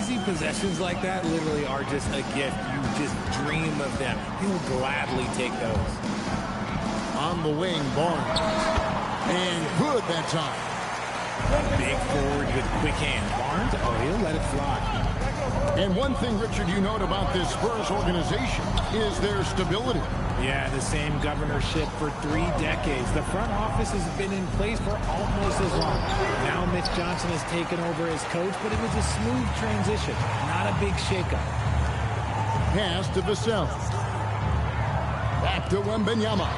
Easy possessions like that literally are just a gift. You just dream of them. He'll gladly take those. On the wing, Barnes. And good that time. Big forward with quick hands. Barnes, he'll let it fly. And one thing, Richard, you note about this Spurs organization is their stability. Yeah, the same governorship for 3 decades. The front office has been in place for almost as long. Now Mitch Johnson has taken over as coach, but it was a smooth transition, not a big shakeup. Pass to Vassell. Back to Wembanyama.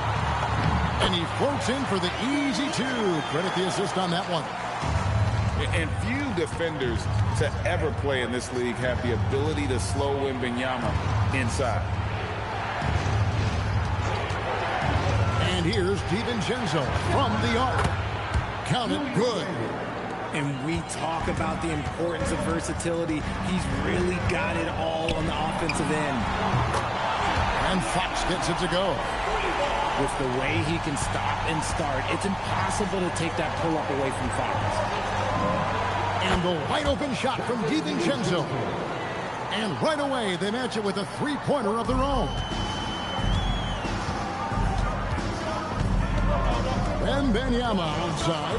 And he floats in for the easy 2. Credit the assist on that one. And few defenders to ever play in this league have the ability to slow Wembanyama inside. And here's DiVincenzo from the arc. Count it good. And we talk about the importance of versatility. He's really got it all on the offensive end. And Fox gets it to go. With the way he can stop and start, it's impossible to take that pull-up away from Fox. And the wide open shot from DiVincenzo. And right away, they match it with a 3-pointer of their own. Wembanyama outside.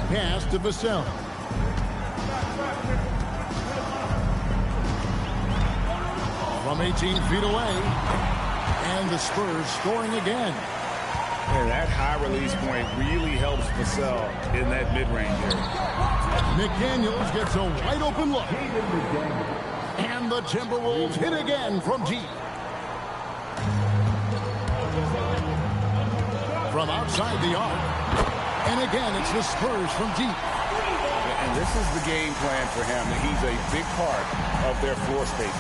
Pass to Vassell. From 18 feet away. And the Spurs scoring again. Yeah, that high release point really helps Vassell in that mid-range area. McDaniels gets a wide open look. And the Timberwolves hit again from deep. from outside the arc. And again, it's the Spurs from deep. And this is the game plan for him. He's a big part of their floor spacing.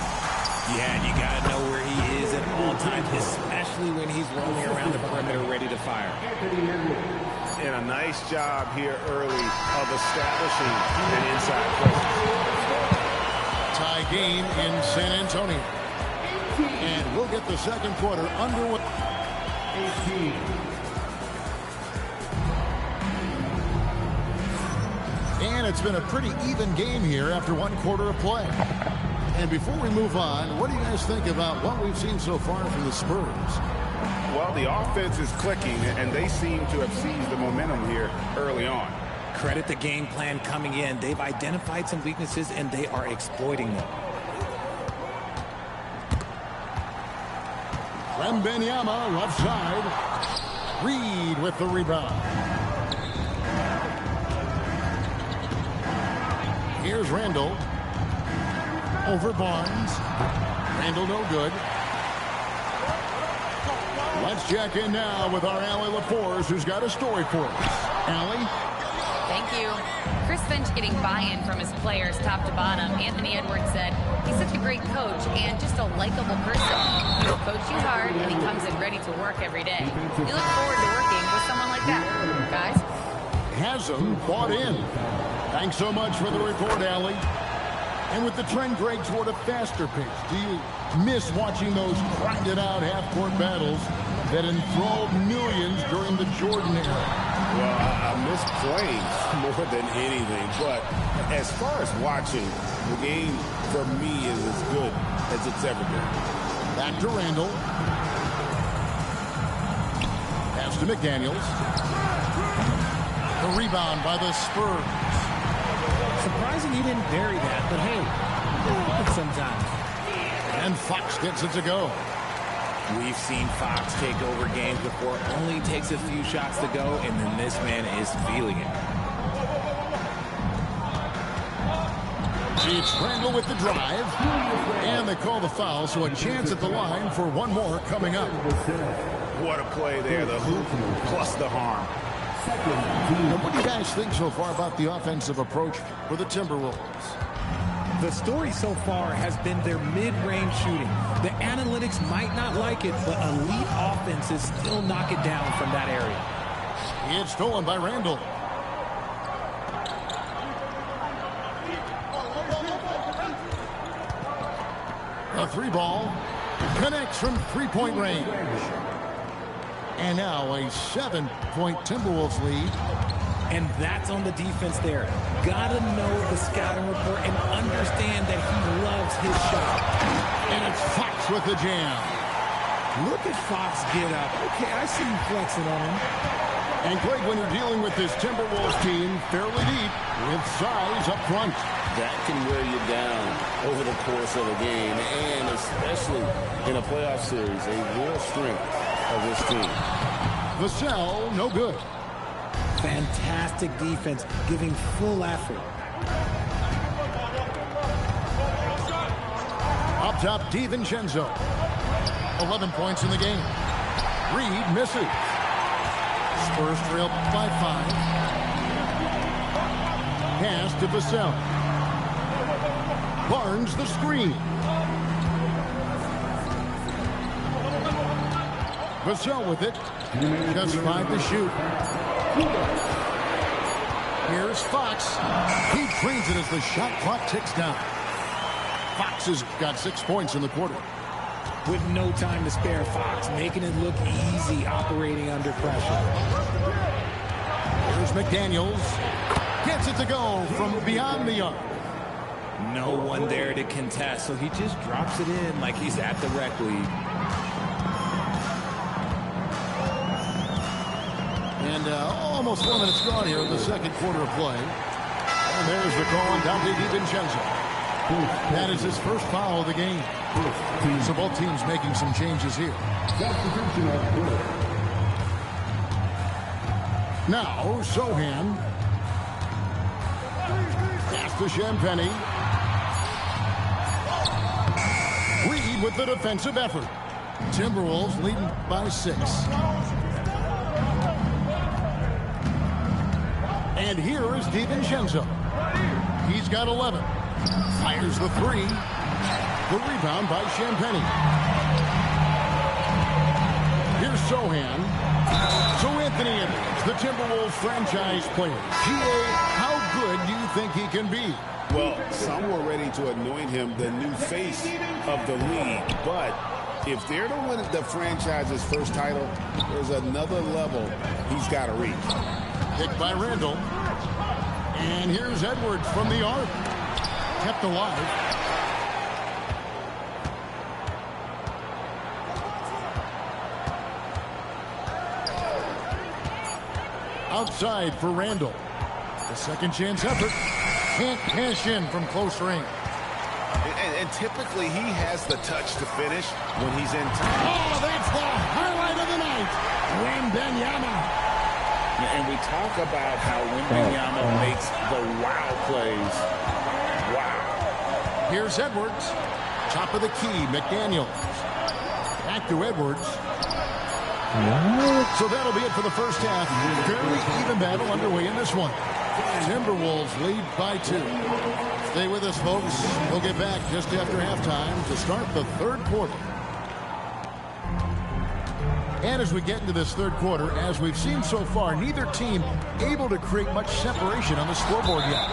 Yeah, and you got to know where he is at all times, especially when he's rolling around the perimeter ready to fire. And a nice job here early of establishing an inside presence. Tie game in San Antonio. And we'll get the second quarter underway. And it's been a pretty even game here after one quarter of play. And before we move on, what do you guys think about what we've seen so far from the Spurs? Well, the offense is clicking, and they seem to have seized the momentum here early on. Credit the game plan coming in. They've identified some weaknesses, and they are exploiting them. Wembanyama, left side. Reed with the rebound. Here's Randall. Over Barnes. Randall no good. Let's check in now with our Allie LaForce, who's got a story for us. Allie? Thank you. Chris Finch getting buy-in from his players top to bottom. Anthony Edwards said he's such a great coach and just a likable person. He will coach you hard, and he comes in ready to work every day. You look forward to working with someone like that. Guys? Hasn't bought in. Thanks so much for the report, Allie. And with the trend, Greg, toward a faster pace, do you miss watching those grinded-out half-court battles that enthralled millions during the Jordan era? Well, I miss playing more than anything. But as far as watching, the game for me is as good as it's ever been. Back to Randall. Pass to McDaniels. The rebound by the Spurs. Surprising he didn't bury that, but hey, it happens sometimes. And Fox gets it to go. We've seen Fox take over games before. Only takes a few shots to go, and then this man is feeling it. It's Randall with the drive. And they call the foul, so a chance at the line for one more coming up. What a play there. The hoop plus the harm. Now, what do you guys think so far about the offensive approach for the Timberwolves? The story so far has been their mid-range shooting. The analytics might not like it, but elite offenses still knock it down from that area. It's stolen by Randall. A three ball connects from three-point range. And now a 7-point Timberwolves lead. And that's on the defense there. Gotta know the scouting report and understand that he loves his shot. And it's Fox with the jam. Look at Fox get up. Okay, I see you flexing on him. And Greg, when you're dealing with this Timberwolves team fairly deep with size up front, that can wear you down over the course of a game, and especially in a playoff series, a real strength of this team. Vassell, no good. Fantastic defense, giving full effort. Up top, DiVincenzo. 11 points in the game. Reed misses. Spurs trail by 5. Pass to Vassell. Barnes the screen. Vassell with it. Just 5 to shoot. Here's Fox. He trains it as the shot clock ticks down. Fox has got 6 points in the quarter. With no time to spare, Fox making it look easy operating under pressure. Here's McDaniels. Gets it to go from beyond the arc. No one there to contest, so he just drops it in like he's at the rec league. And almost 4 minutes gone here in the second quarter of play. And there's the call on Dante DiVincenzo. That is his first foul of the game. So both teams making some changes here. Now, Sohan. Pass to Champagnie. Reed with the defensive effort. Timberwolves leading by 6. And here is DiVincenzo. He's got 11. Fires the three. The rebound by Champagnie. Here's Sohan. So Anthony Edwards, the Timberwolves franchise player. GA, how good do you think he can be? Well, some were ready to anoint him the new face of the league. But if they're to win the franchise's first title, there's another level he's got to reach. Picked by Randall. And here's Edwards from the arc. Kept alive. Outside for Randall. The second chance effort. Can't cash in from close range. And typically he has the touch to finish when he's in time. Oh, that's the highlight of the night. Wembanyama. And we talk about how Wembanyama makes the wow plays. Wow. Here's Edwards. Top of the key, McDaniels. Back to Edwards. So that'll be it for the first half. Fairly even battle underway in this one. Timberwolves lead by 2. Stay with us, folks. We'll get back just after halftime to start the third quarter. And as we get into this third quarter, as we've seen so far, neither team able to create much separation on the scoreboard yet.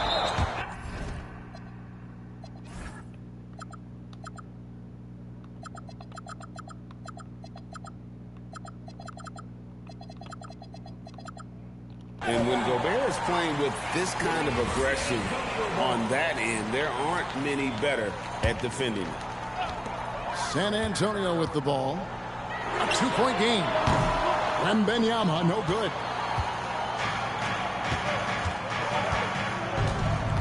And when Gobert is playing with this kind of aggression on that end, there aren't many better at defending. San Antonio with the ball. A 2-point game. Wembanyama, no good.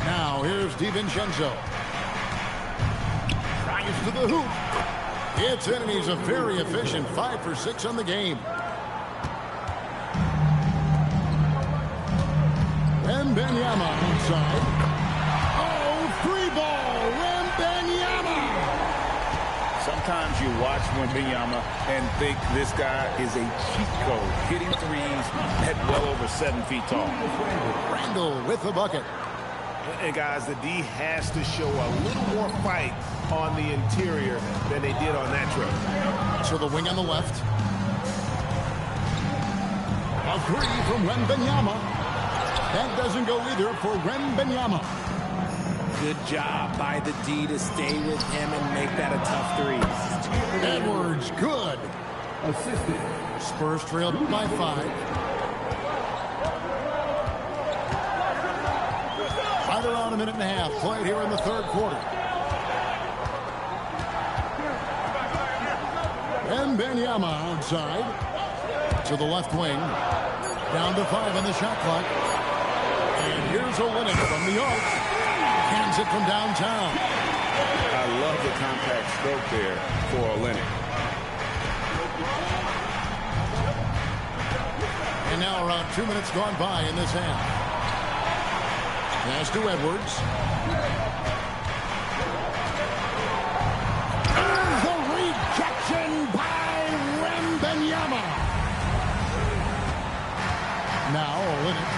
Now here's DiVincenzo. Drives to the hoop. It's in, and he's a very efficient 5 for 6 on the game. Wembanyama inside. Oh, free ball. Wembanyama. Sometimes you watch Wembanyama and think this guy is a cheat code, hitting threes at well over 7 feet tall. Randall with the bucket. And guys, the D has to show a little more fight on the interior than they did on that trip. So the wing on the left. A three from Wembanyama. That doesn't go either for Wembanyama. Good job by the D to stay with him and make that a tough three. Edwards, good. Assisted. Spurs trailed by 5. Right around a minute and a half played here in the third quarter. Wembanyama outside to the left wing. Down to 5 on the shot clock. And here's Olynyk from the arc. Hands it from downtown. I love the compact stroke there for Olynyk. And now around 2 minutes gone by in this half. Pass to Edwards. The rejection by Wembanyama. Now Olynyk.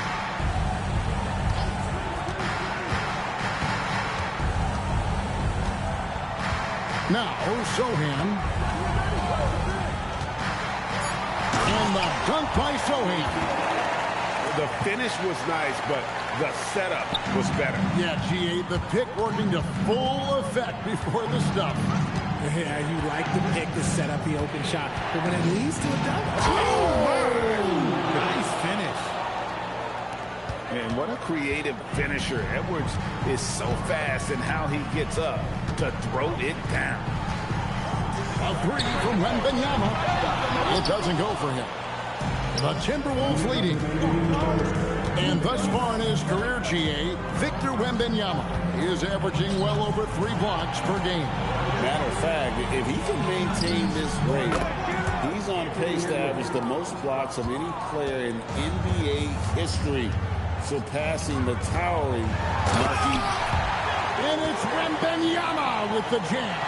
Now Sohan. And the dunk by Sohan. The finish was nice, but the setup was better. Yeah, GA, the pick working to full effect before the stuff. Yeah, you like the pick to set up the open shot, but when it leads to a dunk, nice finish. And what a creative finisher. Edwards is so fast in how he gets up to throw it down. A three from Wembanyama. It doesn't go for him. The Timberwolves leading. And thus far in his career, GA, Victor Wembanyama is averaging well over 3 blocks per game. Matter of fact, if he can maintain this rate, he's on pace to average the most blocks of any player in NBA history, surpassing the towering Marquis. And it's Wembanyama with the jam.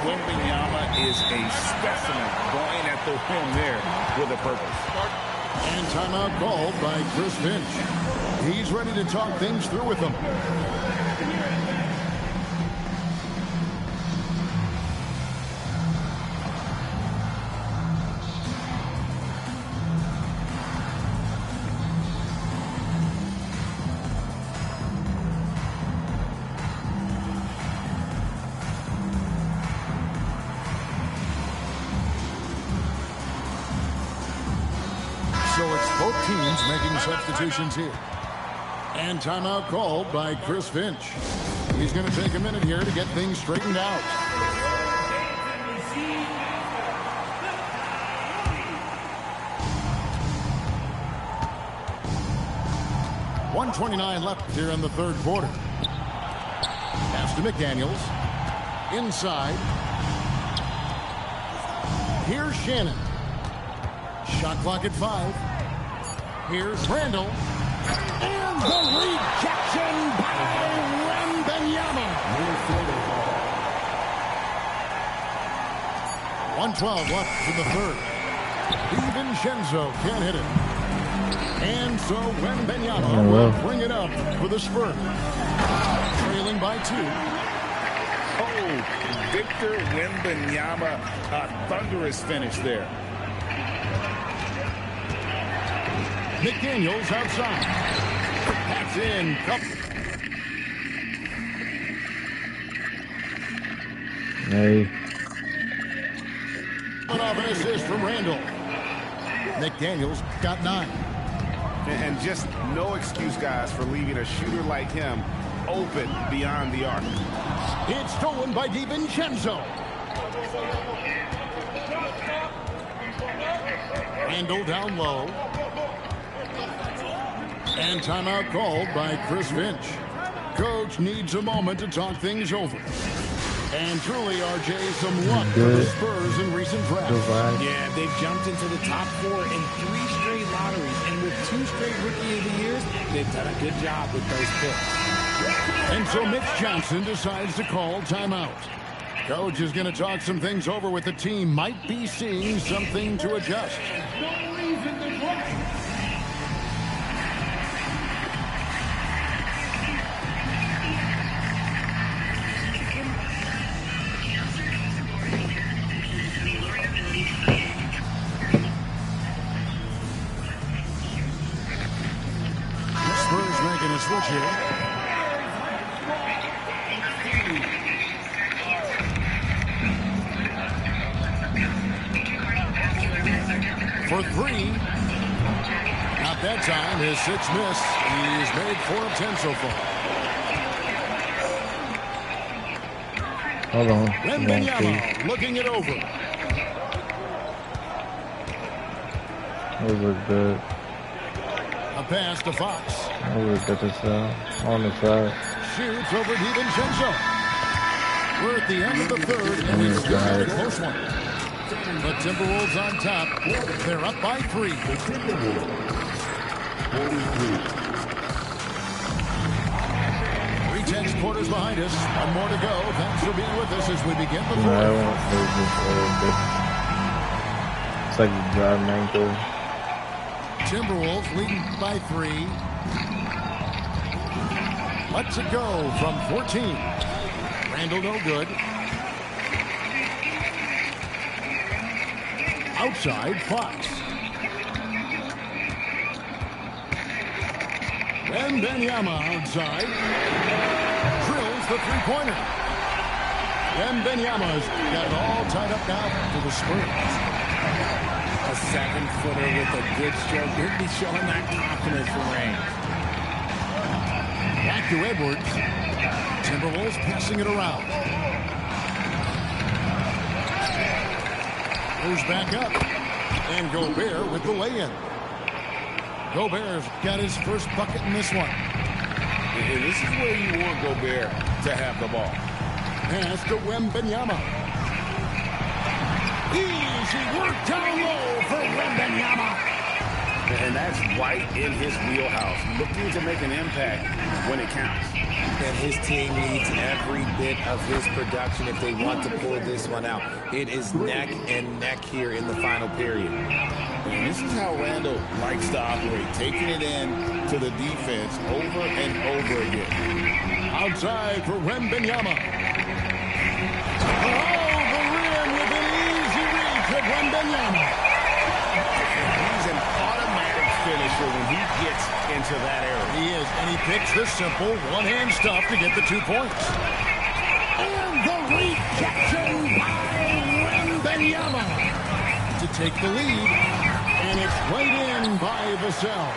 Wembanyama is a specimen going at the rim there with a purpose. And timeout called by Chris Finch. He's ready to talk things through with them. So it's both teams making substitutions here. And timeout called by Chris Finch. He's going to take a minute here to get things straightened out. .129 left here in the third quarter. Pass to McDaniels. Inside. Here's Shannon. Shot clock at 5. Here's Randall. And the rejection by Wembanyama. 1:12 left in the third. DiVincenzo can't hit it. And so Wembanyama will bring it up for the Spurs. Trailing by 2. Oh, Victor Wembanyama, a thunderous finish there. McDaniels outside. That's in. Cup. Hey. Off an assist from Randall. McDaniels got 9. And just no excuse, guys, for leaving a shooter like him open beyond the arc. It's stolen by DiVincenzo. Randall down low. And timeout called by Chris Finch. Coach needs a moment to talk things over. And truly, RJ, some luck for the Spurs in recent drafts. Yeah, they've jumped into the top 4 in 3 straight lotteries. And with 2 straight Rookie of the Years, they've done a good job with those picks. And so Mitch Johnson decides to call timeout. Coach is going to talk some things over with the team. Might be seeing something to adjust. Spurs making a switch here. For 3. Not that time. His 6th miss. He's made 4 of 10 so far. Hold on. Wembanyama looking it over. That was good. A pass to Fox. That was good on the side. Shoots over DiVincenzo. We're at the end of the third, and it's still a close one. The Timberwolves on top. They're up by 3. Three-tenths quarters behind us. 1 more to go. Thanks for being with us as we begin the fourth. It's like a driving ankle. Timberwolves leading by 3. Let's it go from 14. Randall no good. Outside, Fox. Wembanyama outside. Drills the three-pointer. Wembanyama's got it all tied up now for the Spurs. A 7-footer with a good stroke. He'll be showing that confidence from range. Back to Edwards. Timberwolves passing it around. Goes back up. And Gobert with the lay-in. Gobert's got his first bucket in this one. And this is where you want Gobert to have the ball. Pass to Wembanyama. Easy work down low for Wembanyama. And And that's right in his wheelhouse, looking to make an impact when it counts. And his team needs every bit of his production if they want to pull this one out. It is neck and neck here in the final period. And this is how Randall likes to operate, taking it in to the defense over and over again. Outside for Wembanyama. Oh, the rim with an easy reach of Wembanyama. He's an automatic finisher when he gets into that area. He is, and he picks the simple one-hand stuff to get the 2 points. And the rejection by Wembanyama to take the lead, and it's right in by Vassell.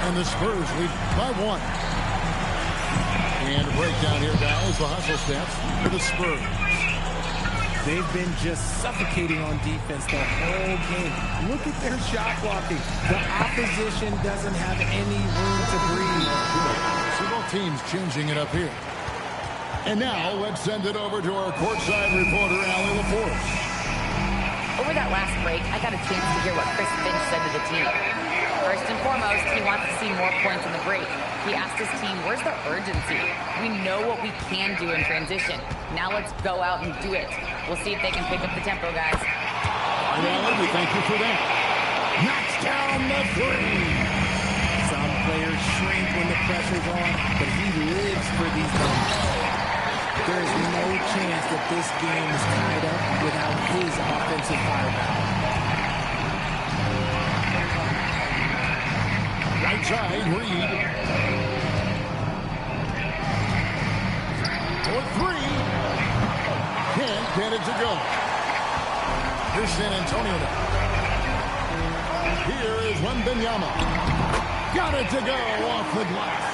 And the Spurs lead by 1. And a breakdown here, guys. The hustle stats for the Spurs. They've been just suffocating on defense the whole game. Look at their shot blocking. The opposition doesn't have any room to breathe. So both teams changing it up here. And now let's send it over to our courtside reporter, Allie LaForce. Over that last break, I got a chance to hear what Chris Finch said to the team. First and foremost, he wants to see more points in the break. He asked his team, where's the urgency? We know what we can do in transition. Now let's go out and do it. We'll see if they can pick up the tempo, guys. All right, Allie, we thank you for that. Knocks down the 3. Some players shrink when the pressure's on, but he lives for these moments. There is no chance that this game is tied up without his offensive firepower. Right side, Reed. For 3. Can't get it to go. Here's San Antonio now. Here is Wembanyama. Got it to go off the glass.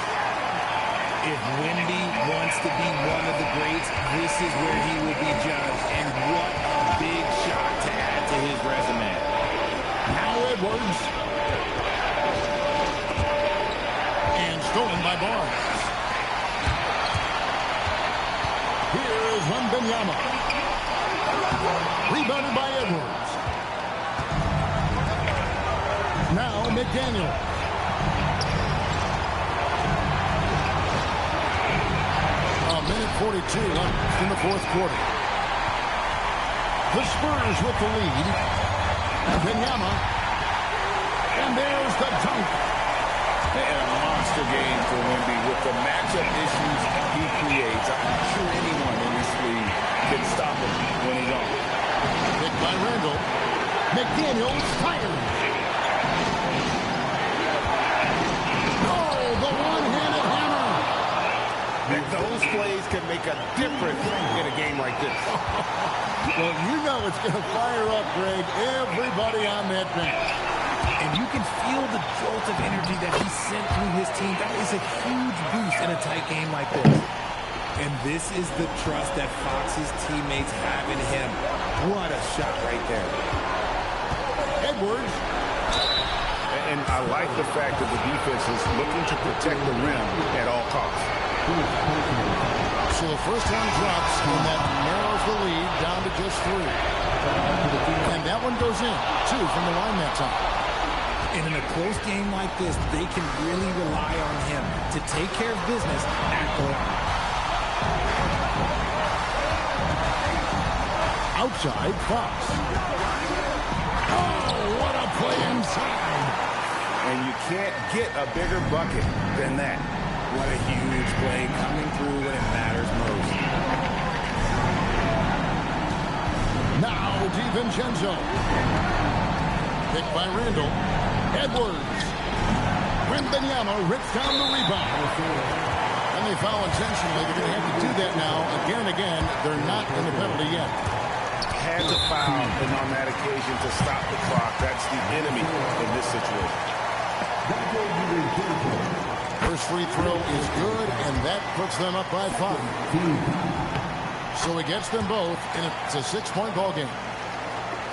If Wemby wants to be one of the greats, this is where he will be judged. And what a big shot to add to his resume. Now Edwards. And stolen by Barnes. Here is Wembanyama. Rebounded by Edwards. Now McDaniel. Minute 42 left in the 4th quarter. The Spurs with the lead. Wembanyama. And there's the dunk. And a monster game for Wemby with the matchup issues he creates. I'm not sure anyone in this league can stop him when he's on. Picked by Randall. McDaniels fires. Oh, the one-handed hammer. Those plays can make a difference in a game like this. Well, you know it's going to fire up, Greg, everybody on that bench. And you can feel the jolt of energy that he sent through his team. That is a huge boost in a tight game like this. And this is the trust that Fox's teammates have in him. What a shot right there. Edwards. And I like the fact that the defense is looking to protect the rim at all costs. So the first one drops, and that narrows the lead down to just 3. And that one goes in, 2 from the line that time. And in a close game like this, they can really rely on him to take care of business at the line. Outside, Fox. Oh, what a play inside. And you can't get a bigger bucket than that. What a huge play coming through when it matters most. Now DiVincenzo. Picked by Randall. Edwards. Wembanyama rips down the rebound. And they foul intentionally. They're going to have to do that now again and again. They're not in the penalty yet. Had to foul, and on that occasion to stop the clock. That's the enemy in this situation. First free throw is good, and that puts them up by 5. So he gets them both, and it's a 6-point ball game.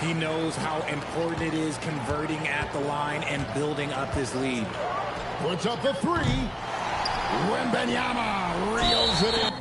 He knows how important it is converting at the line and building up this lead. Puts up the 3. Wembanyama reels it in.